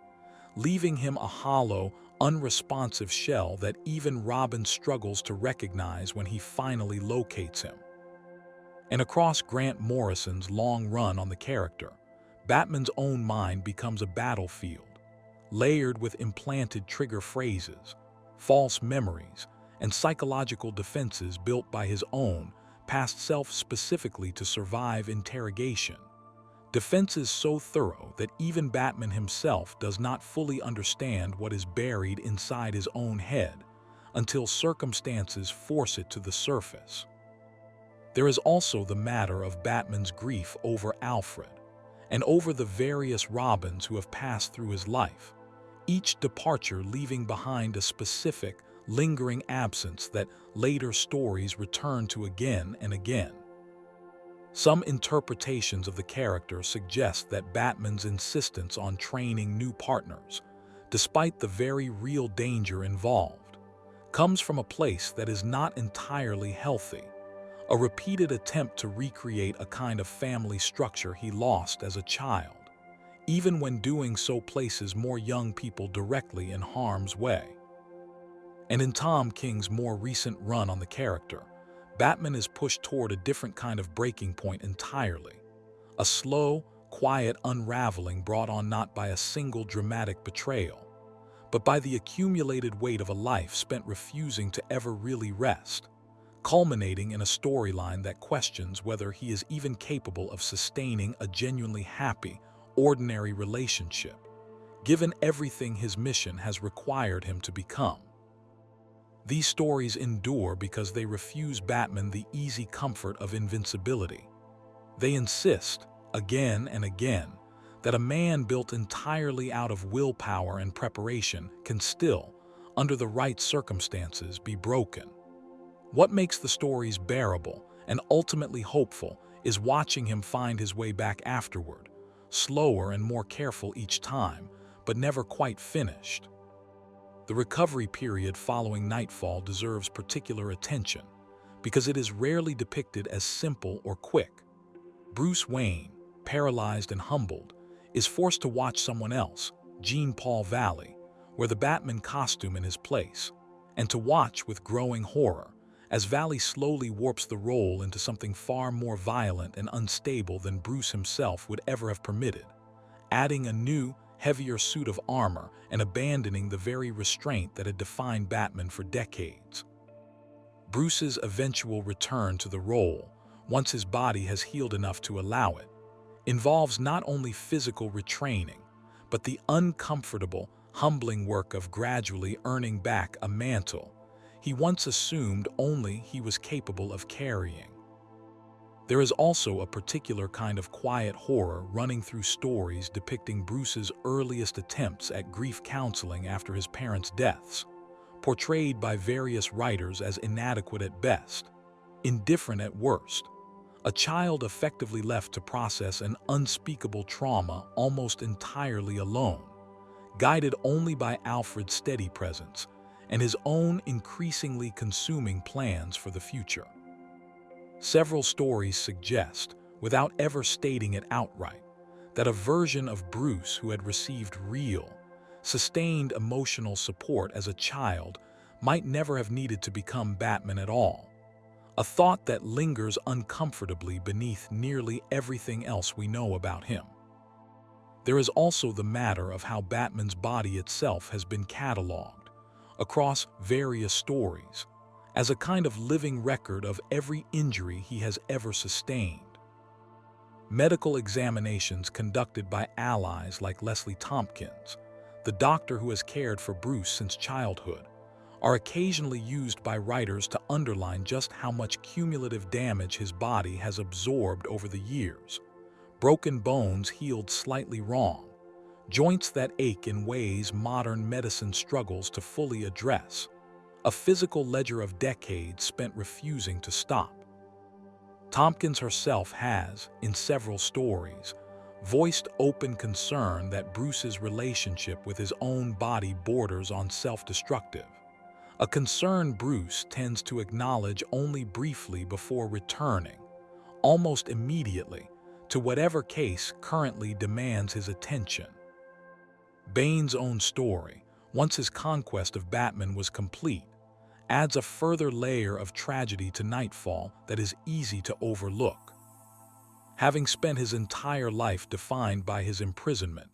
leaving him a hollow, unresponsive shell that even Robin struggles to recognize when he finally locates him. And across Grant Morrison's long run on the character, Batman's own mind becomes a battlefield, layered with implanted trigger phrases, false memories, and psychological defenses built by his own past self specifically to survive interrogation, Defenses so thorough that even Batman himself does not fully understand what is buried inside his own head until circumstances force it to the surface. There is also the matter of Batman's grief over Alfred and over the various Robins who have passed through his life, each departure leaving behind a specific, lingering absence that later stories return to again and again. Some interpretations of the character suggest that Batman's insistence on training new partners, despite the very real danger involved, comes from a place that is not entirely healthy, a repeated attempt to recreate a kind of family structure he lost as a child, even when doing so places more young people directly in harm's way. And in Tom King's more recent run on the character, Batman is pushed toward a different kind of breaking point entirely, a slow, quiet unraveling brought on not by a single dramatic betrayal, but by the accumulated weight of a life spent refusing to ever really rest, culminating in a storyline that questions whether he is even capable of sustaining a genuinely happy, ordinary relationship, given everything his mission has required him to become. These stories endure because they refuse Batman the easy comfort of invincibility. They insist, again and again, that a man built entirely out of willpower and preparation can still, under the right circumstances, be broken. What makes the stories bearable and ultimately hopeful is watching him find his way back afterward, slower and more careful each time, but never quite finished. The recovery period following Nightfall deserves particular attention because it is rarely depicted as simple or quick. Bruce Wayne, paralyzed and humbled, is forced to watch someone else, Jean-Paul Valley, wear the Batman costume in his place, and to watch with growing horror as Valley slowly warps the role into something far more violent and unstable than Bruce himself would ever have permitted, adding a new, heavier suit of armor and abandoning the very restraint that had defined Batman for decades. Bruce's eventual return to the role, once his body has healed enough to allow it, involves not only physical retraining, but the uncomfortable, humbling work of gradually earning back a mantle he once assumed only he was capable of carrying. There is also a particular kind of quiet horror running through stories depicting Bruce's earliest attempts at grief counseling after his parents' deaths, portrayed by various writers as inadequate at best, indifferent at worst, a child effectively left to process an unspeakable trauma almost entirely alone, guided only by Alfred's steady presence and his own increasingly consuming plans for the future. Several stories suggest, without ever stating it outright, that a version of Bruce who had received real, sustained emotional support as a child might never have needed to become Batman at all, a thought that lingers uncomfortably beneath nearly everything else we know about him. There is also the matter of how Batman's body itself has been cataloged, across various stories, as a kind of living record of every injury he has ever sustained. Medical examinations conducted by allies like Leslie Tompkins, the doctor who has cared for Bruce since childhood, are occasionally used by writers to underline just how much cumulative damage his body has absorbed over the years. Broken bones healed slightly wrong, joints that ache in ways modern medicine struggles to fully address, a physical ledger of decades spent refusing to stop. Tompkins herself has, in several stories, voiced open concern that Bruce's relationship with his own body borders on self-destructive, a concern Bruce tends to acknowledge only briefly before returning, almost immediately, to whatever case currently demands his attention. Bane's own story, once his conquest of Batman was complete, adds a further layer of tragedy to Nightfall that is easy to overlook. Having spent his entire life defined by his imprisonment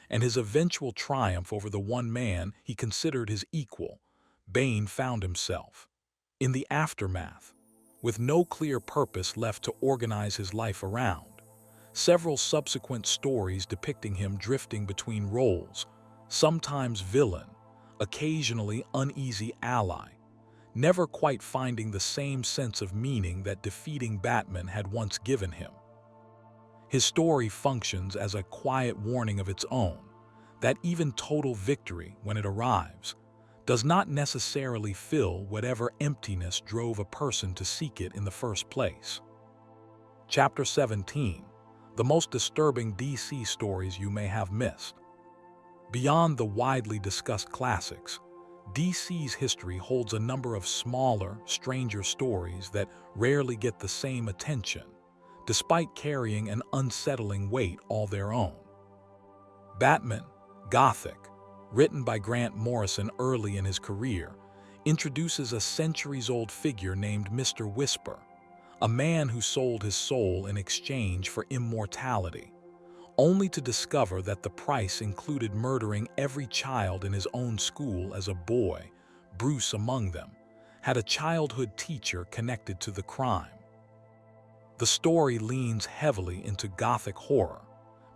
and his eventual triumph over the one man he considered his equal, Bane found himself, in the aftermath, with no clear purpose left to organize his life around, several subsequent stories depicting him drifting between roles, sometimes villain, occasionally uneasy ally, never quite finding the same sense of meaning that defeating Batman had once given him. His story functions as a quiet warning of its own, that even total victory, when it arrives, does not necessarily fill whatever emptiness drove a person to seek it in the first place. Chapter 17. The most disturbing DC stories you may have missed. Beyond the widely discussed classics, DC's history holds a number of smaller, stranger stories that rarely get the same attention, despite carrying an unsettling weight all their own. Batman, Gothic, written by Grant Morrison early in his career, introduces a centuries-old figure named Mr. Whisper, a man who sold his soul in exchange for immortality, only to discover that the price included murdering every child in his own school as a boy. Bruce, among them, had a childhood teacher connected to the crime. The story leans heavily into Gothic horror,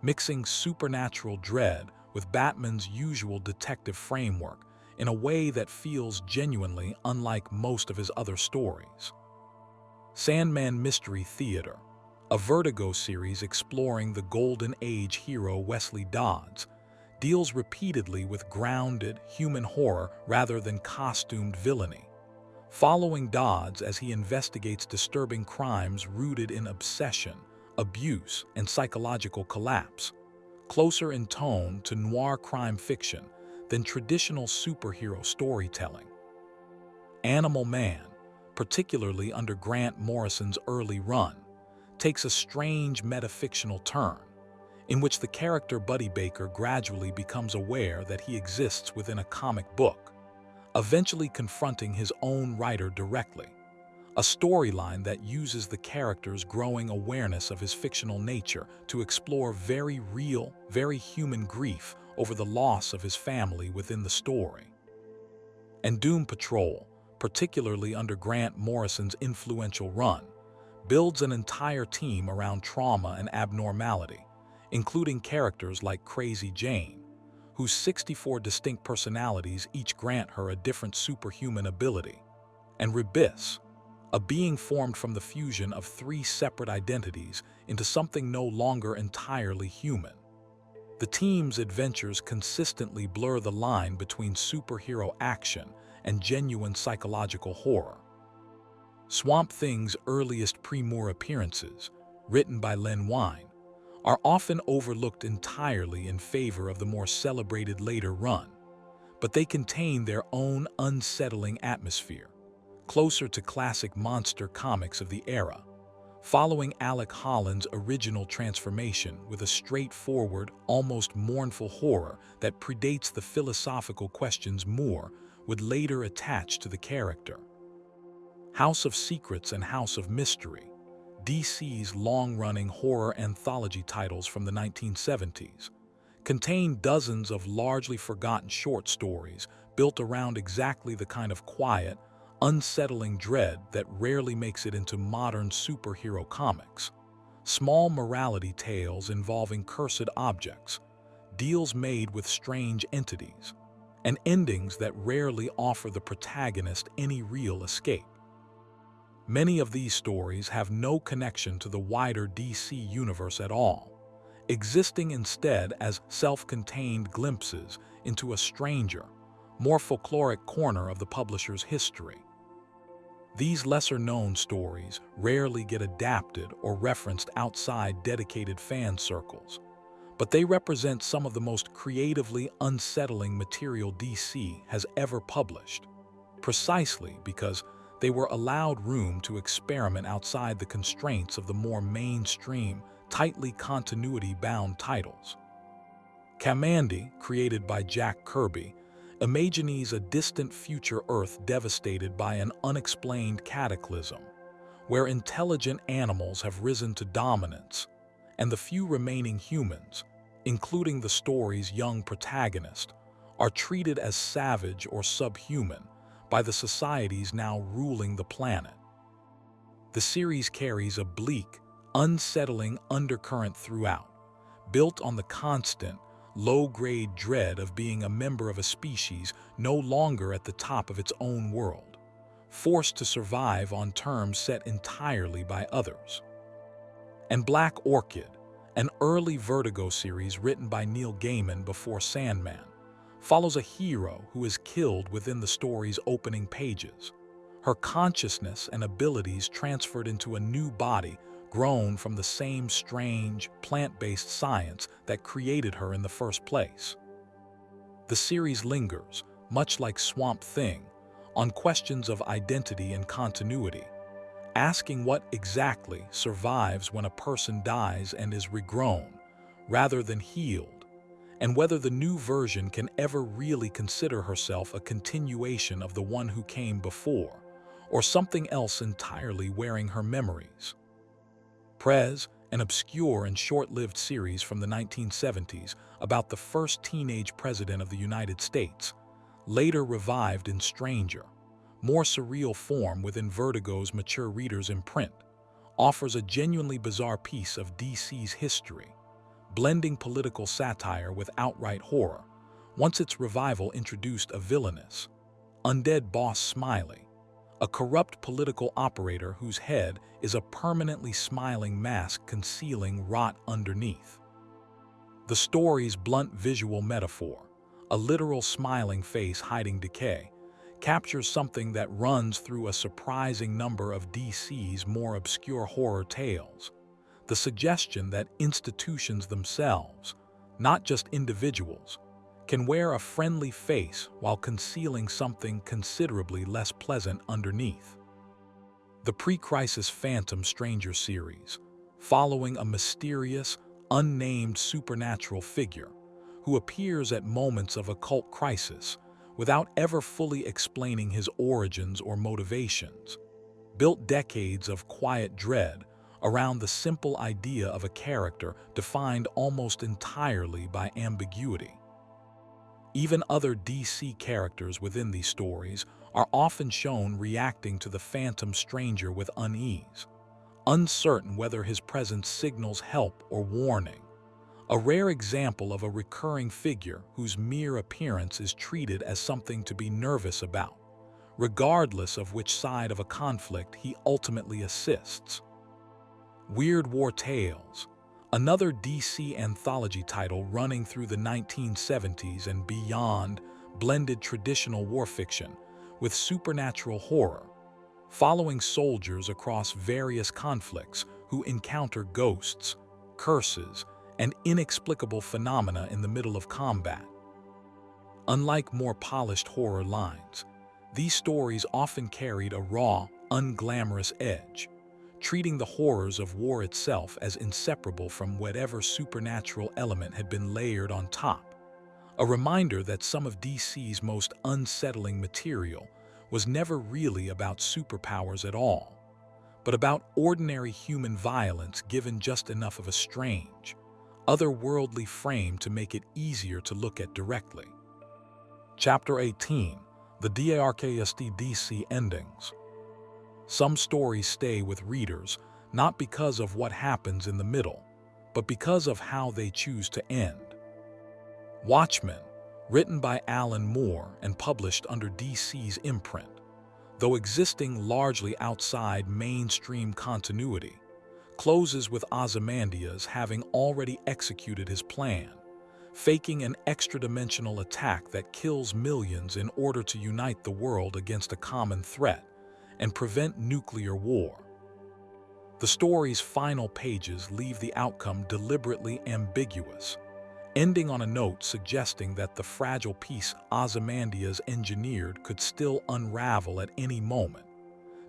mixing supernatural dread with Batman's usual detective framework in a way that feels genuinely unlike most of his other stories. Sandman Mystery Theater, a Vertigo series exploring the Golden Age hero Wesley Dodds, deals repeatedly with grounded, human horror rather than costumed villainy, following Dodds as he investigates disturbing crimes rooted in obsession, abuse, and psychological collapse, closer in tone to noir crime fiction than traditional superhero storytelling. Animal Man, particularly under Grant Morrison's early run, takes a strange metafictional turn, in which the character Buddy Baker gradually becomes aware that he exists within a comic book, eventually confronting his own writer directly, a storyline that uses the character's growing awareness of his fictional nature to explore very real, very human grief over the loss of his family within the story. And Doom Patrol, particularly under Grant Morrison's influential run, builds an entire team around trauma and abnormality, including characters like Crazy Jane, whose 64 distinct personalities each grant her a different superhuman ability, and Rebis, a being formed from the fusion of 3 separate identities into something no longer entirely human. The team's adventures consistently blur the line between superhero action and genuine psychological horror. Swamp Thing's earliest Pre-Moore appearances, written by Len Wein, are often overlooked entirely in favor of the more celebrated later run, but they contain their own unsettling atmosphere, closer to classic monster comics of the era, following Alec Holland's original transformation with a straightforward, almost mournful horror that predates the philosophical questions Moore would later attach to the character. House of Secrets and House of Mystery, DC's long-running horror anthology titles from the 1970s, contain dozens of largely forgotten short stories built around exactly the kind of quiet, unsettling dread that rarely makes it into modern superhero comics. Small morality tales involving cursed objects, deals made with strange entities, and endings that rarely offer the protagonist any real escape. Many of these stories have no connection to the wider DC universe at all, existing instead as self-contained glimpses into a stranger, more folkloric corner of the publisher's history. These lesser-known stories rarely get adapted or referenced outside dedicated fan circles, but they represent some of the most creatively unsettling material DC has ever published, precisely because they were allowed room to experiment outside the constraints of the more mainstream, tightly continuity-bound titles. Kamandi, created by Jack Kirby, imagines a distant future Earth devastated by an unexplained cataclysm, where intelligent animals have risen to dominance, and the few remaining humans, including the story's young protagonist, are treated as savage or subhuman by the societies now ruling the planet. The series carries a bleak, unsettling undercurrent throughout, built on the constant, low-grade dread of being a member of a species no longer at the top of its own world, forced to survive on terms set entirely by others. And Black Orchid, an early Vertigo series written by Neil Gaiman before Sandman, follows a hero who is killed within the story's opening pages, her consciousness and abilities transferred into a new body grown from the same strange, plant-based science that created her in the first place. The series lingers, much like Swamp Thing, on questions of identity and continuity, asking what exactly survives when a person dies and is regrown, rather than healed, and whether the new version can ever really consider herself a continuation of the one who came before, or something else entirely wearing her memories. Prez, an obscure and short-lived series from the 1970s about the first teenage president of the United States, later revived in stranger, more surreal form within Vertigo's mature readers' imprint, offers a genuinely bizarre piece of DC's history, blending political satire with outright horror. Once its revival introduced a villainous, undead boss Smiley, a corrupt political operator whose head is a permanently smiling mask concealing rot underneath. The story's blunt visual metaphor, a literal smiling face hiding decay, captures something that runs through a surprising number of DC's more obscure horror tales: the suggestion that institutions themselves, not just individuals, can wear a friendly face while concealing something considerably less pleasant underneath. The pre-crisis Phantom Stranger series, following a mysterious, unnamed supernatural figure who appears at moments of occult crisis without ever fully explaining his origins or motivations, built decades of quiet dread around the simple idea of a character defined almost entirely by ambiguity. Even other DC characters within these stories are often shown reacting to the Phantom Stranger with unease, uncertain whether his presence signals help or warning. A rare example of a recurring figure whose mere appearance is treated as something to be nervous about, regardless of which side of a conflict he ultimately assists. Weird War Tales, another DC anthology title running through the 1970s and beyond, blended traditional war fiction with supernatural horror, following soldiers across various conflicts who encounter ghosts, curses, and inexplicable phenomena in the middle of combat. Unlike more polished horror lines, these stories often carried a raw, unglamorous edge, treating the horrors of war itself as inseparable from whatever supernatural element had been layered on top. A reminder that some of DC's most unsettling material was never really about superpowers at all, but about ordinary human violence given just enough of a strange, otherworldly frame to make it easier to look at directly. Chapter 18: The Darkest DC Endings. Some stories stay with readers not because of what happens in the middle, but because of how they choose to end. Watchmen, written by Alan Moore and published under DC's imprint, though existing largely outside mainstream continuity, closes with Ozymandias having already executed his plan, faking an extra-dimensional attack that kills millions in order to unite the world against a common threat and prevent nuclear war. The story's final pages leave the outcome deliberately ambiguous, ending on a note suggesting that the fragile piece Ozymandias engineered could still unravel at any moment,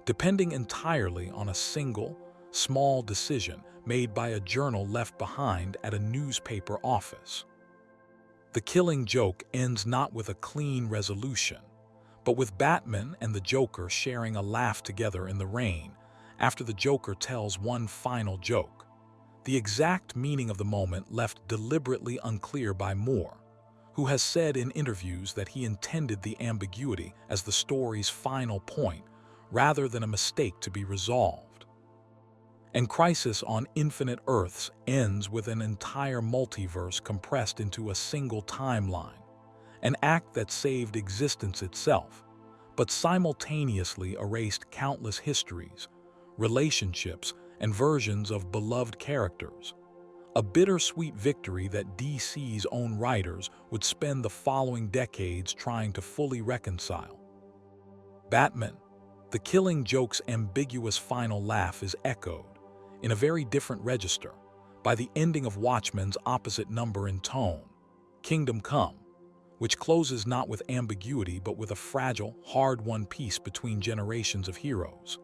depending entirely on a single, small decision made by a journal left behind at a newspaper office. The Killing Joke ends not with a clean resolution, but with Batman and the Joker sharing a laugh together in the rain after the Joker tells one final joke, the exact meaning of the moment left deliberately unclear by Moore, who has said in interviews that he intended the ambiguity as the story's final point rather than a mistake to be resolved. And Crisis on Infinite Earths ends with an entire multiverse compressed into a single timeline, an act that saved existence itself, but simultaneously erased countless histories, relationships, and versions of beloved characters. A bittersweet victory that DC's own writers would spend the following decades trying to fully reconcile. Batman, the Killing Joke's ambiguous final laugh is echoed, in a very different register, by the ending of Watchmen's opposite number in tone, Kingdom Come, which closes not with ambiguity but with a fragile, hard-won peace between generations of heroes.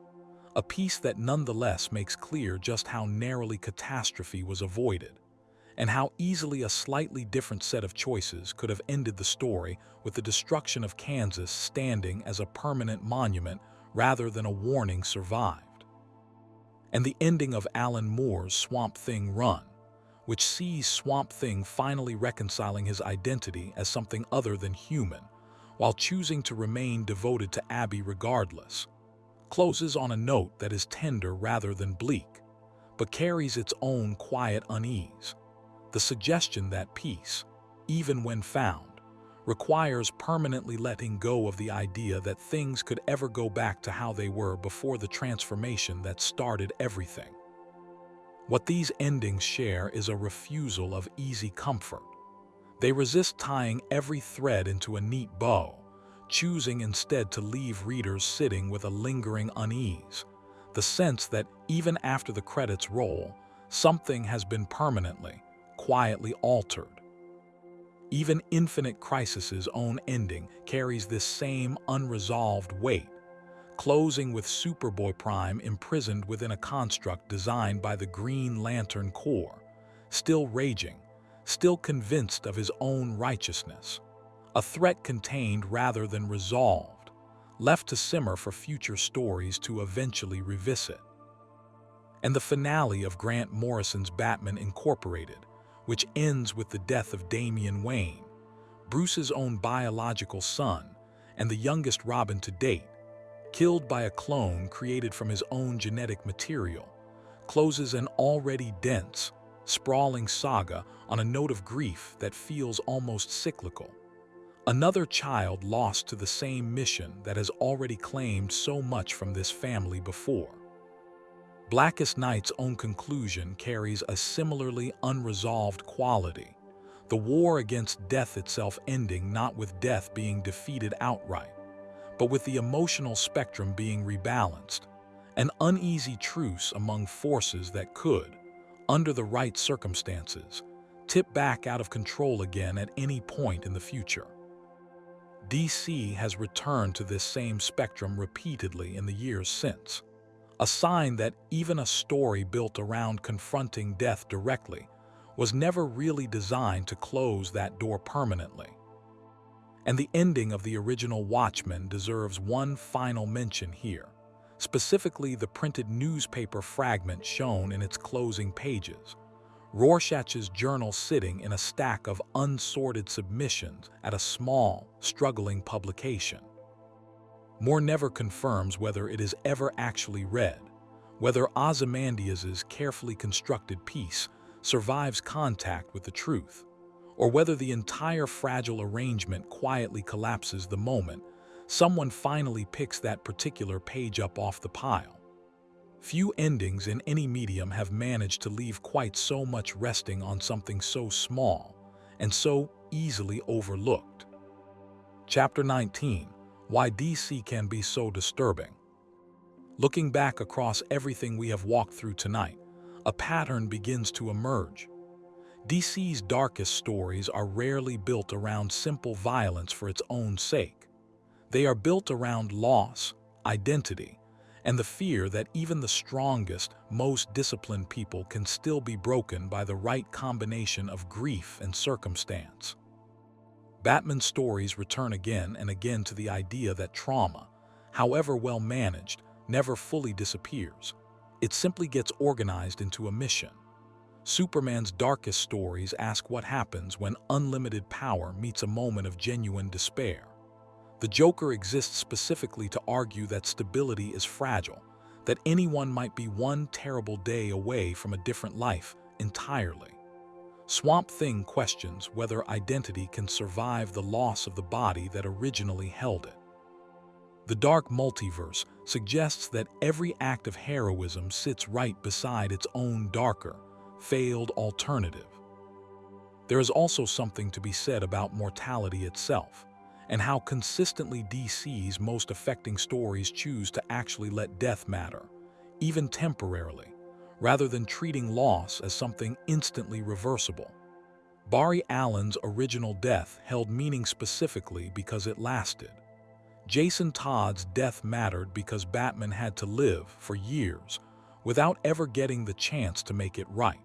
A peace that nonetheless makes clear just how narrowly catastrophe was avoided, and how easily a slightly different set of choices could have ended the story, with the destruction of Kansas standing as a permanent monument rather than a warning survived. And the ending of Alan Moore's Swamp Thing run, which sees Swamp Thing finally reconciling his identity as something other than human, while choosing to remain devoted to Abby regardless, closes on a note that is tender rather than bleak, but carries its own quiet unease. The suggestion that peace, even when found, requires permanently letting go of the idea that things could ever go back to how they were before the transformation that started everything. What these endings share is a refusal of easy comfort. They resist tying every thread into a neat bow, choosing instead to leave readers sitting with a lingering unease, the sense that even after the credits roll, something has been permanently, quietly altered. Even Infinite Crisis's own ending carries this same unresolved weight, closing with Superboy Prime imprisoned within a construct designed by the Green Lantern Corps, still raging, still convinced of his own righteousness, a threat contained rather than resolved, left to simmer for future stories to eventually revisit. And the finale of Grant Morrison's Batman Incorporated, which ends with the death of Damian Wayne, Bruce's own biological son and the youngest Robin to date, killed by a clone created from his own genetic material, closes an already dense, sprawling saga on a note of grief that feels almost cyclical. Another child lost to the same mission that has already claimed so much from this family before. Blackest Night's own conclusion carries a similarly unresolved quality, the war against death itself ending not with death being defeated outright, but with the emotional spectrum being rebalanced, an uneasy truce among forces that could, under the right circumstances, tip back out of control again at any point in the future. DC has returned to this same spectrum repeatedly in the years since, a sign that even a story built around confronting death directly was never really designed to close that door permanently. And the ending of the original Watchmen deserves one final mention here, specifically the printed newspaper fragment shown in its closing pages, Rorschach's journal sitting in a stack of unsorted submissions at a small, struggling publication. Moore never confirms whether it is ever actually read, whether Ozymandias's carefully constructed piece survives contact with the truth, or whether the entire fragile arrangement quietly collapses the moment someone finally picks that particular page up off the pile. Few endings in any medium have managed to leave quite so much resting on something so small and so easily overlooked. Chapter 19. Why DC can be so disturbing. Looking back across everything we have walked through tonight, a pattern begins to emerge. DC's darkest stories are rarely built around simple violence for its own sake. They are built around loss, identity, and the fear that even the strongest, most disciplined people can still be broken by the right combination of grief and circumstance. Batman's stories return again and again to the idea that trauma, however well managed, never fully disappears. It simply gets organized into a mission. Superman's darkest stories ask what happens when unlimited power meets a moment of genuine despair. The Joker exists specifically to argue that stability is fragile, that anyone might be one terrible day away from a different life entirely. Swamp Thing questions whether identity can survive the loss of the body that originally held it. The Dark Multiverse suggests that every act of heroism sits right beside its own darker, failed alternative. There is also something to be said about mortality itself, and how consistently DC's most affecting stories choose to actually let death matter, even temporarily, rather than treating loss as something instantly reversible. Barry Allen's original death held meaning specifically because it lasted. Jason Todd's death mattered because Batman had to live for years without ever getting the chance to make it right.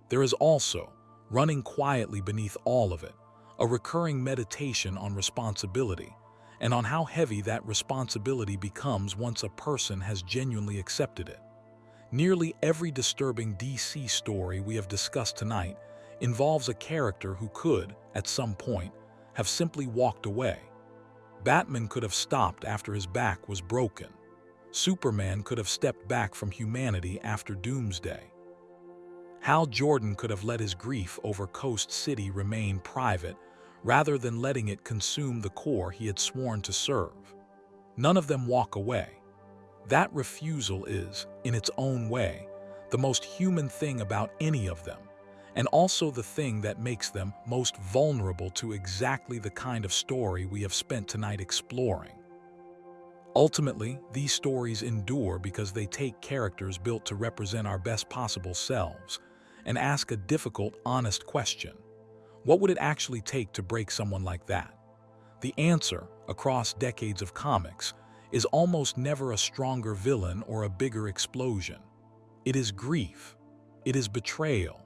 There is also, running quietly beneath all of it, a recurring meditation on responsibility and on how heavy that responsibility becomes once a person has genuinely accepted it. Nearly every disturbing DC story we have discussed tonight involves a character who could, at some point, have simply walked away. Batman could have stopped after his back was broken. Superman could have stepped back from humanity after Doomsday. Hal Jordan could have let his grief over Coast City remain private rather than letting it consume the core he had sworn to serve. None of them walk away. That refusal is, in its own way, the most human thing about any of them, and also the thing that makes them most vulnerable to exactly the kind of story we have spent tonight exploring. Ultimately, these stories endure because they take characters built to represent our best possible selves and ask a difficult, honest question. What would it actually take to break someone like that? The answer, across decades of comics, is almost never a stronger villain or a bigger explosion. It is grief. It is betrayal.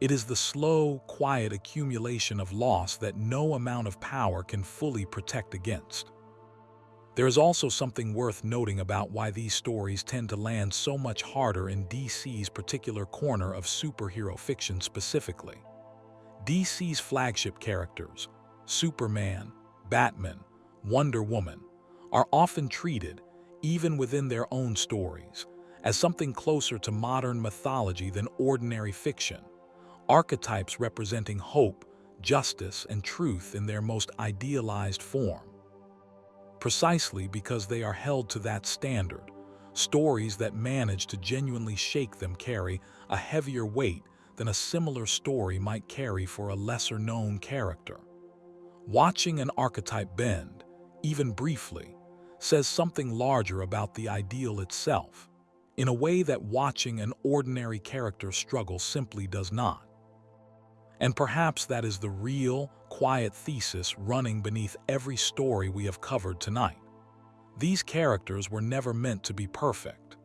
It is the slow, quiet accumulation of loss that no amount of power can fully protect against. There is also something worth noting about why these stories tend to land so much harder in DC's particular corner of superhero fiction specifically. DC's flagship characters, Superman, Batman, Wonder Woman, are often treated, even within their own stories, as something closer to modern mythology than ordinary fiction, archetypes representing hope, justice, and truth in their most idealized form. Precisely because they are held to that standard, stories that manage to genuinely shake them carry a heavier weight than a similar story might carry for a lesser-known character. Watching an archetype bend, even briefly, says something larger about the ideal itself, in a way that watching an ordinary character struggle simply does not. And perhaps that is the real, quiet thesis running beneath every story we have covered tonight. These characters were never meant to be perfect.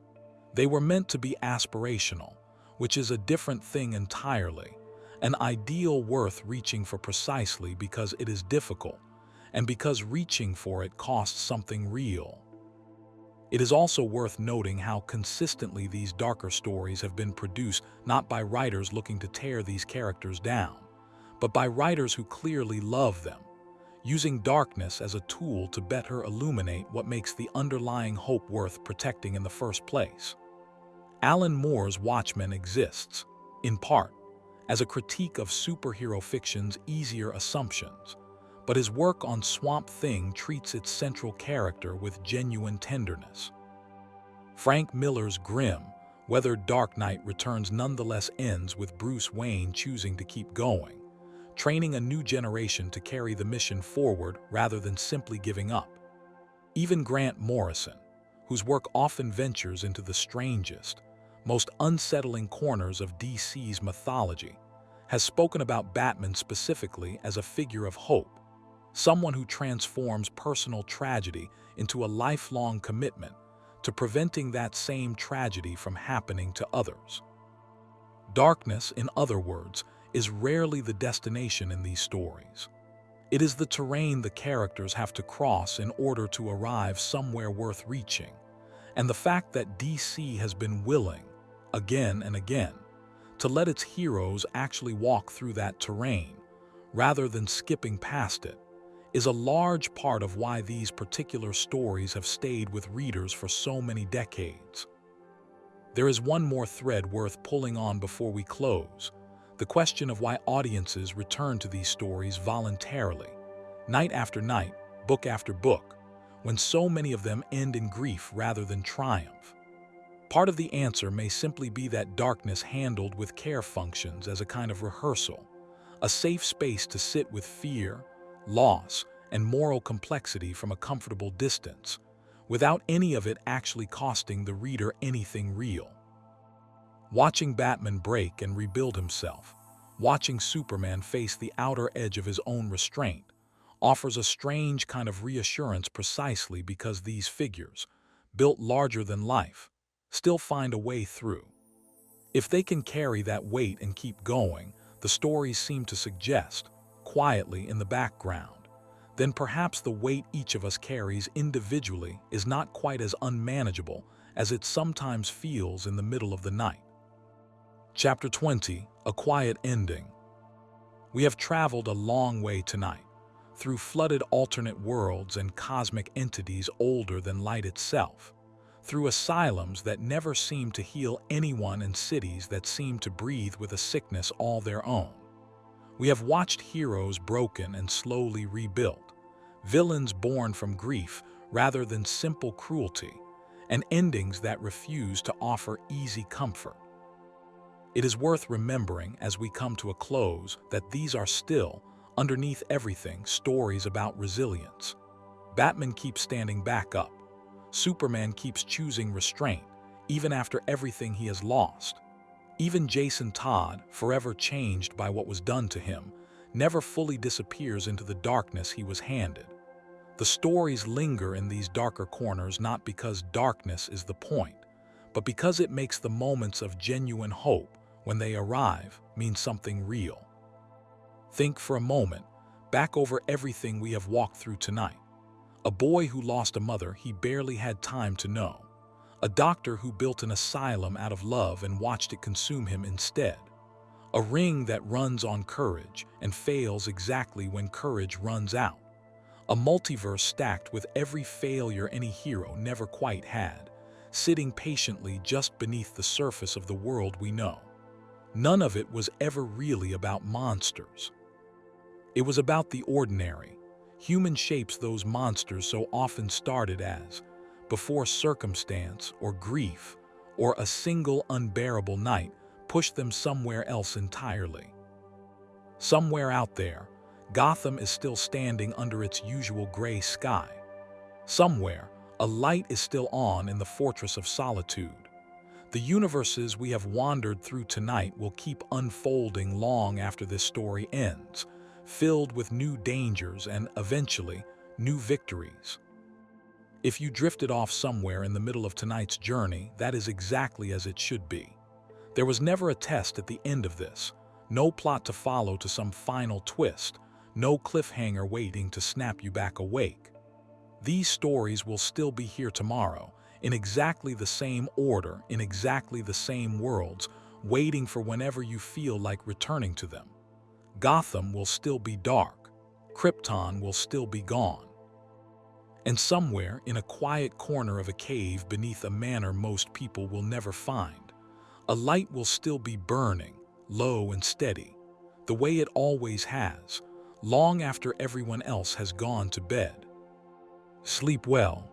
They were meant to be aspirational, which is a different thing entirely, an ideal worth reaching for precisely because it is difficult, and because reaching for it costs something real. It is also worth noting how consistently these darker stories have been produced not by writers looking to tear these characters down, but by writers who clearly love them, using darkness as a tool to better illuminate what makes the underlying hope worth protecting in the first place. Alan Moore's Watchmen exists, in part, as a critique of superhero fiction's easier assumptions, but his work on Swamp Thing treats its central character with genuine tenderness. Frank Miller's grim, weathered Dark Knight Returns nonetheless ends with Bruce Wayne choosing to keep going, training a new generation to carry the mission forward rather than simply giving up. Even Grant Morrison, whose work often ventures into the strangest, most unsettling corners of DC's mythology, has spoken about Batman specifically as a figure of hope, someone who transforms personal tragedy into a lifelong commitment to preventing that same tragedy from happening to others. Darkness, in other words, is rarely the destination in these stories. It is the terrain the characters have to cross in order to arrive somewhere worth reaching, and the fact that DC has been willing, again and again, to let its heroes actually walk through that terrain, rather than skipping past it, is a large part of why these particular stories have stayed with readers for so many decades. There is one more thread worth pulling on before we close: the question of why audiences return to these stories voluntarily, night after night, book after book, when so many of them end in grief rather than triumph. Part of the answer may simply be that darkness handled with care functions as a kind of rehearsal, a safe space to sit with fear, loss, and moral complexity from a comfortable distance, without any of it actually costing the reader anything real. Watching Batman break and rebuild himself, watching Superman face the outer edge of his own restraint, offers a strange kind of reassurance precisely because these figures, built larger than life, still find a way through. If they can carry that weight and keep going, the stories seem to suggest, quietly in the background, then perhaps the weight each of us carries individually is not quite as unmanageable as it sometimes feels in the middle of the night. Chapter 20: A Quiet Ending. We have traveled a long way tonight, through flooded alternate worlds and cosmic entities older than light itself, through asylums that never seem to heal anyone and cities that seem to breathe with a sickness all their own. We have watched heroes broken and slowly rebuilt, villains born from grief rather than simple cruelty, and endings that refuse to offer easy comfort. It is worth remembering as we come to a close that these are still, underneath everything, stories about resilience. Batman keeps standing back up. Superman keeps choosing restraint, even after everything he has lost. Even Jason Todd, forever changed by what was done to him, never fully disappears into the darkness he was handed. The stories linger in these darker corners not because darkness is the point, but because it makes the moments of genuine hope, when they arrive, mean something real. Think for a moment, back over everything we have walked through tonight. A boy who lost a mother he barely had time to know. A doctor who built an asylum out of love and watched it consume him instead. A ring that runs on courage and fails exactly when courage runs out. A multiverse stacked with every failure any hero never quite had, sitting patiently just beneath the surface of the world we know. None of it was ever really about monsters. It was about the ordinary, human shapes those monsters so often started as, before circumstance or grief or a single unbearable night pushed them somewhere else entirely. Somewhere out there, Gotham is still standing under its usual gray sky. Somewhere, a light is still on in the Fortress of Solitude. The universes we have wandered through tonight will keep unfolding long after this story ends, filled with new dangers and, eventually, new victories. If you drifted off somewhere in the middle of tonight's journey, that is exactly as it should be. There was never a test at the end of this, no plot to follow to some final twist, no cliffhanger waiting to snap you back awake. These stories will still be here tomorrow, in exactly the same order, in exactly the same worlds, waiting for whenever you feel like returning to them. Gotham will still be dark. Krypton will still be gone. And somewhere, in a quiet corner of a cave beneath a manor most people will never find, a light will still be burning, low and steady, the way it always has, long after everyone else has gone to bed. Sleep well.